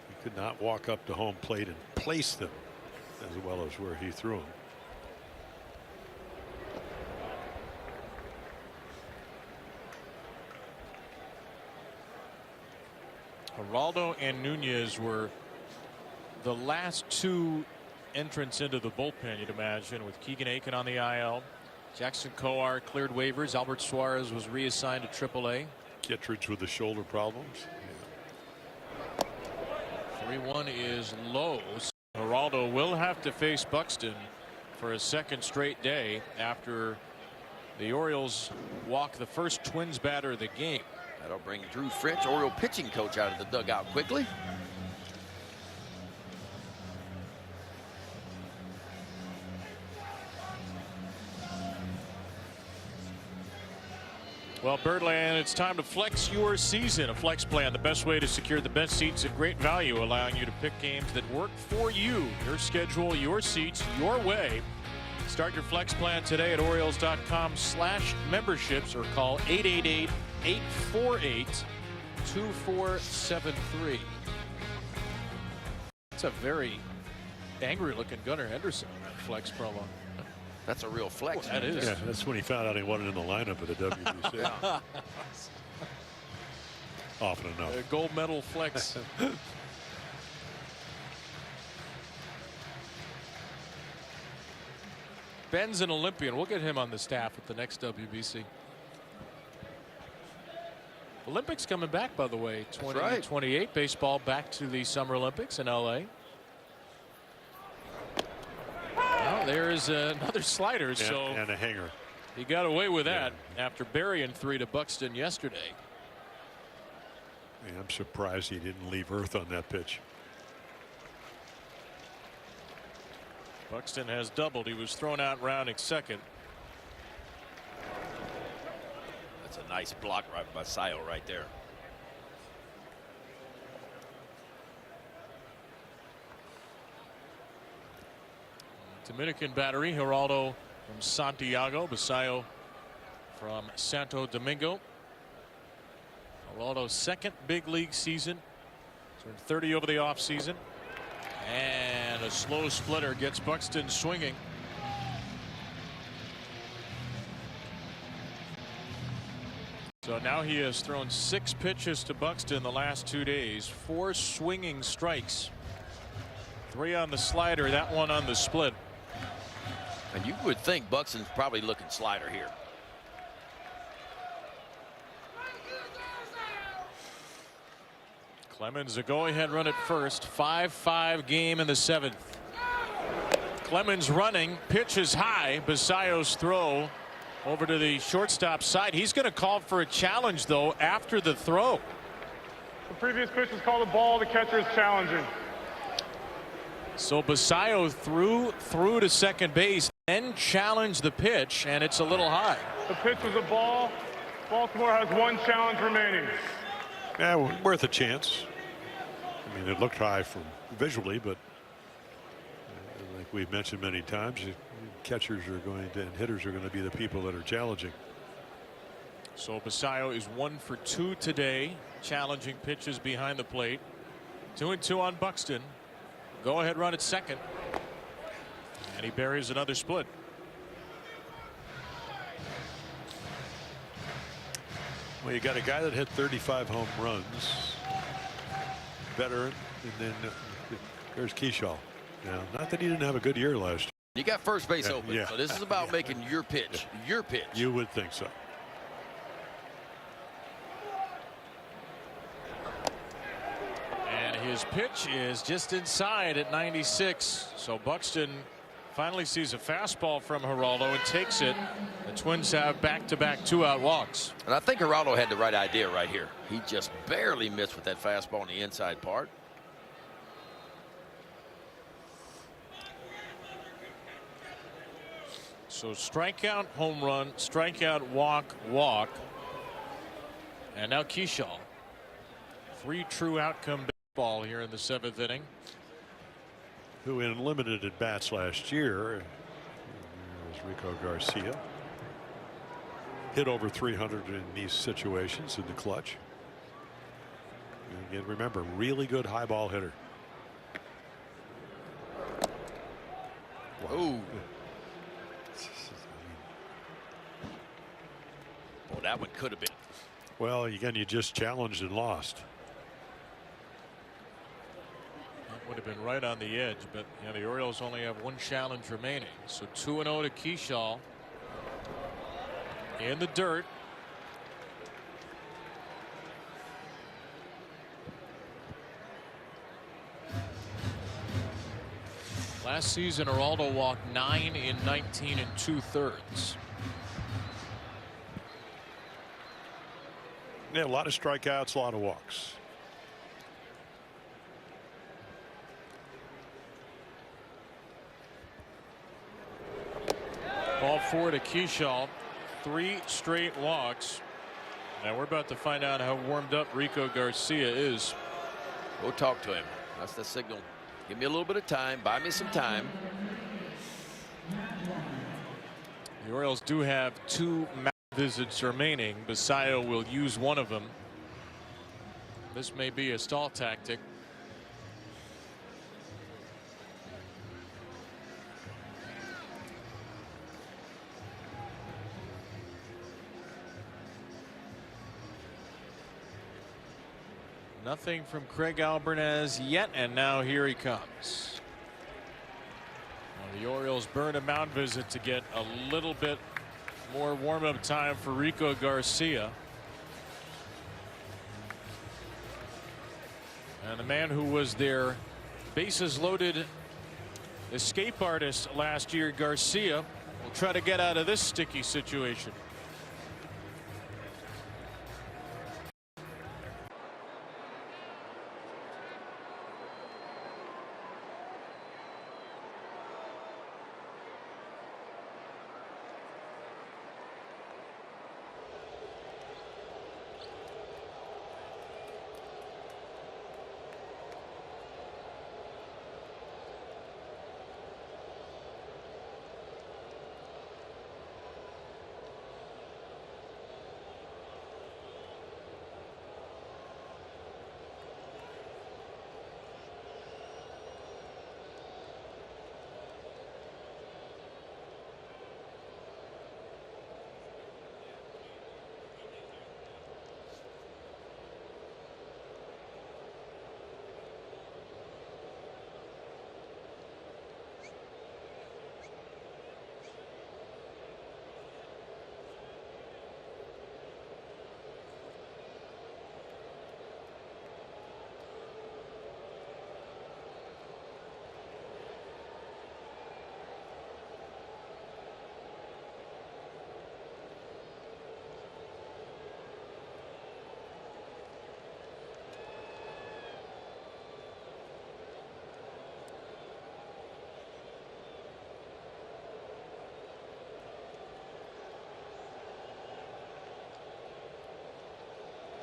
C: He could not walk up to home plate and place them as well as where he threw them.
A: Geraldo and Nunez were the last 2 entrants into the bullpen, you'd imagine, with Keegan Aiken on the IL. Jackson Coar cleared waivers. Albert Suarez was reassigned to AAA.
C: Kittredge with the shoulder problems.
A: 3-1 is low. Geraldo will have to face Buxton for a second straight day after the Orioles walk the first Twins batter of the game.
B: That'll bring Drew Fritz, Oriole pitching coach, out of the dugout quickly.
A: Well, Birdland, it's time to flex your season. A flex plan, the best way to secure the best seats at great value, allowing you to pick games that work for you. Your schedule, your seats, your way. Start your flex plan today at Orioles.com/memberships or call 888-848-2473. It's a very angry looking Gunnar Henderson on that flex promo.
B: That's a real flex.
A: That is.
C: Yeah, that's when he found out he wasn't in the lineup at the WBC. Often enough.
A: A gold medal flex. Ben's an Olympian. We'll get him on the staff at the next WBC. Olympics coming back, by the way. 2028 baseball back to the Summer Olympics in LA. Well, there's another slider,
C: and a hanger.
A: He got away with that after burying 3 to Buxton yesterday.
C: Yeah, I'm surprised he didn't leave earth on that pitch.
A: Buxton has doubled. He was thrown out rounding second.
B: That's a nice block right by Sio right there.
A: Dominican battery. Geraldo from Santiago. Basayo from Santo Domingo. Geraldo's second big league season. Turned 30 over the offseason. And a slow splitter gets Buxton swinging. So now he has thrown 6 pitches to Buxton the last 2 days. 4 swinging strikes. 3 on the slider, that one on the split.
B: And you would think Buxton's probably looking slider here.
A: Clemens a go-ahead run at first. 5-5 game in the 7th. Clemens running, pitches high. Basayo's throw over to the shortstop side. He's going to call for a challenge, though, after the throw.
D: The previous pitch was called a ball. The catcher is challenging.
A: So Basayo threw to second base, then challenged the pitch, and it's a little high.
D: The pitch was a ball. Baltimore has 1 challenge remaining.
C: Yeah, worth a chance. I mean, it looked high from visually, but like we've mentioned many times, catchers are going to and hitters are going to be the people that are challenging.
A: So Basayo is 1 for 2 today, challenging pitches behind the plate. 2-2 on Buxton. Go ahead run at second. And he buries another split.
C: Well, you got a guy that hit 35 home runs, veteran, and then there's Kershaw. Now, not that he didn't have a good year last year.
B: You got first base
C: Yeah,
B: open,
C: yeah.
B: so this is about making your pitch. Your pitch.
C: You would think so.
A: And his pitch is just inside at 96. So Buxton finally sees a fastball from Geraldo and takes it. The Twins have back-to-back 2-out walks.
B: And I think Geraldo had the right idea right here. He just barely missed with that fastball on the inside part.
A: So strikeout, home run, strikeout, walk, walk. And now Kershaw. 3 true outcome baseball here in the 7th inning.
C: Who in limited at bats last year was Rico Garcia. Hit over 300 in these situations in the clutch. And again, remember, really good high ball hitter.
B: Wow. Ooh. Well, that one could have been.
C: Well, again, you just challenged and lost.
A: That would have been right on the edge, but the Orioles only have 1 challenge remaining. So 2-0 to Kershaw. In the dirt. Last season, Geraldo walked 9 in 19 2/3.
C: Yeah, a lot of strikeouts, a lot of walks.
A: Ball 4 to Kershaw. 3 straight walks. And we're about to find out how warmed up Rico Garcia is.
B: Go talk to him. That's the signal. Give me a little bit of time. Buy me some time.
A: The Orioles do have 2 visits remaining. Basayo will use one of them. This may be a stall tactic. Nothing from Craig Albernaz yet, and now here he comes. Well, the Orioles burned a mound visit to get a little bit more warm-up time for Rico Garcia. And the man who was their bases-loaded escape artist last year, Garcia, will try to get out of this sticky situation.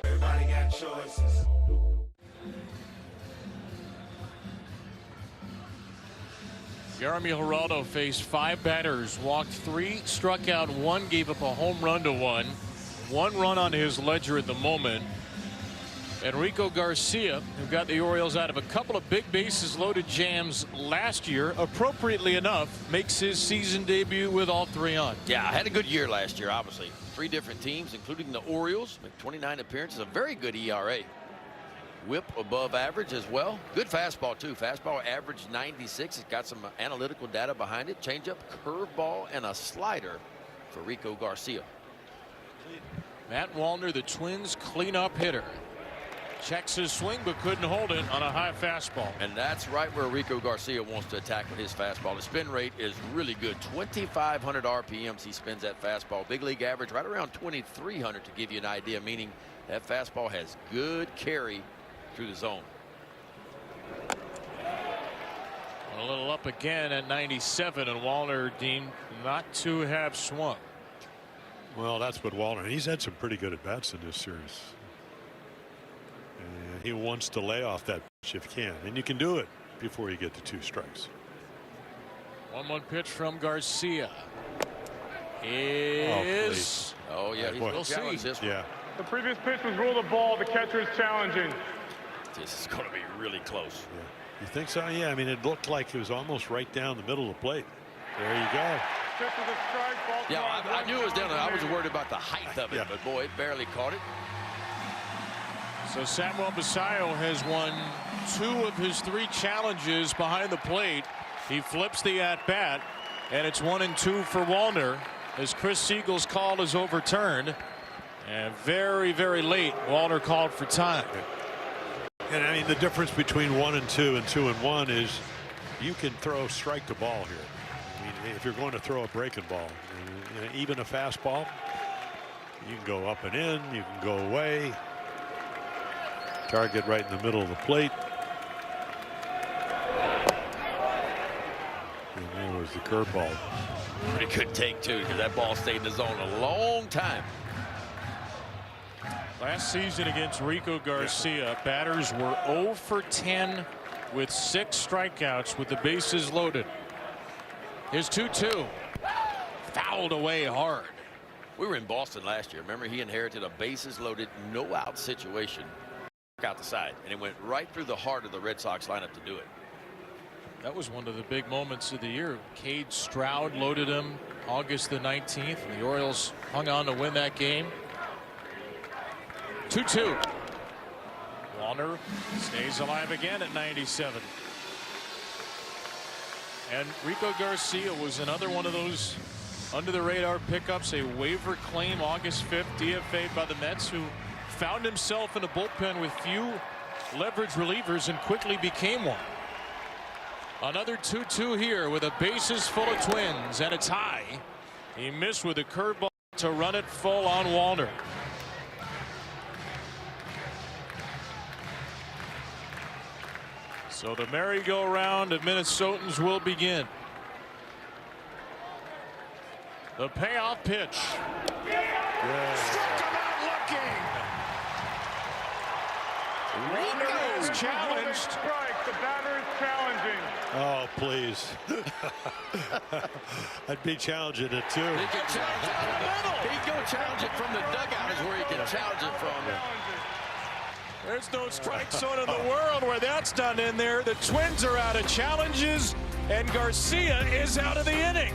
L: Everybody got choices.
A: Yarmil Geraldo faced 5 batters, walked 3, struck out 1, gave up a home run to 1. 1 run on his ledger at the moment. Enrico Garcia, who got the Orioles out of a couple of big bases loaded jams last year, appropriately enough, makes his season debut with all 3 on.
B: Yeah, I had a good year last year, obviously. 3 different teams, including the Orioles, with 29 appearances, a very good ERA. Whip above average as well. Good fastball, too. Fastball average 96. It's got some analytical data behind it. Changeup, curveball, and a slider for Rico Garcia.
A: Matt Wallner, the Twins' cleanup hitter. Checks his swing but couldn't hold it on a high fastball.
B: And that's right where Rico Garcia wants to attack with his fastball. The spin rate is really good. 2,500 RPMs he spins that fastball. Big league average right around 2,300 to give you an idea, meaning that fastball has good carry through the zone.
A: A little up again at 97, and Wallner deemed not to have swung.
C: Well, that's what Wallner. He's had some pretty good at bats in this series. And he wants to lay off that pitch if he can, and you can do it before you get to 2 strikes.
A: 1-1 pitch from Garcia.
B: Oh yeah,
A: we'll see.
B: This
C: yeah.
D: The previous pitch was ruled a ball. The catcher is challenging.
B: This is going to be really close.
C: Yeah. You think so? Yeah. I mean, it looked like it was almost right down the middle of the plate. There you go.
B: Yeah, I knew it was down there. I was worried about the height of it, but boy, it barely caught it.
A: So Samuel Basayo has won 2 of his 3 challenges behind the plate. He flips the at-bat, and it's 1-2 for Wallner as Chris Siegel's call is overturned. And very, very late, Wallner called for time.
C: And I mean, the difference between 1-2 and 2-1 is you can strike the ball here. I mean, if you're going to throw a breaking ball, even a fastball, you can go up and in, you can go away. Target right in the middle of the plate. And there was the curveball.
B: Pretty good take, too, because that ball stayed in the zone a long time.
A: Last season against Rico Garcia, batters were 0 for 10 with 6 strikeouts with the bases loaded. Here's 2-2. Fouled away hard.
B: We were in Boston last year. Remember, he inherited a bases loaded, no out situation. Out the side, and it went right through the heart of the Red Sox lineup to do it.
A: That was one of the big moments of the year. Cade Stroud loaded him August the 19th, and the Orioles hung on to win that game. 2-2. Wallner stays alive again at 97. And Rico Garcia was another one of those under the radar pickups, a waiver claim August 5th, DFA'd by the Mets, who found himself in a bullpen with few leverage relievers and quickly became one. Another 2-2 here with a bases full of Twins and a tie. He missed with a curveball to run it full on Wallner. So the merry-go-round of Minnesotans will begin. The payoff pitch. Struck him out looking. Wallner is challenged.
D: Strike. The batter is challenging.
C: Oh, please. I'd be challenging it too.
B: He can challenge it from the middle. He can go challenge it from the dugout is where he can challenge it from.
A: There's no strike zone in the world where that's done in there. The Twins are out of challenges, and Garcia is out of the inning.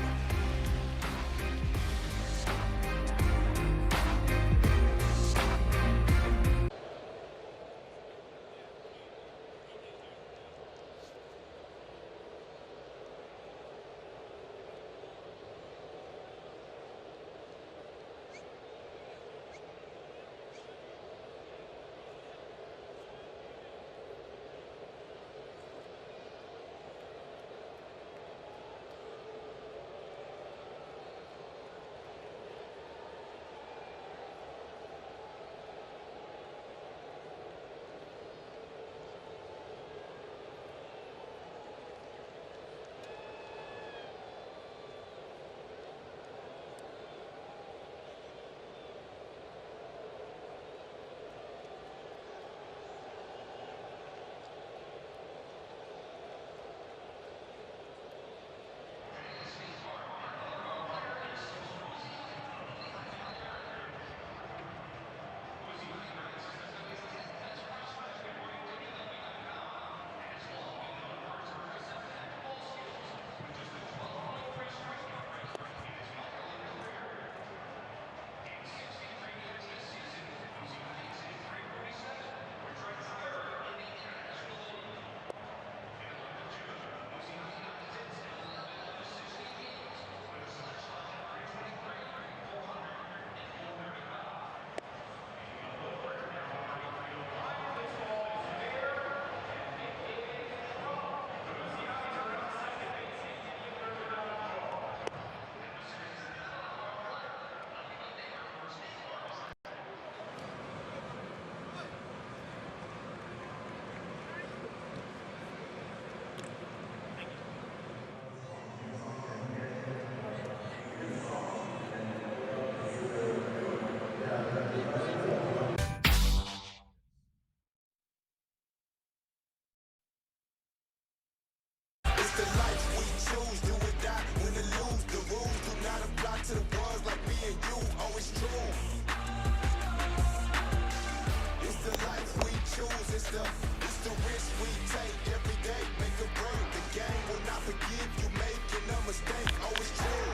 L: monster. It's the risk we take every day. Make a break. The game will not forgive you making a mistake. Oh, it's true.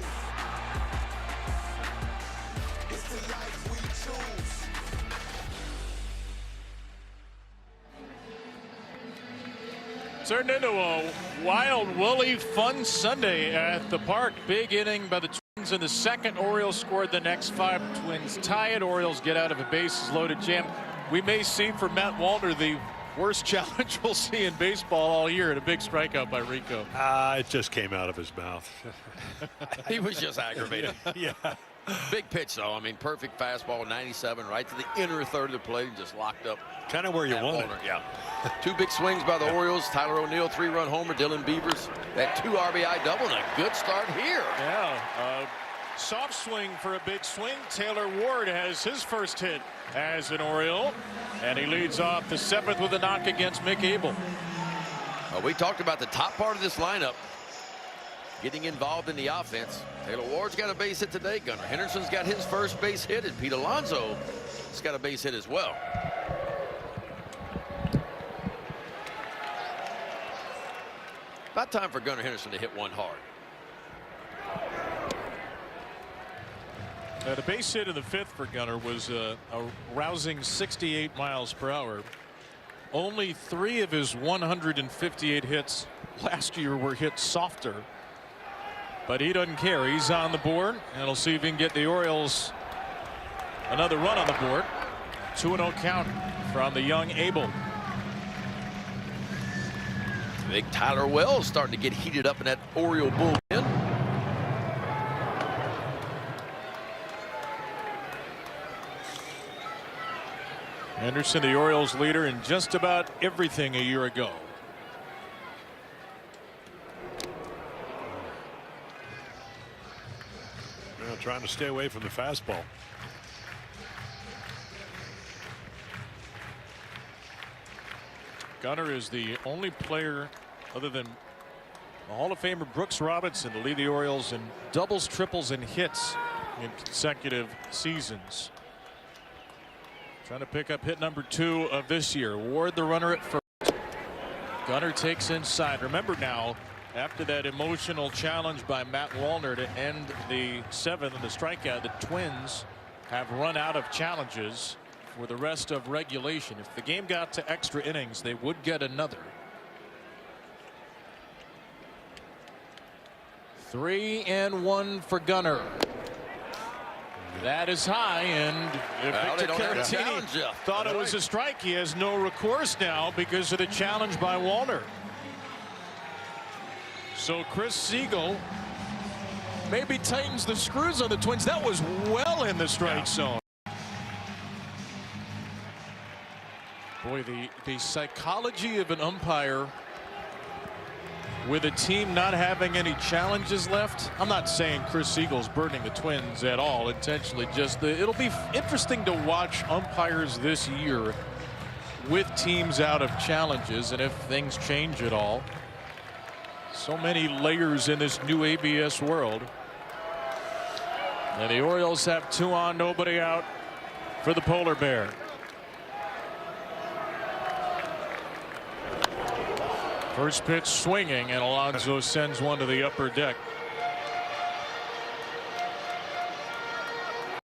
L: It's the life we choose.
A: Turned into a wild, woolly, fun Sunday at the park. Big inning by the Twins in the second. Orioles scored the next 5. Twins tie it. Orioles get out of a bases loaded jam. We may see for Matt Wallner the worst challenge we'll see in baseball all year, and a big strikeout by Rico.
C: It just came out of his mouth.
B: He was just aggravated.
C: Yeah.
B: Big pitch, though. I mean, perfect fastball, 97, right to the inner third of the plate, and just locked up.
C: Kind of where you want it.
B: Yeah. 2 big swings by the Orioles. Tyler O'Neill, 3-run homer. Dylan Beavers, that 2 RBI double, and a good start here.
A: Yeah. Soft swing for a big swing. Taylor Ward has his first hit as an Oriole, and he leads off the 7th with a knock against Mick Abel.
B: We talked about the top part of this lineup getting involved in the offense. Taylor Ward's got a base hit today. Gunnar Henderson's got his first base hit, and Pete Alonso has got a base hit as well. About time for Gunnar Henderson to hit one hard.
A: The base hit in the 5th for Gunnar was a rousing 68 miles per hour. Only 3 of his 158 hits last year were hit softer. But he doesn't care. He's on the board, and we'll see if he can get the Orioles another run on the board. 2-0 count from the young Abel.
B: Big Tyler Wells starting to get heated up in that Oriole bullpen.
A: Henderson, the Orioles leader in just about everything a year ago.
C: Trying to stay away from the fastball.
A: Gunnar is the only player other than Hall of Famer Brooks Robinson to lead the Orioles in doubles, triples, and hits in consecutive seasons. Trying to pick up hit number 2 of this year. Ward the runner at first. Gunnar takes inside. Remember now, after that emotional challenge by Matt Wallner to end the 7th and the strikeout, the Twins have run out of challenges for the rest of regulation. If the game got to extra innings, they would get another. 3-1 for Gunnar. That is high, and if Victor Caratini thought it was a strike, he has no recourse now because of the challenge by Wallner. So Chris Siegel maybe tightens the screws on the Twins. That was well in the strike zone. Boy, the psychology of an umpire with a team not having any challenges left. I'm not saying Chris Siegel's burning the Twins at all intentionally. Just it'll be interesting to watch umpires this year with teams out of challenges, and if things change at all. So many layers in this new ABS world. And the Orioles have 2 on, nobody out for the Polar Bear. First pitch swinging, and Alonso sends one to the upper deck.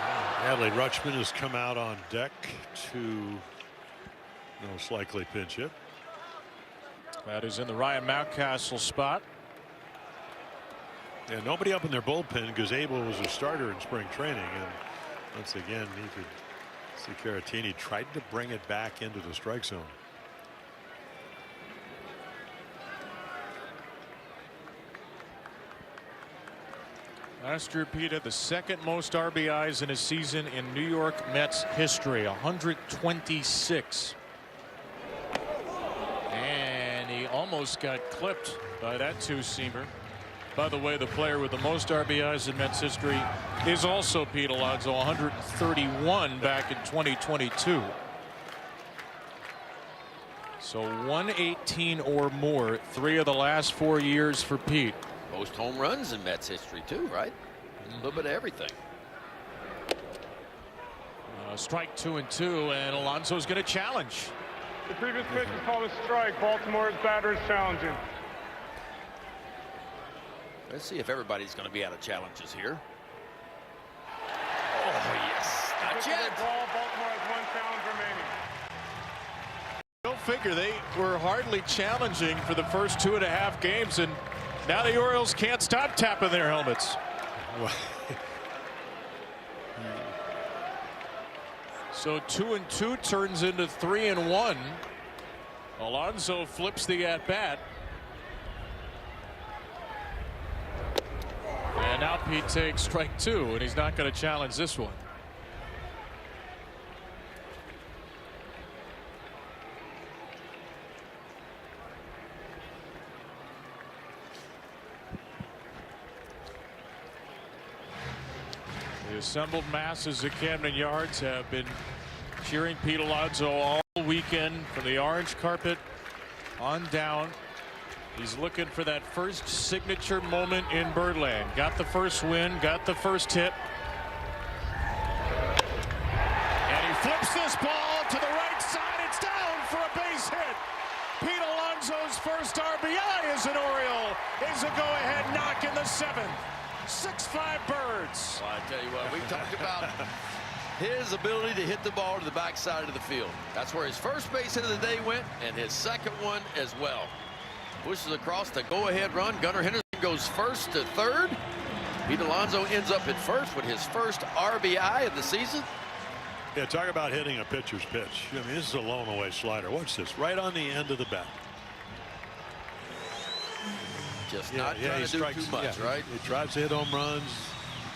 C: Adley Rutschman has come out on deck to most likely pinch hit.
A: That is in the Ryan Mountcastle spot.
C: And nobody up in their bullpen because Abel was a starter in spring training, and once again you could see Caratini tried to bring it back into the strike zone.
A: Last year, Pete had the 2nd most RBIs in a season in New York Mets history, 126. And he almost got clipped by that 2-seamer. By the way, the player with the most RBIs in Mets history is also Pete Alonso, 131 back in 2022. So 118 or more 3 of the last 4 years for Pete.
B: Most home runs in Mets history too, right? A little bit of everything.
A: Strike 2-2, and Alonso's going to challenge.
D: The previous pitch is called a strike. Baltimore's batter is challenging.
B: Let's see if everybody's going to be out of challenges here. Oh, yes. Not yet.
D: Ball. Baltimore has 1 challenge remaining.
A: Don't figure they were hardly challenging for the first 2.5 games, and now the Orioles can't stop tapping their helmets. So 2-2 turns into 3-1. Alonso flips the at-bat. And now Pete takes strike 2, and he's not going to challenge this one. The assembled masses at Camden Yards have been cheering Pete Alonso all weekend from the orange carpet on down. He's looking for that first signature moment in Birdland. Got the first win, got the first hit. And he flips this ball to the right side. It's down for a base hit. Pete Alonso's first RBI as an Oriole is a go-ahead knock in the 7th. 6-5 Birds.
B: Well, I tell you what, we talked about his ability to hit the ball to the backside of the field. That's where his first base hit of the day went, and his second one as well. Pushes across the go-ahead run. Gunnar Henderson goes first to third. Pete Alonso ends up at first with his first RBI of the season.
C: Yeah, talk about hitting a pitcher's pitch. I mean, this is a blown away slider. Watch this, right on the end of the bat.
B: Just not trying to do too much, right?
C: He tries to hit home runs,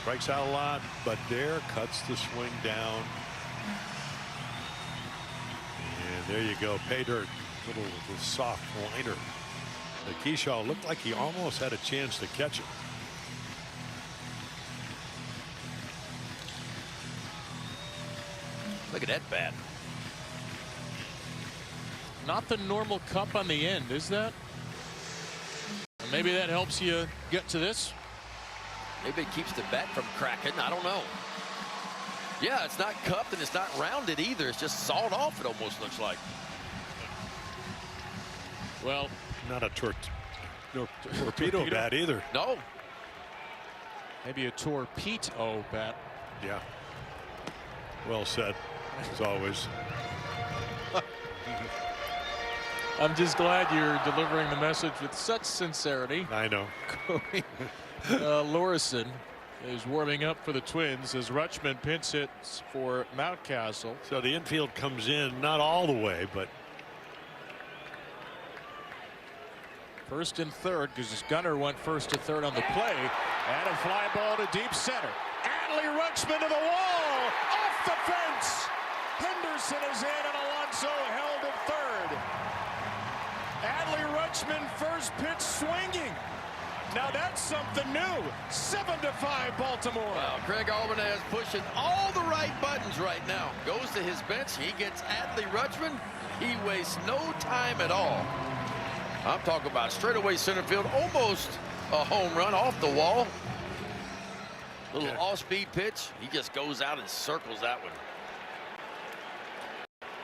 C: strikes out a lot, but there cuts the swing down. And there you go, pay dirt, little soft liner. The Keyshaw looked like he almost had a chance to catch it.
B: Look at that bat.
A: Not the normal cup on the end, is that? Maybe that helps you get to this.
B: Maybe it keeps the bat from cracking. I don't know. Yeah, it's not cupped and it's not rounded either. It's just sawed off, it almost looks like.
A: Well,
C: not a torpedo bat either.
B: No.
A: Maybe a torpedo bat.
C: Yeah. Well said, as always.
A: I'm just glad you're delivering the message with such sincerity.
C: I know.
A: Lorison is warming up for the Twins as Rutschman pinch hits for Mountcastle.
C: So the infield comes in, not all the way, but
A: first and third, because Gunnar went first to third on the play, and a fly ball to deep center. Adley Rutschman to the wall, off the fence. Henderson is in, and Alonso held at third. Adley Rutschman first pitch swinging. Now that's something new. 7-5 Baltimore.
B: Wow, Craig Albanez pushing all the right buttons right now. Goes to his bench. He gets Adley Rutschman. He wastes no time at all. I'm talking about straightaway center field, almost a home run off the wall. Little off-speed pitch. He just goes out and circles that one.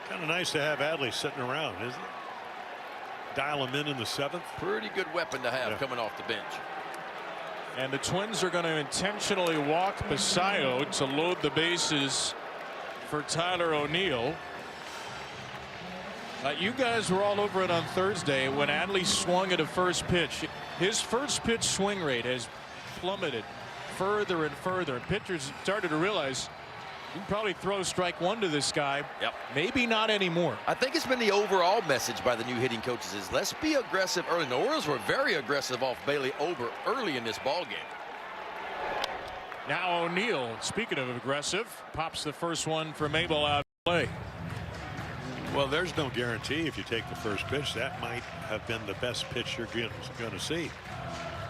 C: Kind of nice to have Adley sitting around, isn't it? Dial him in the 7th.
B: Pretty good weapon to have coming off the bench.
A: And the Twins are going to intentionally walk Basayo to load the bases for Tyler O'Neill. You guys were all over it on Thursday when Adley swung at a first pitch. His first pitch swing rate has plummeted further and further. And pitchers started to realize you can probably throw strike 1 to this guy.
B: Yep.
A: Maybe not anymore.
B: I think it's been the overall message by the new hitting coaches is let's be aggressive early. The Orioles were very aggressive off Bailey Ober early in this ball game.
A: Now O'Neill, speaking of aggressive, pops the first one for Mabel out of play.
C: Well, there's no guarantee if you take the first pitch. That might have been the best pitch you're going to see.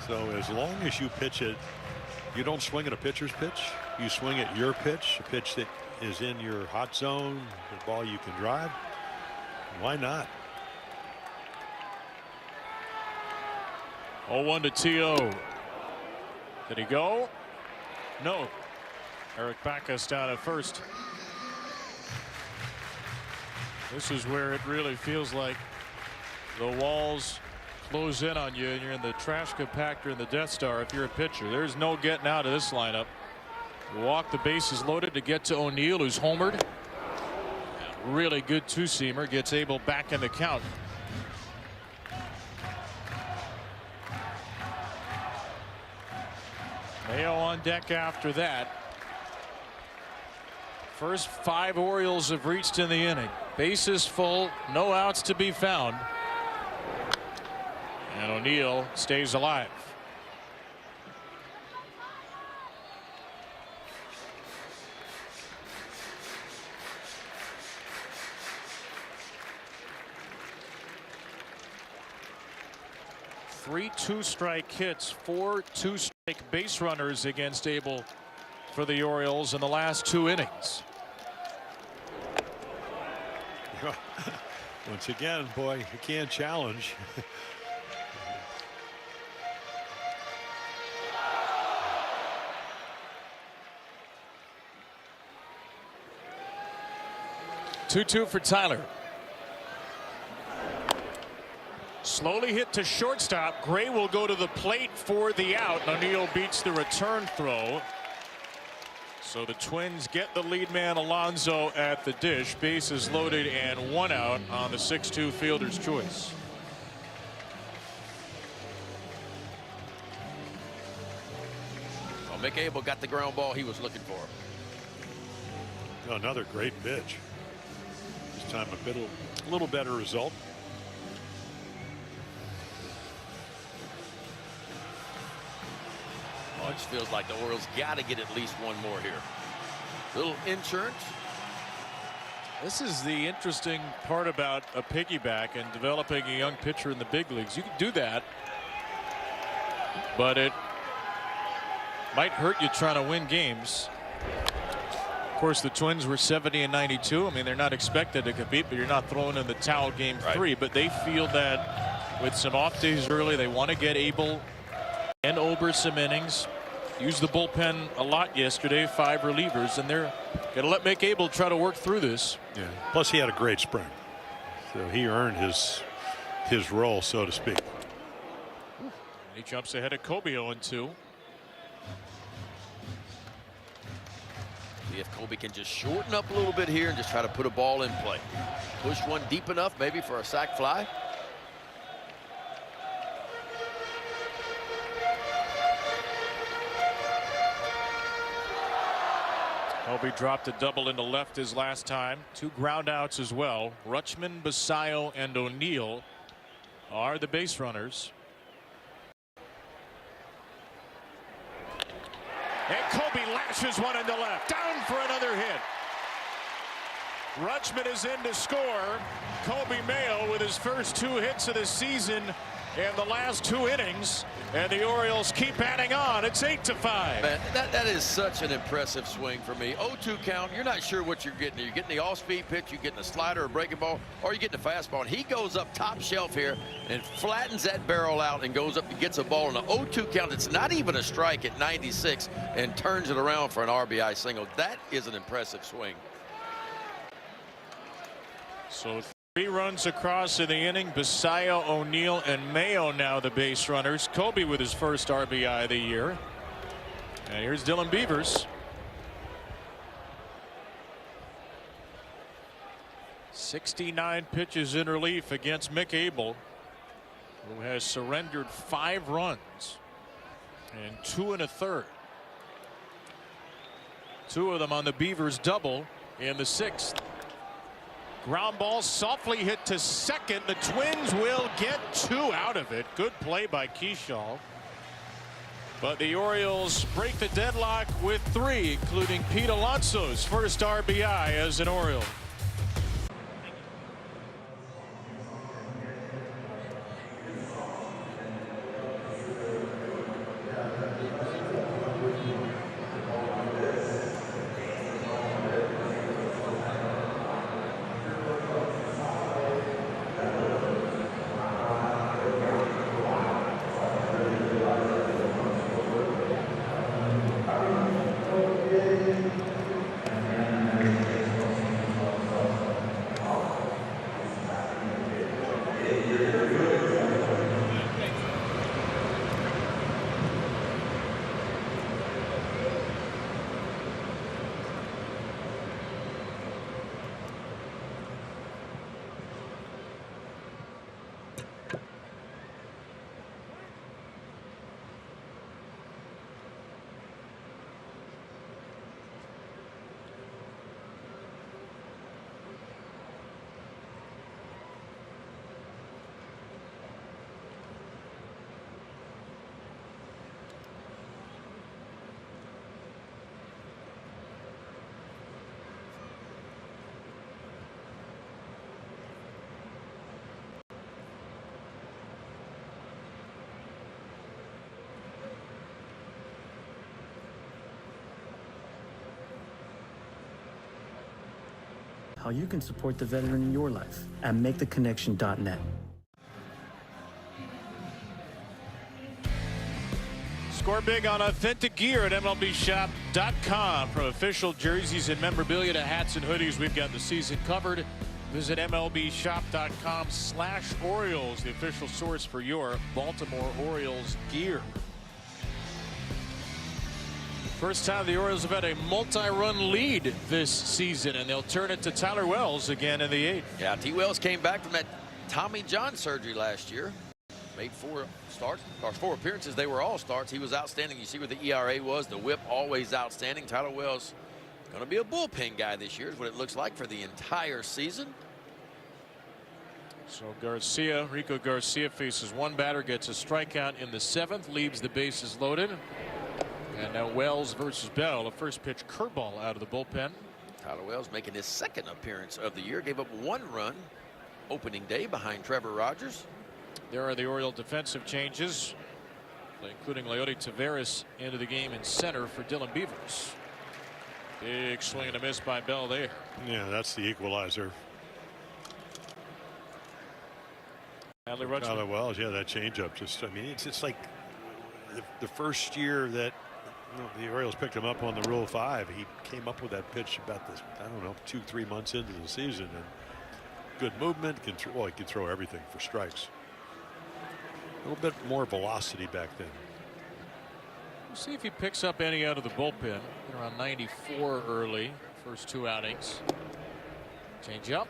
C: So as long as you pitch it, you don't swing at a pitcher's pitch. You swing at your pitch, a pitch that is in your hot zone, the ball you can drive. Why not?
A: 0-1 to T.O. Did he go? No. Eric Backus down at first. This is where it really feels like the walls close in on you and you're in the trash compactor in the Death Star if you're a pitcher. There's no getting out of this lineup. Walk, the bases loaded to get to O'Neill, who's homered. Really good two-seamer, gets Abel back in the count. Mayo on deck after that. First 5 Orioles have reached in the inning. Bases full, no outs to be found. And O'Neill stays alive. Three 2-strike hits, 4 2-strike base runners against Abel for the Orioles in the last 2 innings.
C: Once again, boy, you can't challenge.
A: Two for Tyler. Slowly hit to shortstop. Gray will go to the plate for the out. O'Neill beats the return throw. So the Twins get the lead man Alonso at the dish. Bases loaded and 1 out on the 6-2 fielder's choice.
B: Well, Mick Abel got the ground ball he was looking for.
C: Another great pitch. This time a little better result.
B: Oh, it just feels like the Orioles got to get at least one more here. Little insurance.
A: This is the interesting part about a piggyback and developing a young pitcher in the big leagues. You can do that, but it might hurt you trying to win games. Of course, the Twins were 70 and 92. I mean, they're not expected to compete, but you're not throwing in the towel game 3. But they feel that with some off days early, they want to get Abel and Ober some innings. Used the bullpen a lot yesterday, 5 relievers, and they're going to let Mick Abel try to work through this.
C: Yeah. Plus, he had a great spring, so he earned his role, so to speak.
A: He jumps ahead of Kobe 0-2.
B: See if Kobe can just shorten up a little bit here and just try to put a ball in play. Push one deep enough, maybe for a sac fly.
A: Kobe dropped a double into left his last time. 2 ground outs as well. Rutschman, Basayo, and O'Neill are the base runners. And Kobe lashes one into left. Down for another hit. Rutschman is in to score. Kobe Mayo with his first 2 hits of the season in the last 2 innings. And the Orioles keep adding on. It's 8-5.
B: Man, that is such an impressive swing for me. 0-2 count. You're not sure what you're getting. You're getting the off-speed pitch, you're getting a slider or breaking ball, or you're getting a fastball. And he goes up top shelf here and flattens that barrel out and goes up and gets a ball in an 0-2 count. It's not even a strike at 96 and turns it around for an RBI single. That is an impressive swing.
A: So 3 runs across in the inning. Basayo, O'Neill, and Mayo now the base runners. Kobe with his first RBI of the year. And here's Dylan Beavers. 69 pitches in relief against Mick Abel, who has surrendered 5 runs and 2 1/3. 2 of them on the Beavers double in the 6th. Ground ball softly hit to second. The Twins will get 2 out of it. Good play by Keyshaw. But the Orioles break the deadlock with 3, including Pete Alonso's first RBI as an Oriole.
K: how you can support the veteran in your life at maketheconnection.net.
A: Score big on authentic gear at MLBshop.com. From official jerseys and memorabilia to hats and hoodies, we've got the season covered. Visit MLBshop.com/Orioles, the official source for your Baltimore Orioles gear. First time the Orioles have had a multi-run lead this season, and they'll turn it to Tyler Wells again in the 8th.
B: Yeah, T. Wells came back from that Tommy John surgery last year. Made 4 starts, or 4 appearances. They were all starts. He was outstanding. You see where the ERA was. The whip always outstanding. Tyler Wells going to be a bullpen guy this year is what it looks like for the entire season.
A: So Rico Garcia faces one batter, gets a strikeout in the 7th, leaves the bases loaded. And now Wells versus Bell. A first pitch curveball out of the bullpen.
B: Tyler Wells making his 2nd appearance of the year. Gave up 1 run opening day behind Trevor Rogers.
A: There are the Oriole defensive changes, including Leody Taveras into the game in center for Dylan Beavers. Big swing and a miss by Bell there.
C: Yeah, that's the equalizer. Tyler Wells, yeah, that changeup. Just, I mean, it's like the first year that the Orioles picked him up on the Rule 5. He came up with that pitch about this, I don't know, 2-3 months into the season, and good movement. He can throw everything for strikes. A little bit more velocity back then.
A: We'll see if he picks up any out of the bullpen. Around 94 early, first 2 outings. Change up.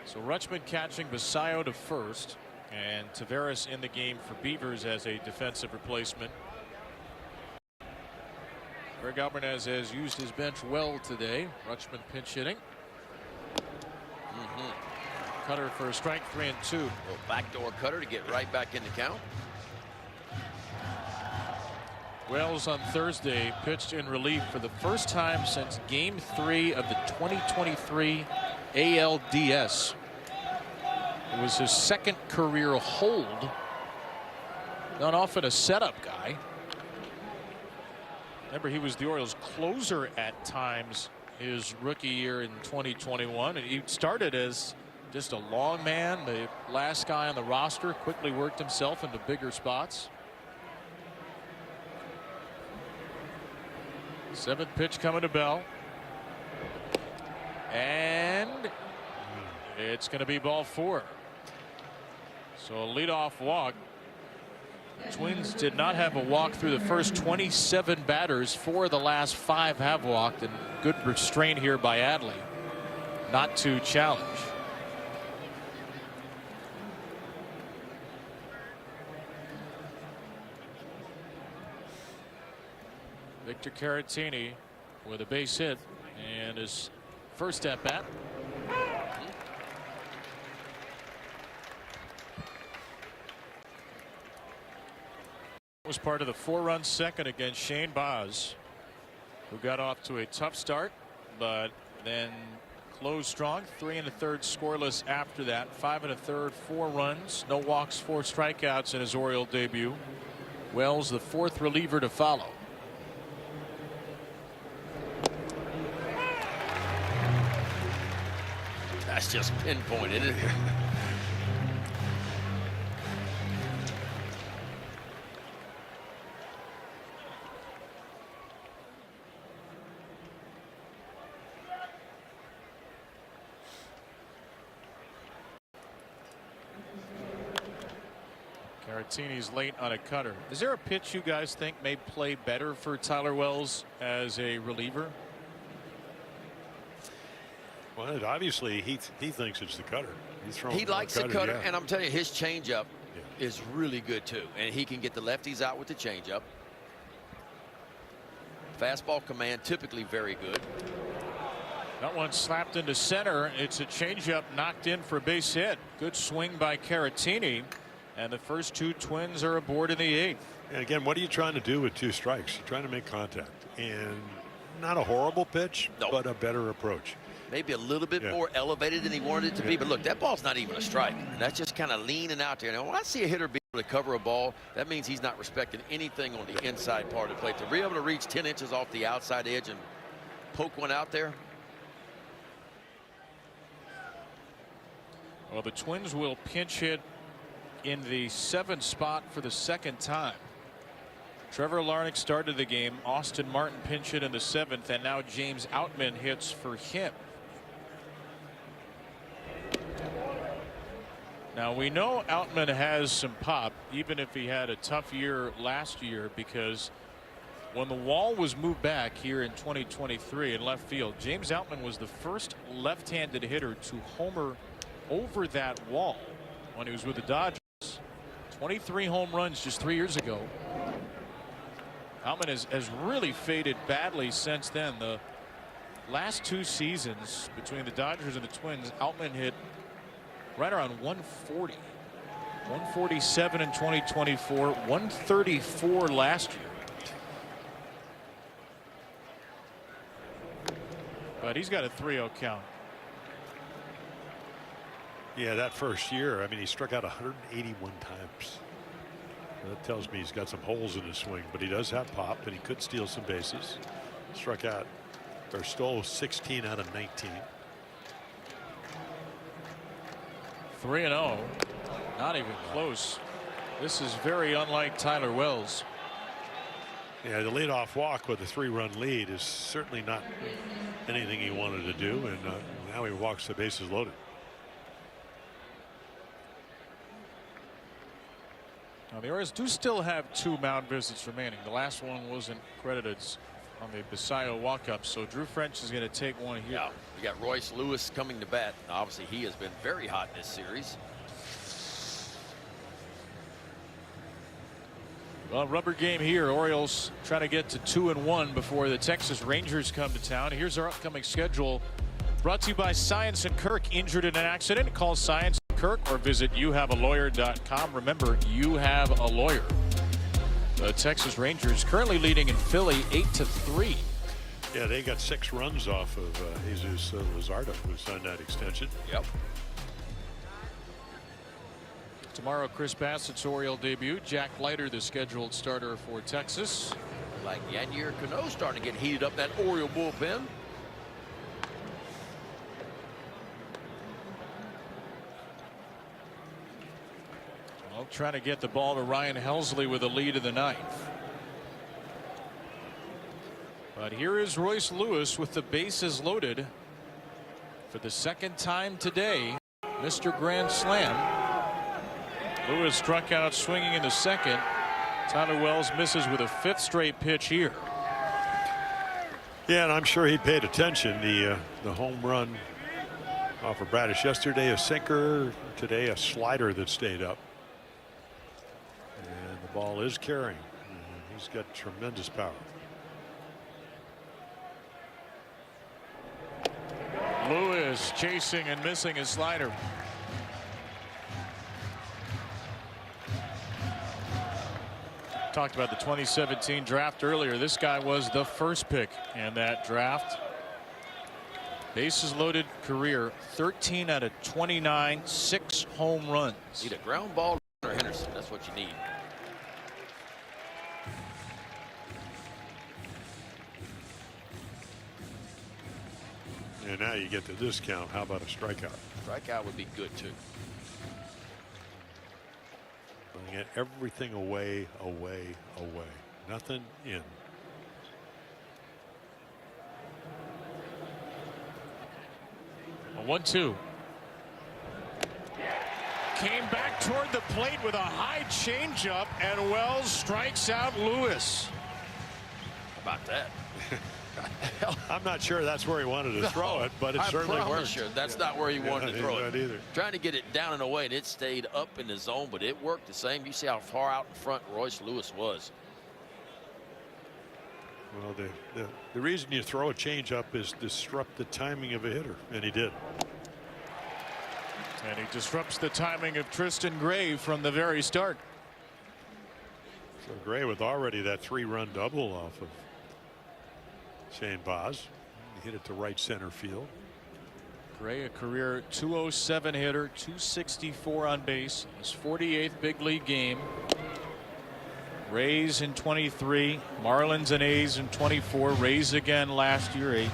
A: So Rutschman catching Basayo to first, and Taveras in the game for Beavers as a defensive replacement. Greg Alvarez has used his bench well today. Rutschman pinch hitting. Cutter for a strike, 3-2.
B: Little backdoor cutter to get right back in the count.
A: Wells on Thursday pitched in relief for the first time since Game 3 of the 2023 ALDS. It was his 2nd career hold. Not often a setup guy. Remember, he was the Orioles closer at times his rookie year in 2021, and he started as just a long man, the last guy on the roster, quickly worked himself into bigger spots. 7th pitch coming to Bell. And it's going to be ball 4. So a leadoff walk. Twins did not have a walk through the first 27 batters. 4 of the last 5 have walked, and good restraint here by Adley not to challenge. Victor Caratini with a base hit and his first at bat. Was part of the 4-run second against Shane Baz, who got off to a tough start, but then closed strong. 3 1/3 scoreless after that. 5 1/3, 4 runs, no walks, 4 strikeouts in his Oriole debut. Wells, the 4th reliever to follow.
B: That's just pinpointed, isn't it?
A: Caratini's late on a cutter. Is there a pitch you guys think may play better for Tyler Wells as a reliever?
C: Well, obviously he thinks it's the cutter.
B: He likes the cutter, yeah. And I'm telling you, his changeup is really good too, and he can get the lefties out with the changeup. Fastball command typically very good.
A: That one slapped into center. It's a changeup knocked in for a base hit. Good swing by Caratini, and the first 2 Twins are aboard in the 8th.
C: And again, what are you trying to do with 2 strikes? You're trying to make contact, and not a horrible pitch, but a better approach.
B: Maybe a little bit more elevated than he wanted it to be, but look, that ball's not even a strike. That's just kind of leaning out there. Now, when I see a hitter be able to cover a ball, that means he's not respecting anything on the inside part of the plate. To be able to reach 10 inches off the outside edge and poke one out there,
A: Well, the Twins will pinch hit in the 7th spot for the 2nd time. Trevor Larnach started the game. Austin Martin pinch hit in the 7th, and now James Outman hits for him. Now we know Outman has some pop, even if he had a tough year last year, because when the wall was moved back here in 2023 in left field, James Outman was the first left-handed hitter to homer over that wall when he was with the Dodgers. 23 home runs just 3 years ago. Outman has really faded badly since then. The last 2 seasons between the Dodgers and the Twins, Outman hit right around 140. 147 in 2024, 134 last year. But he's got a 3-0 count.
C: Yeah, that first year, I mean, he struck out 181 times. That tells me he's got some holes in his swing, but he does have pop, and he could steal some bases. Struck out or stole 16 out of 19.
A: 3-0. Not even close. This is very unlike Tyler Wells.
C: Yeah, the leadoff walk with a 3-run lead is certainly not anything he wanted to do, and now he walks the bases loaded.
A: Now the Orioles do still have 2 mound visits remaining. The last one wasn't credited on the Basayo walk-up, so Drew French is going to take one here.
B: Yeah, we got Royce Lewis coming to bat. Obviously, he has been very hot in this series.
A: Well, rubber game here. Orioles trying to get to 2-1 before the Texas Rangers come to town. Here's our upcoming schedule, brought to you by Science and Kirk. Injured in an accident? Call Science and Kirk or visit youhavealawyer.com. Remember, you have a lawyer. The Texas Rangers currently leading in Philly 8-3.
C: Yeah, they got 6 runs off of Jesus Luzardo, who signed that extension.
B: Yep.
A: Tomorrow, Chris Bassett's Oriole debut. Jack Leiter, the scheduled starter for Texas.
B: Like Yanier Cano starting to get heated up, that Oriole bullpen.
A: Well, trying to get the ball to Ryan Helsley with a lead in the 9th. But here is Royce Lewis with the bases loaded for the 2nd time today. Mr. Grand Slam. Lewis struck out swinging in the 2nd. Tyler Wells misses with a 5th straight pitch here.
C: Yeah, and I'm sure he paid attention. The home run off of Bradish yesterday, a sinker. Today, a slider that stayed up. And the ball is carrying. He's got tremendous power.
A: Lewis chasing and missing his slider. Talked about the 2017 draft earlier. This guy was the first pick in that draft. Bases loaded career, 13 out of 29, 6 home runs.
B: Need a ground ball or Henderson. That's what you need.
C: And now you get the discount. How about a strikeout?
B: Strikeout would be good too.
C: Get everything away, away, away. Nothing in.
A: A 1-2. Came back toward the plate with a high changeup, and Wells strikes out Lewis.
B: How about that?
C: I'm not sure that's where he wanted to throw it, but it certainly worked.
B: Sure, that's not where he wanted to throw it.
C: Either.
B: Trying to get it down and away, and it stayed up in the zone, but it worked the same. You see how far out in front Royce Lewis was.
C: Well, the reason you throw a changeup is disrupt the timing of a hitter, and he did.
A: And he disrupts the timing of Tristan Gray from the very start.
C: So Gray with already that 3-run double off of Shane Baz. He hit it to right center field.
A: Gray, a career .207 hitter, .264 on base. His 48th big league game. Rays in 23, Marlins and A's in 24. Rays again last year, 8.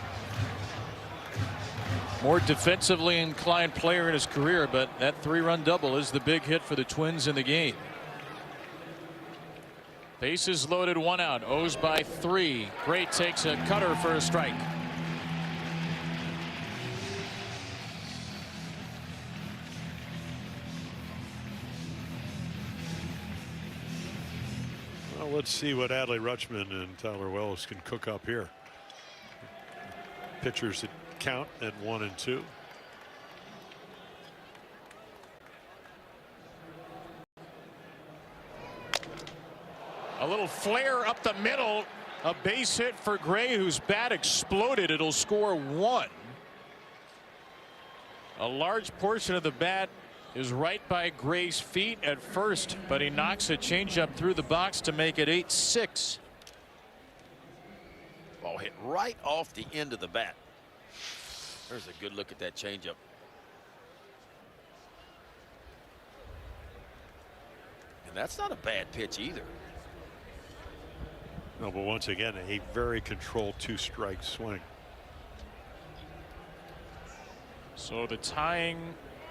A: more defensively inclined player in his career, but that 3-run double is the big hit for the Twins in the game. Bases loaded, 1 out. O's by 3. Gray takes a cutter for a strike.
C: Well, let's see what Adley Rutschman and Tyler Wells can cook up here. Pitchers that count at 1 and 2.
A: A little flare up the middle. A base hit for Gray, whose bat exploded. It'll score 1. A large portion of the bat is right by Gray's feet at first, but he knocks a changeup through the box to make it 8-6.
B: Ball hit right off the end of the bat. There's a good look at that changeup. And that's not a bad pitch either.
C: No, but once again, a very controlled 2-strike swing.
A: So the tying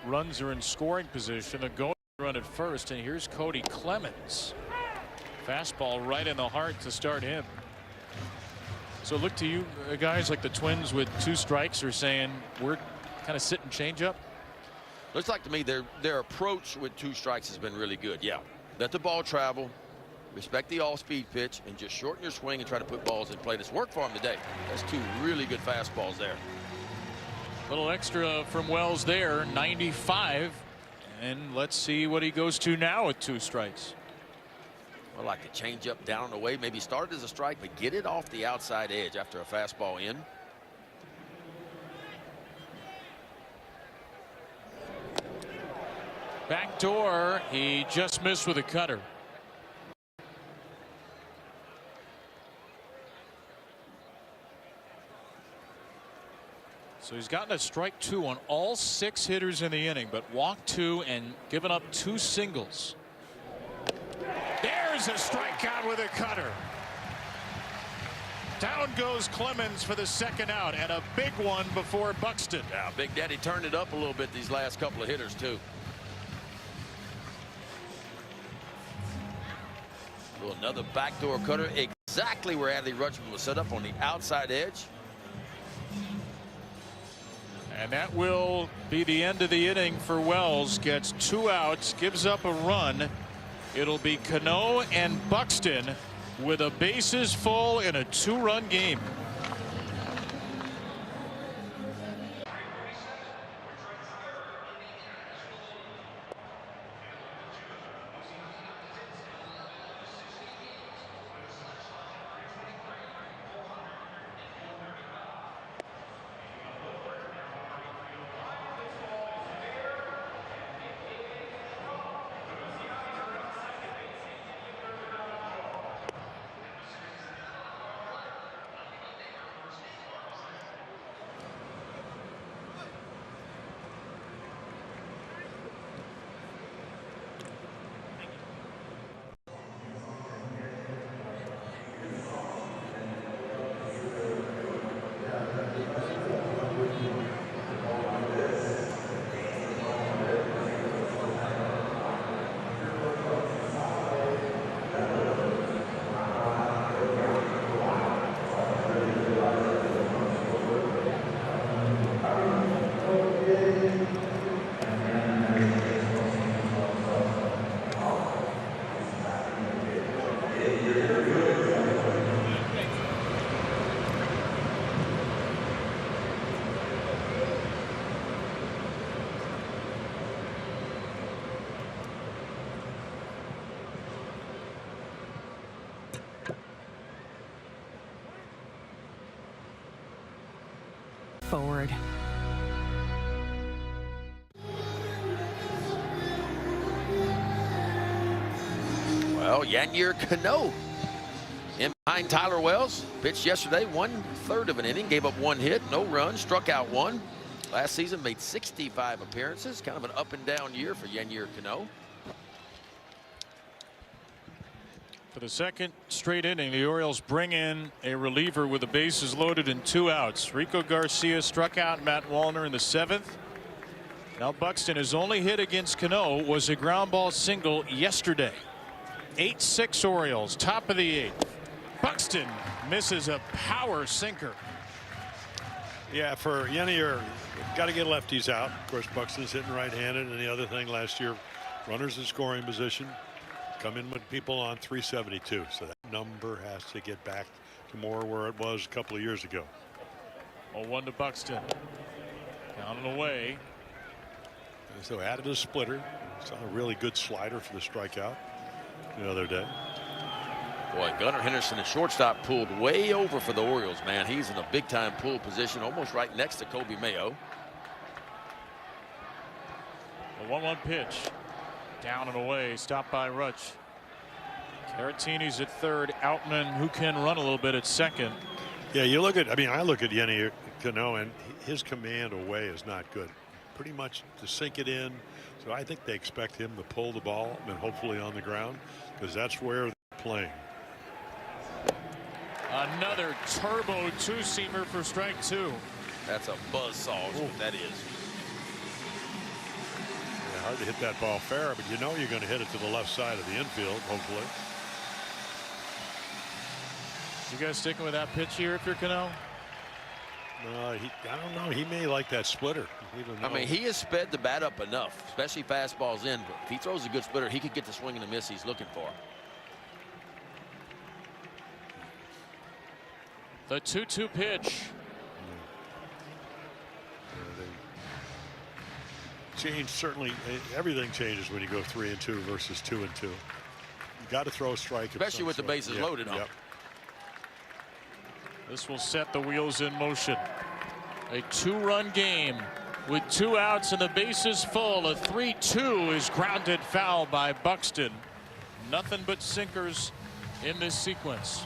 A: runs are in scoring position. A going run at first, and here's Cody Clemens. Fastball right in the heart to start him. So look to you guys like the Twins with 2 strikes are saying we're kind of sitting change up.
B: Looks like to me their approach with 2 strikes has been really good. Yeah, let the ball travel, respect the all-speed pitch, and just shorten your swing and try to put balls in play. This worked for him today. That's 2 really good fastballs there.
A: Little extra from Wells there, 95, and let's see what he goes to now with 2 strikes.
B: I like the changeup down and away. Maybe start as a strike, but get it off the outside edge after a fastball in.
A: Back door, he just missed with a cutter. So he's gotten a strike 2 on all 6 hitters in the inning, but walked 2 and given up 2 singles. There's a strikeout with a cutter. Down goes Clemens for the 2nd out, and a big one before Buxton.
B: Yeah, Big Daddy turned it up a little bit these last couple of hitters too. Another backdoor cutter, exactly where Adley Rutschman was set up on the outside edge.
A: And that will be the end of the inning for Wells. Gets 2 outs, gives up a run. It'll be Cano and Buxton with a bases full in a 2-run game.
F: Forward.
B: Well, Yanier Cano in behind Tyler Wells. Pitched yesterday, 1/3 of an inning, gave up 1 hit, no runs, struck out 1. Last season made 65 appearances. Kind of an up and down year for Yanier Cano.
A: For the second straight inning, the Orioles bring in a reliever with the bases loaded and 2 outs. Rico Garcia struck out Matt Wallner in the 7th. Now Buxton, his only hit against Cano was a ground ball single yesterday. 8-6 Orioles, top of the 8th. Buxton misses a power sinker.
C: Yeah, for Yenny, you got to get lefties out. Of course, Buxton's hitting right-handed, and the other thing last year, runners in scoring position come in with people on 372, so that number has to get back to more where it was a couple of years ago.
A: 0-1 to Buxton. Down and away.
C: And so added a splitter. Saw a really good slider for the strikeout the other day.
B: Boy, Gunnar Henderson, the shortstop, pulled way over for the Orioles, man. He's in a big-time pull position, almost right next to Kobe Mayo.
A: A 1-1 pitch. Down and away, stopped by Rutsch. Caratini's at third. Outman, who can run a little bit, at second.
C: Yeah, you look at, I look at Yenny Cano, and his command away is not good. Pretty much to sink it in. So I think they expect him to pull the ball and hopefully on the ground, because that's where they're playing.
A: Another turbo 2-seamer for strike 2.
B: That's a buzzsaw is what that is.
C: Yeah, hard to hit that ball fair, but you know you're going to hit it to the left side of the infield, hopefully.
A: You guys sticking with that pitch here if you're Cano?
C: No, I don't know. He may like that splitter.
B: I mean, he has sped the bat up enough, especially fastballs in. But if he throws a good splitter, he could get the swing and the miss he's looking for.
A: The 2-2 pitch.
C: Change, certainly everything changes when you go 3-2 versus 2-2. You got to throw a strike,
B: especially with the bases loaded.
C: Yep.
A: This will set the wheels in motion. A 2-run game with 2 outs and the bases full. A 3-2 is grounded foul by Buxton. Nothing but sinkers in this sequence.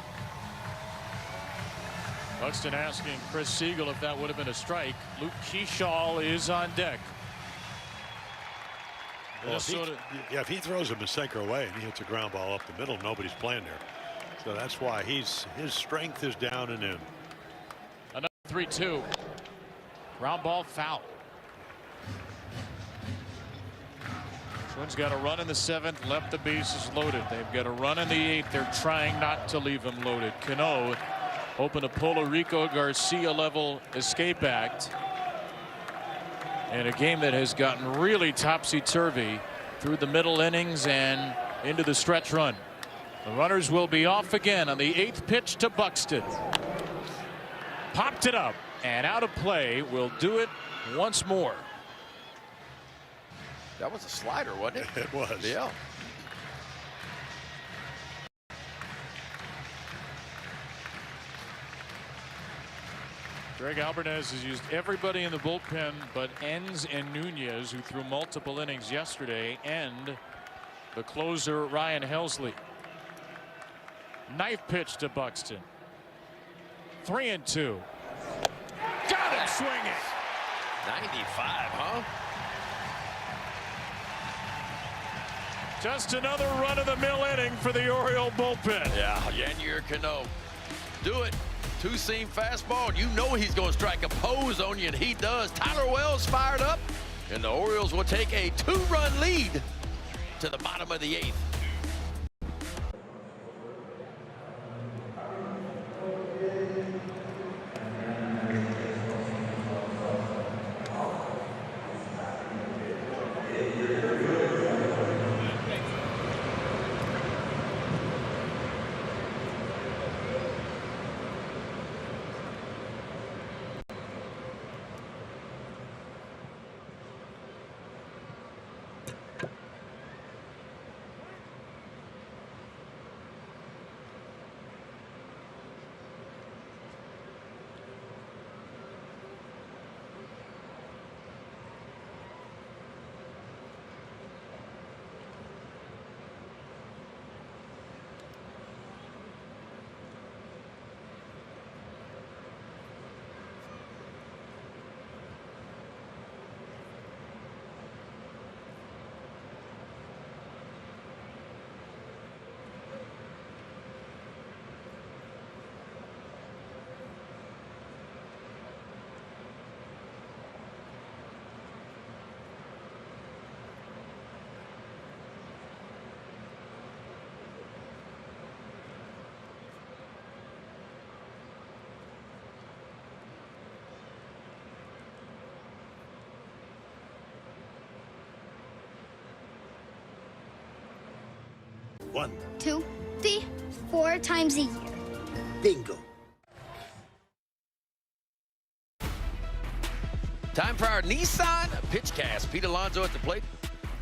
A: Buxton asking Chris Siegel if that would have been a strike. Luke Keyshaw is on deck.
C: Well, if he throws him a sinker away and he hits a ground ball up the middle, nobody's playing there. So that's why his strength is down and in.
A: Another 3-2. Ground ball foul. Twins got a run in the 7th, left the bases loaded. They've got a run in the 8th. They're trying not to leave them loaded. Cano hoping to pull a Rico Garcia level escape act. And a game that has gotten really topsy-turvy through the middle innings and into the stretch run. The runners will be off again on the 8th pitch to Buxton. Popped it up and out of play. Will do it once more.
B: That was a slider, wasn't it?
C: It was.
B: Yeah.
A: Greg Alvarez has used everybody in the bullpen but Enns and Nunez, who threw multiple innings yesterday, and the closer Ryan Helsley. Knife pitch to Buxton. 3-2. Got him swinging.
B: 95, huh?
A: Just another run-of-the-mill inning for the Oriole bullpen.
B: Yeah, Yennier Cano. Do it. 2-seam fastball. You know he's going to strike a pose on you, and he does. Tyler Wells fired up, and the Orioles will take a 2-run lead to the bottom of the 8th.
L: 1,
M: 2, 3, 4 times a year.
L: bingo.
B: Time for our Nissan pitch cast. Pete Alonso at the plate.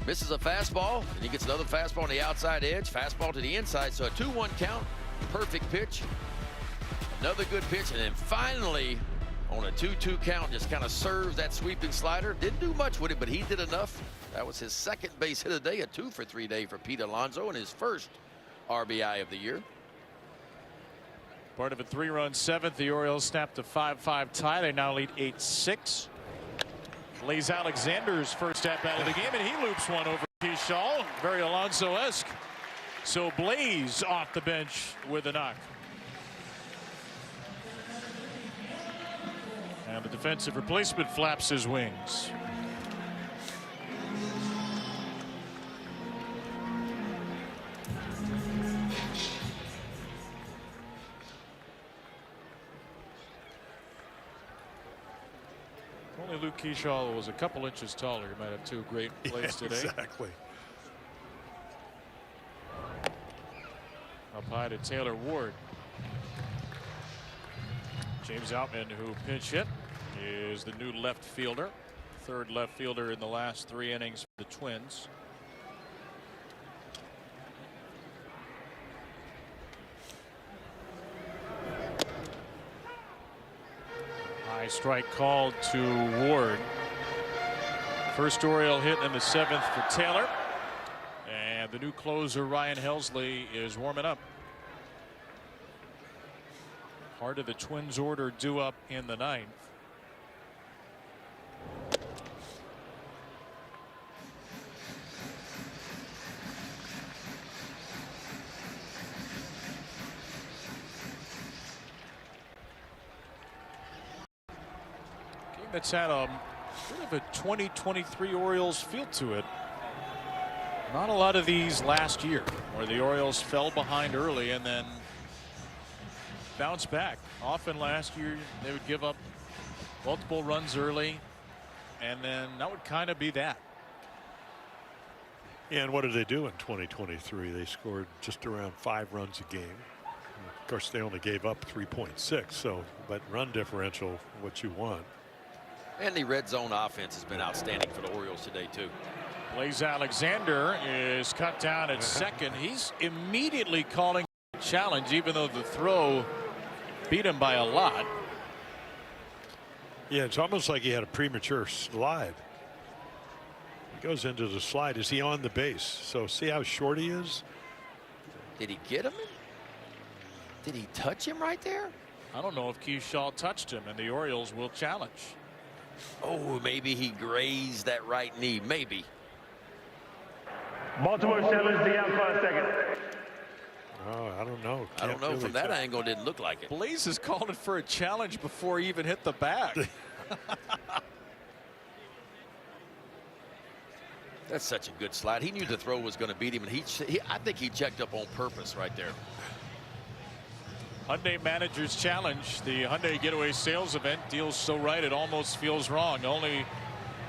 B: Misses a fastball, and he gets another fastball on the outside edge. Fastball to the inside, so a 2-1 count. Perfect pitch. Another good pitch, and then finally, on a 2-2 count, just kind of serves that sweeping slider. Didn't do much with it, but he did enough. That was his second base hit of the day, a 2-for-3 day for Pete Alonso, and his first RBI of the year.
A: Part of a 3-run seventh, the Orioles snapped a 5-5 tie. They now lead 8-6. Blaze Alexander's first at-bat of the game, and he loops one over Keyshaw. Very Alonso-esque. So Blaze off the bench with a knock. And the defensive replacement flaps his wings. Only Luke Keyshaw was a couple inches taller. He might have 2 great plays today.
C: Exactly.
A: Up high to Taylor Ward. James Outman, who pinch hit, is the new left fielder. Third left fielder in the last 3 innings for the Twins. High strike called to Ward. First Oriole hit in the 7th for Taylor. And the new closer Ryan Helsley is warming up. Part of the Twins order due up in the 9th. Game that's had a bit of a 2023 Orioles feel to it. Not a lot of these last year where the Orioles fell behind early and then bounce back. Often last year they would give up multiple runs early, and then that would kind of be that.
C: And what did they do in 2023? They scored just around 5 runs a game. Of course, they only gave up 3.6. So, but run differential, what you want.
B: And the red zone offense has been outstanding for the Orioles today too.
A: Blaze Alexander is cut down at second. He's immediately calling a challenge, even though the throw beat him by a lot.
C: Yeah, it's almost like he had a premature slide. He goes into the slide. Is he on the base? So see how short he is?
B: Did he get him? Did he touch him right there?
A: I don't know if Keyshaw touched him, and the Orioles will challenge.
B: Oh, maybe he grazed that right knee. Maybe.
D: Baltimore challenge the outside second.
C: Oh, I don't know.
B: I don't know.
C: Really
B: From that angle, it didn't look like it.
A: Blaze is calling for a challenge before he even hit the bag.
B: That's such a good slide. He knew the throw was going to beat him, and I think he checked up on purpose right there.
A: Hyundai Manager's Challenge, the Hyundai Getaway Sales event, deals so right it almost feels wrong. Only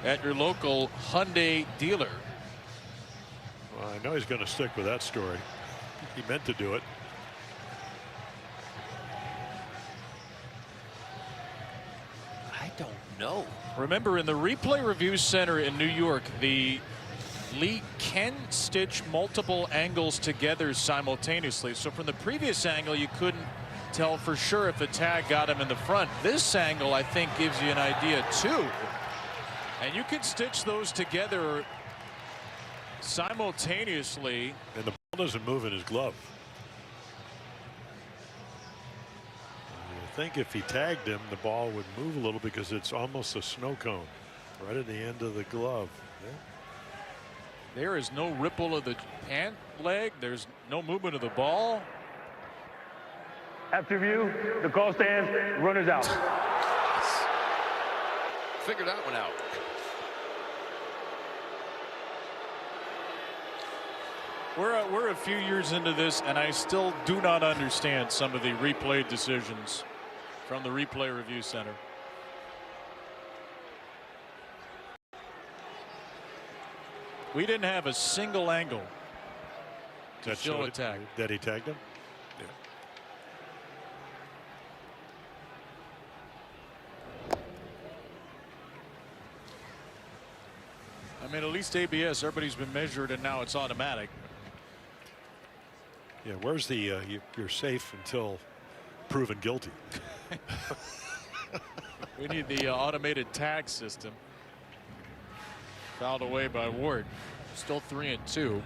A: at your local Hyundai dealer.
C: Well, I know he's going to stick with that story. He meant to do it.
B: I don't know.
A: Remember, in the Replay Review Center in New York, the league can stitch multiple angles together simultaneously. So from the previous angle, you couldn't tell for sure if the tag got him in the front. This angle, I think, gives you an idea too. And you can stitch those together simultaneously.
C: And the ball doesn't move in his glove. I think if he tagged him, the ball would move a little because it's almost a snow cone right at the end of the glove. Yeah.
A: There is no ripple of the pant leg. There's no movement of the ball.
D: After review, the call stands, runners out.
B: Figured that one out.
A: We're a few years into this, and I still do not understand some of the replay decisions from the Replay Review Center. We didn't have a single angle
C: That
A: show
C: showed
A: attack.
C: That he tagged him.
A: I mean, at least ABS, everybody's been measured, and now it's automatic.
C: Yeah, where's the you're safe until proven guilty?
A: We need the automated tag system. Fouled away by Ward. Still 3-2.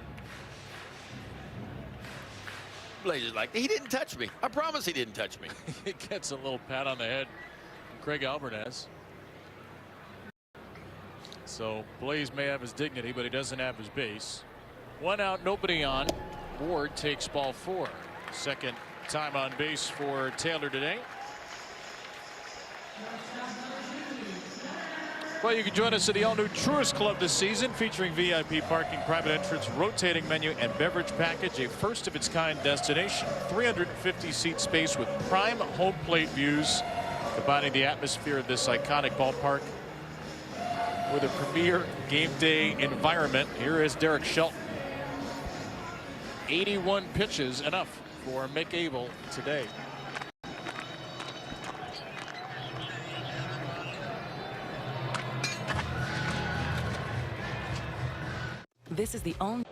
B: Blaze is like, he didn't touch me. I promise he didn't touch me.
A: He gets a little pat on the head from Craig Alvarez. So Blaze may have his dignity, but he doesn't have his base. 1 out, nobody on. Ward takes ball 4. Second time on base for Taylor today. Well, you can join us at the all-new Truist Club this season, featuring VIP parking, private entrance, rotating menu, and beverage package. A first-of-its-kind destination. 350-seat space with prime home plate views, combining the atmosphere of this iconic ballpark with a premier game day environment. Here is Derek Shelton. 81 pitches, enough for Mick Abel today.
E: This is the only.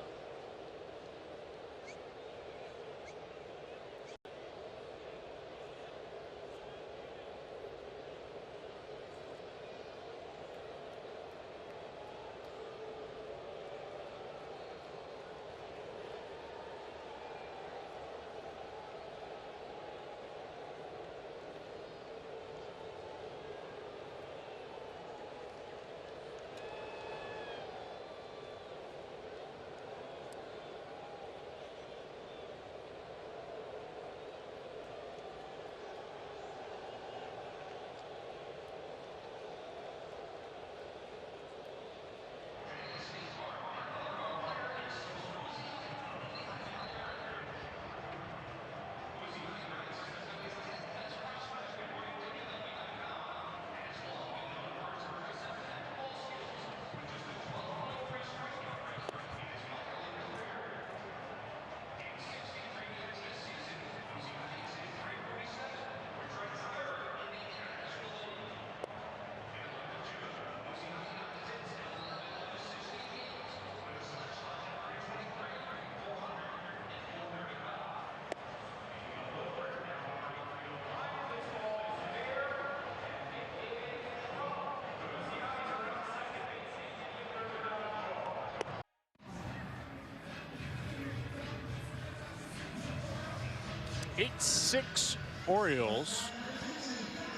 A: Eight-6 Orioles.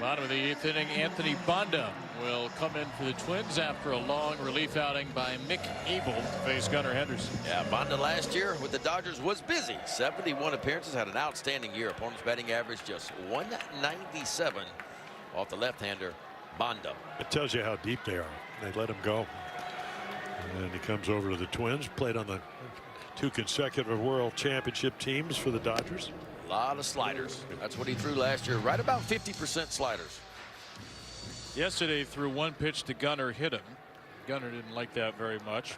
A: Bottom of the 8th inning, Anthony Banda will come in for the Twins after a long relief outing by Mick Abel to face Gunnar Henderson.
B: Yeah, Banda last year with the Dodgers was busy. 71 appearances, had an outstanding year. Opponent's batting average just 197 off the left-hander Banda.
C: It tells you how deep they are. They let him go. And he comes over to the Twins, played on the 2 consecutive World Championship teams for the Dodgers.
B: A lot of sliders. That's what he threw last year. Right about 50% sliders.
A: Yesterday threw 1 pitch to Gunnar, hit him. Gunnar didn't like that very much.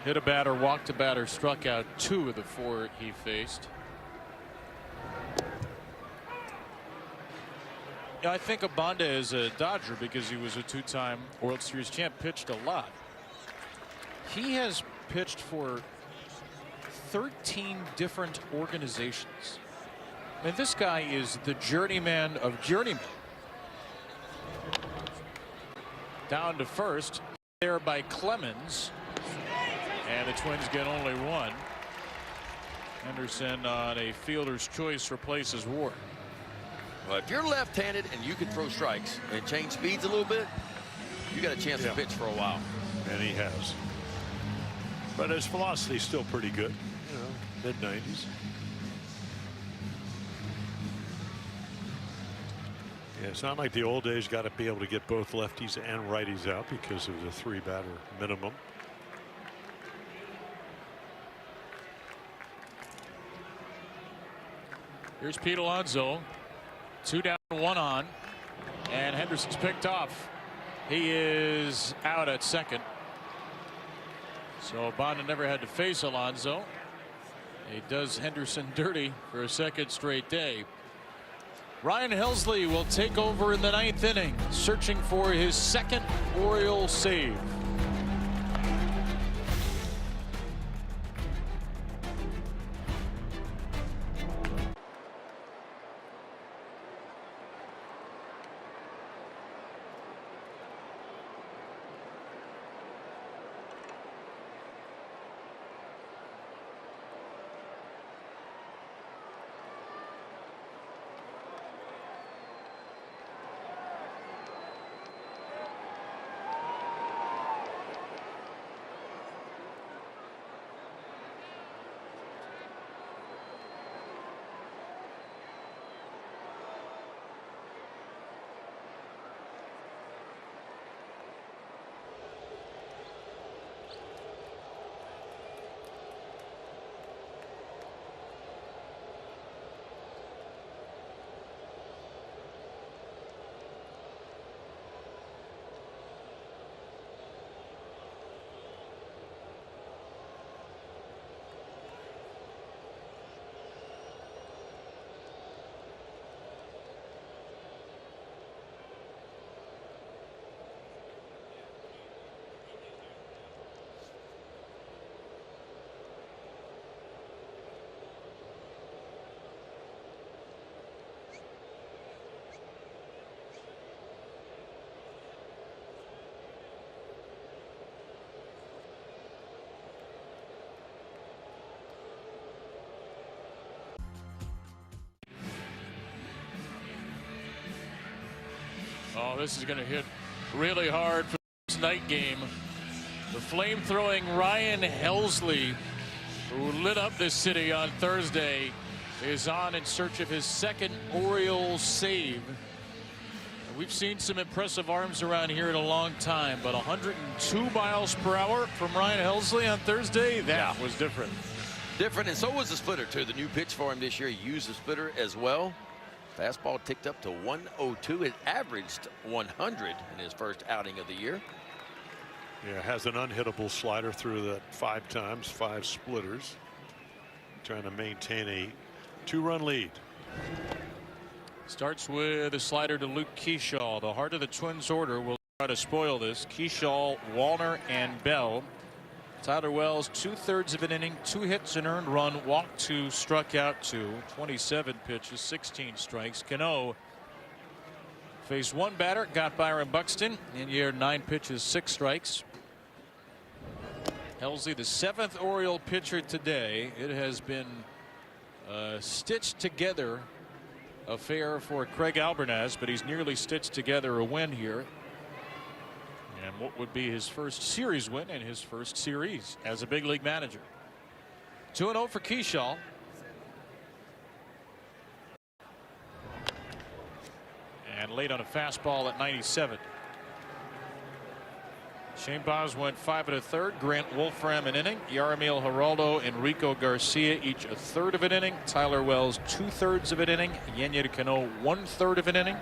A: Hit a batter, walked a batter, struck out 2 of the 4 he faced. Yeah, I think Abanda is a Dodger because he was a 2-time World Series champ, pitched a lot. He has pitched for 13 different organizations. I mean, this guy is the journeyman of journeymen. Down to first, there by Clemens, and the Twins get only 1. Henderson on a fielder's choice replaces Ward.
B: Well, if you're left-handed and you can throw strikes and change speeds a little bit, you got a chance to pitch for a while.
C: And he has. But his velocity's still pretty good. You know, mid-90s. Yeah, it's not like the old days. Got to be able to get both lefties and righties out because of the 3-batter minimum.
A: Here's Pete Alonso. 2 down, 1 on, and Henderson's picked off. He is out at second. So Bonda never had to face Alonso. He does Henderson dirty for a second straight day. Ryan Helsley will take over in the 9th inning, searching for his second Orioles save. Oh, this is going to hit really hard for this night game. The flame-throwing Ryan Helsley, who lit up this city on Thursday, is on in search of his second Orioles save. We've seen some impressive arms around here in a long time, but 102 miles per hour from Ryan Helsley on Thursday, that was different.
B: Different, and so was the splitter, too. The new pitch for him this year, he used the splitter as well. Fastball ticked up to 102. It averaged 100 in his first outing of the year.
C: Yeah, has an unhittable slider through that 5 times, 5 splitters. Trying to maintain a 2-run lead.
A: Starts with a slider to Luke Keyshaw. The heart of the Twins order will try to spoil this. Keyshaw, Wallner, and Bell. Tyler Wells, 2/3 of an inning, 2 hits, an earned run, walked 2, struck out 2, 27 pitches, 16 strikes. Cano faced 1 batter, got Byron Buxton. In year 9 pitches, 6 strikes. Helsley, the 7th Oriole pitcher today. It has been a stitched together affair for Craig Albernaz, but he's nearly stitched together a win here. And what would be his first series win and his first series as a big league manager. 2-0 for Keyshaw. And late on a fastball at 97. Shane Baz went 5 1/3. Grant Wolfram an inning. Yaramil Geraldo and Rico Garcia each 1/3 of an inning. Tyler Wells 2/3 of an inning. Yennier Cano 1/3 of an inning.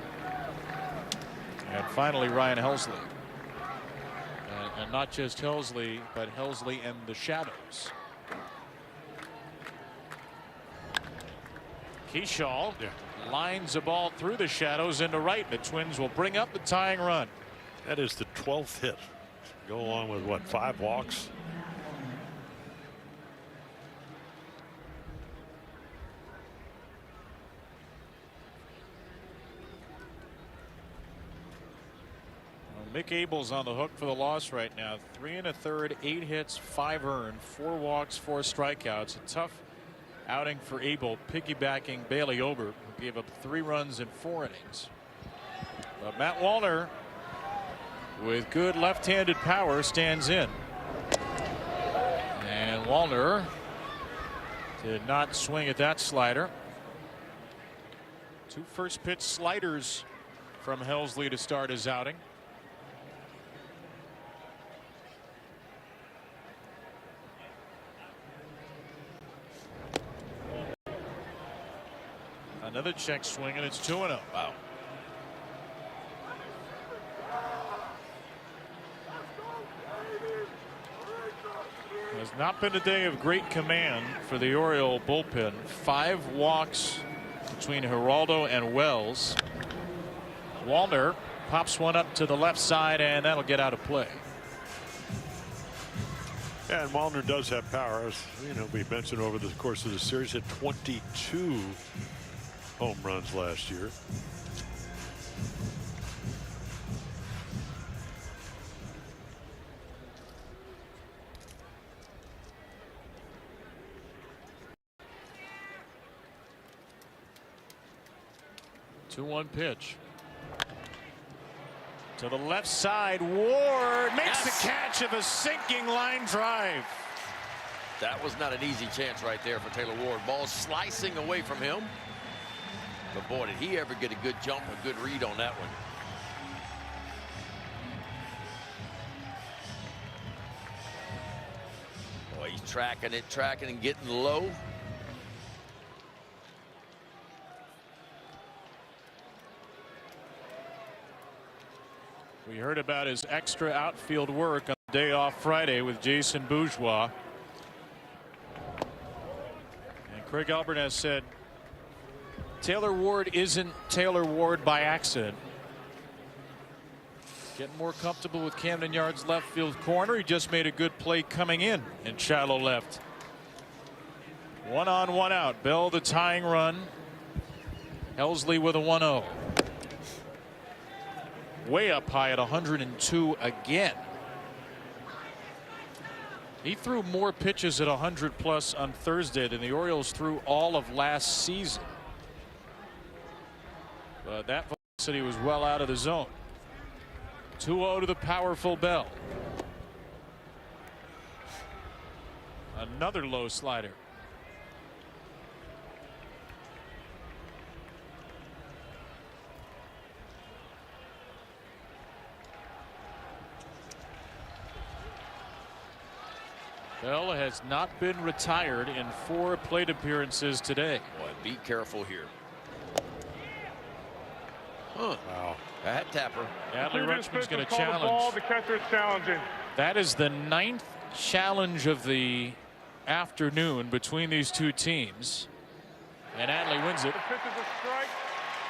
A: And finally Ryan Helsley. And not just Helsley, but Helsley and the Shadows. Keyshaw lines a ball through the Shadows into right. The Twins will bring up the tying run.
C: That is the 12th hit. Go along with what, 5 walks?
A: Mick Abel's on the hook for the loss right now. 3 1/3, 8 hits, 5 earned, 4 walks, 4 strikeouts. A tough outing for Abel, piggybacking Bailey Ober, who gave up 3 runs in 4 innings. But Matt Wallner, with good left-handed power, stands in. And Wallner did not swing at that slider. 2 first pitch sliders from Helsley to start his outing. Another check swing, and it's 2-0.
B: Wow.
A: Not been a day of great command for the Oriole bullpen. 5 walks between Geraldo and Wells. Wallner pops one up to the left side, and that'll get out of play.
C: And Wallner does have power. As you know, we mentioned over the course of the series, had 22 home runs last year.
A: Two-one pitch. To the left side, Ward makes the catch of a sinking line drive.
B: That was not an easy chance right there for Taylor Ward. Ball slicing away from him. But boy, did he ever get a good jump, a good read on that one. Boy, he's tracking and getting low.
A: We heard about his extra outfield work on the day off Friday with Jason Bourgeois. And Craig Albert has said Taylor Ward isn't Taylor Ward by accident. Getting more comfortable with Camden Yards left field corner. He just made a good play coming in shallow left. 1 on 1 out. Bell the tying run. Helsley with a 1-0. Way up high at 102 again. He threw more pitches at 100+ on Thursday than the Orioles threw all of last season. But that velocity was well out of the zone. 2-0 to the powerful Bell. Another low slider. Bell has not been retired in 4 plate appearances today.
B: Boy, be careful here.
C: Wow.
B: That tapper.
A: Adley Rutschman's going to challenge.
D: The ball, the catcher is challenging.
A: That is the 9th challenge of the afternoon between these two teams. And Adley wins it.
D: The pitch is a strike.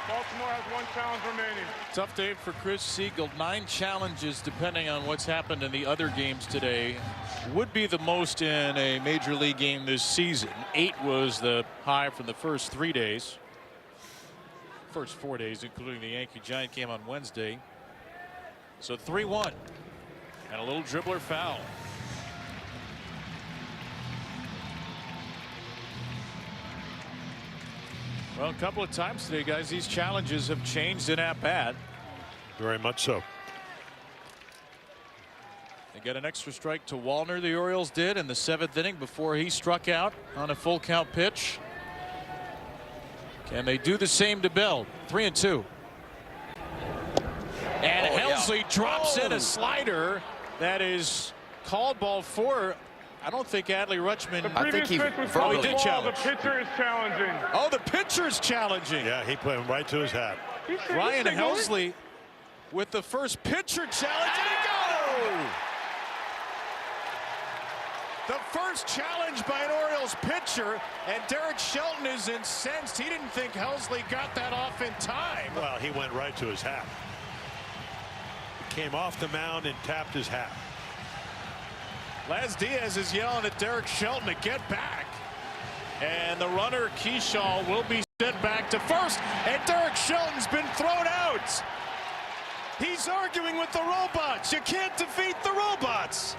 D: Baltimore has 1 challenge remaining.
A: Tough day for Chris Siegel. 9 challenges, depending on what's happened in the other games today. Would be the most in a major league game this season. 8 was the high from the first 3 days. First 4 days, including the Yankee Giant game on Wednesday. So 3-1. And a little dribbler foul. Well, a couple of times today, guys, these challenges have changed in at-bat.
C: Very much so.
A: They got an extra strike to Wallner, the Orioles did, in the 7th inning before he struck out on a full count pitch. Can they do the same to Bell? 3-2. And Helsley drops in a slider that is called ball 4. I don't think Adley Rutschman.
D: I think he did
A: challenge.
D: The pitcher is challenging.
A: Oh, the pitcher's challenging.
C: Yeah, he put him right to his hat.
A: Ryan Helsley with the first pitcher challenge. And he goes! The first challenge by an Orioles pitcher, and Derek Shelton is incensed. He didn't think Helsley got that off in time.
C: Well, he went right to his hat. He came off the mound and tapped his hat.
A: Laz Diaz is yelling at Derek Shelton to get back. And the runner, Keyshaw, will be sent back to first. And Derek Shelton's been thrown out. He's arguing with the robots. You can't defeat the robots.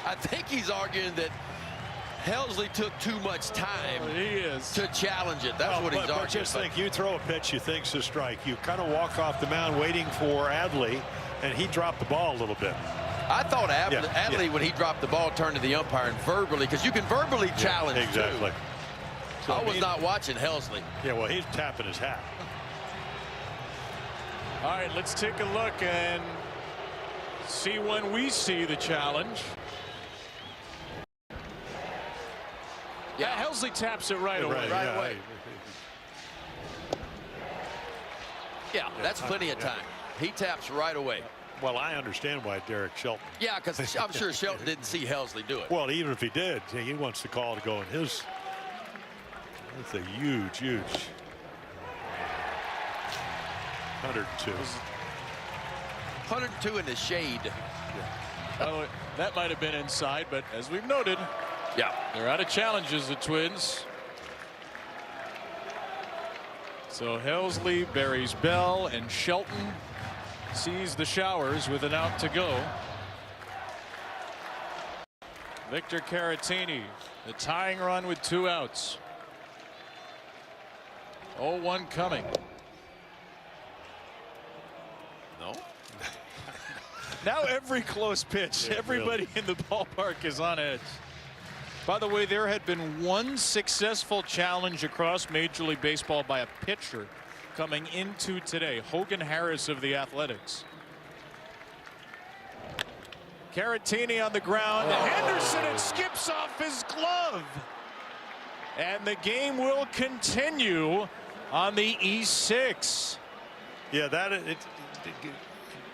B: I think he's arguing that Helsley took too much time to challenge it. That's what he's arguing.
C: Just think, you throw a pitch you think's a strike. You kind of walk off the mound waiting for Adley, and he dropped the ball a little bit.
B: I thought Adley, when he dropped the ball, turned to the umpire and verbally, because you can verbally challenge
C: exactly.
B: too.
C: So
B: I was not watching Helsley.
C: Yeah, well, he's tapping his hat.
A: All right, let's take a look and see when we see the challenge. Yeah, Helsley taps it right away.
B: Right away. Yeah, that's plenty of time. He taps right away.
C: Well, I understand why Derek Shelton.
B: Yeah, because I'm sure Shelton didn't see Helsley do it.
C: Well, even if he did, he wants the call to go in his. That's a huge, huge. 102.
B: 102 in the shade.
A: Oh, that might have been inside, but as we've noted,
B: yeah,
A: they're out of challenges, the Twins. So Helsley buries Bell, and Shelton sees the showers with an out to go. Victor Caratini, the tying run with 2 outs. 0-1 coming.
B: No.
A: Now every close pitch, everybody in the ballpark is on edge. By the way, there had been 1 successful challenge across Major League Baseball by a pitcher coming into today. Hogan Harris of the Athletics. Caratini on the ground. Henderson, it skips off his glove. And the game will continue on the E6.
C: Yeah,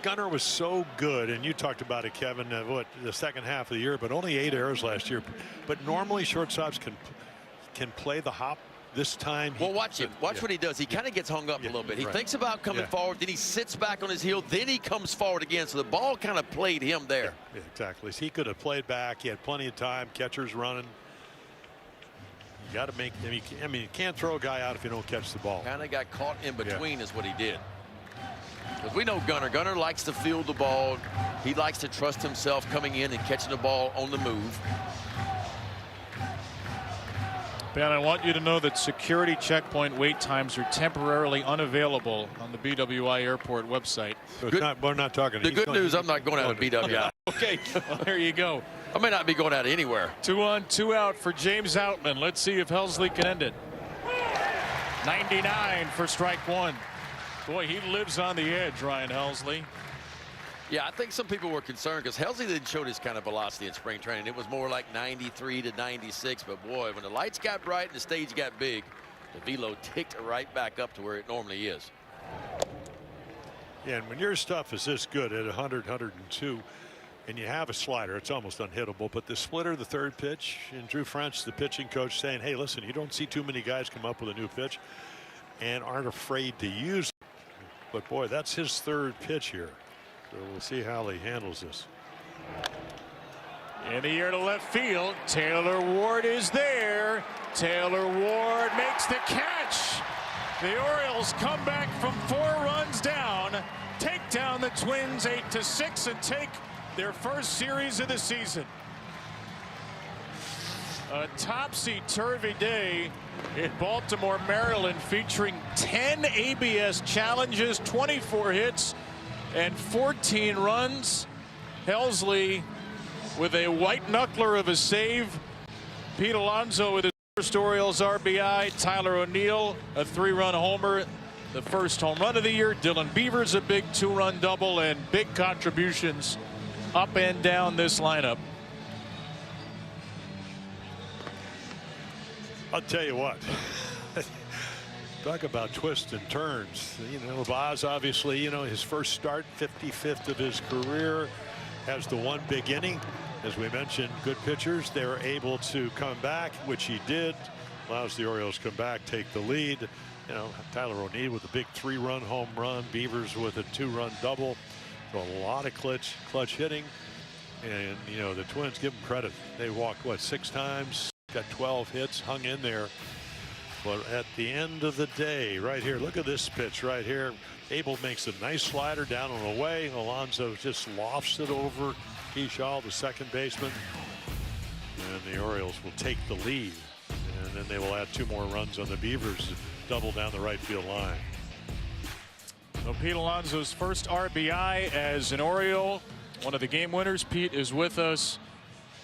C: Gunnar was so good, and you talked about it, Kevin, the second half of the year, but only 8 errors last year. But normally shortstops can play the hop. This time,
B: well, watch him. Watch what he does. He kind of gets hung up a little bit. He thinks about coming forward, then he sits back on his heel, then he comes forward again. So the ball kind of played him there.
C: Yeah, exactly. So he could have played back. He had plenty of time. Catcher's running. You got to make. I mean, you can't throw a guy out if you don't catch the ball.
B: Kind of got caught in between, is what he did. Because we know Gunnar. Gunnar likes to field the ball. He likes to trust himself coming in and catching the ball on the move.
A: Ben, I want you to know that security checkpoint wait times are temporarily unavailable on the BWI Airport website.
C: So we're not talking.
B: The good news, I'm not going out of BWI.
A: Okay, well, there you go.
B: I may not be going out anywhere.
A: 2 on, 2 out for James Outman. Let's see if Helsley can end it. 99 for strike 1. Boy, he lives on the edge, Ryan Helsley.
B: Yeah, I think some people were concerned because Helsley didn't show this kind of velocity in spring training. It was more like 93 to 96. But boy, when the lights got bright and the stage got big, the velo ticked right back up to where it normally is.
C: Yeah, and when your stuff is this good at 100, 102, and you have a slider, it's almost unhittable. But the splitter, the third pitch, and Drew French, the pitching coach, saying, hey, listen, you don't see too many guys come up with a new pitch and aren't afraid to use it. But boy, that's his third pitch here. So we'll see how he handles this.
A: In the air to left field, Taylor Ward is there. Taylor Ward makes the catch. The Orioles come back from 4 runs down, take down the Twins 8-6, and take their first series of the season. A topsy-turvy day in Baltimore, Maryland, featuring 10 ABS challenges, 24 hits, and 14 runs. Helsley with a white knuckler of a save. Pete Alonso with his first Orioles RBI. Tyler O'Neill, a 3-run homer, the first home run of the year. Dylan Beavers, a big 2-run double, and big contributions up and down this lineup.
C: I'll tell you what. Talk about twists and turns. You know, Vaz, obviously, you know, his first start, 55th of his career, has the one big inning. As we mentioned, good pitchers, they were able to come back, which he did. Allows the Orioles to come back, take the lead. You know, Tyler O'Neill with a big 3-run home run. Beavers with a 2-run double. So a lot of clutch hitting. And, you know, the Twins, give them credit. They walked, what, 6 times? Got 12 hits, hung in there. But at the end of the day, right here, look at this pitch right here. Abel makes a nice slider down and away. Alonso just lofts it over Keyshaw, the second baseman. And the Orioles will take the lead. And then they will add 2 more runs on the Beavers, double down the right field line.
A: So Pete Alonso's first RBI as an Oriole, one of the game winners. Pete is with us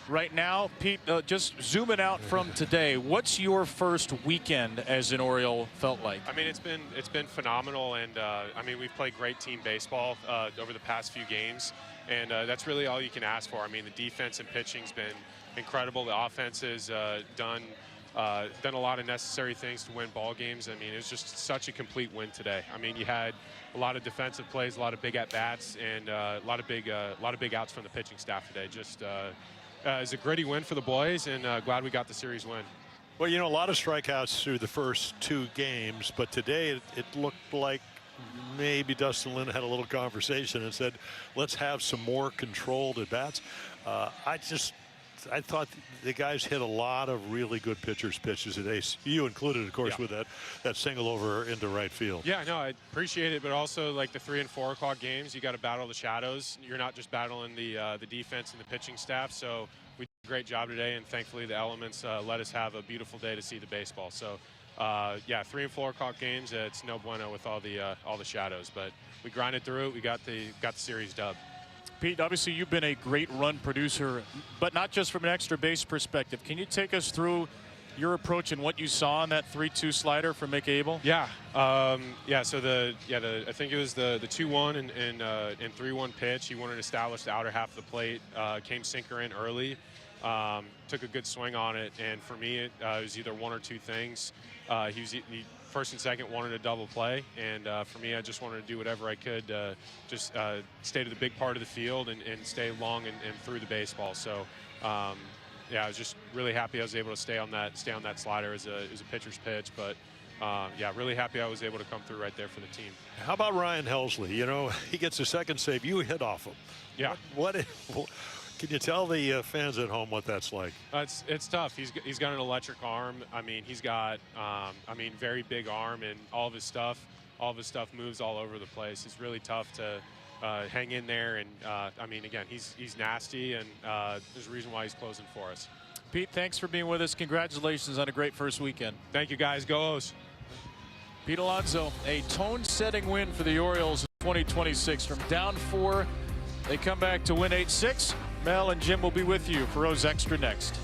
A: right now. Pete, just zooming out from today, what's your first weekend as an Oriole felt like?
N: I mean, it's been phenomenal, and I mean, we've played great team baseball over the past few games, and that's really all you can ask for. I mean, the defense and pitching's been incredible. The offense has done done a lot of necessary things to win ball games. I mean, it was just such a complete win today. I mean, you had a lot of defensive plays, a lot of big at-bats, and a lot of big outs from the pitching staff today. Just it's a gritty win for the boys, and glad we got the series win.
C: Well, you know, a lot of strikeouts through the first 2 games, but today it looked like maybe Dustin Lynn had a little conversation and said, let's have some more controlled at bats. I thought the guys hit a lot of really good pitchers' pitches today. You included, of course, with that single over into right field.
N: Yeah, no, I appreciate it, but also like the 3 and 4 o'clock games, you got to battle the shadows. You're not just battling the defense and the pitching staff. So we did a great job today, and thankfully the elements let us have a beautiful day to see the baseball. So yeah, 3 and 4 o'clock games, it's no bueno with all the shadows, but we grinded through it. We got the series dub.
A: Pete, obviously you've been a great run producer, but not just from an extra base perspective. Can you take us through your approach and what you saw on that 3-2 slider from Mick Abel?
N: Yeah, yeah. So I think it was the 2-1 and 3-1 pitch. He wanted to establish the outer half of the plate. Came sinker in early. Took a good swing on it, and for me, it was either one or two things. He first and second wanted a double play, and for me, I just wanted to do whatever I could, just stay to the big part of the field and stay long and through the baseball. So, yeah, I was just really happy I was able to stay on that slider as a pitcher's pitch, but. Yeah, really happy I was able to come through right there for the team.
C: How about Ryan Helsley? You know, he gets a second save. You hit off him.
N: Yeah.
C: What can you tell the fans at home what that's like?
N: It's tough. He's got an electric arm. I mean, he's got very big arm, and all of his stuff moves all over the place. It's really tough to hang in there, and I mean, again, he's nasty, and there's a reason why he's closing for us.
A: Pete, thanks for being with us. Congratulations on a great first weekend.
N: Thank you, guys. Go O's.
A: Pete Alonso, a tone-setting win for the Orioles in 2026. From down 4, they come back to win 8-6. Mel and Jim will be with you for O's Extra next.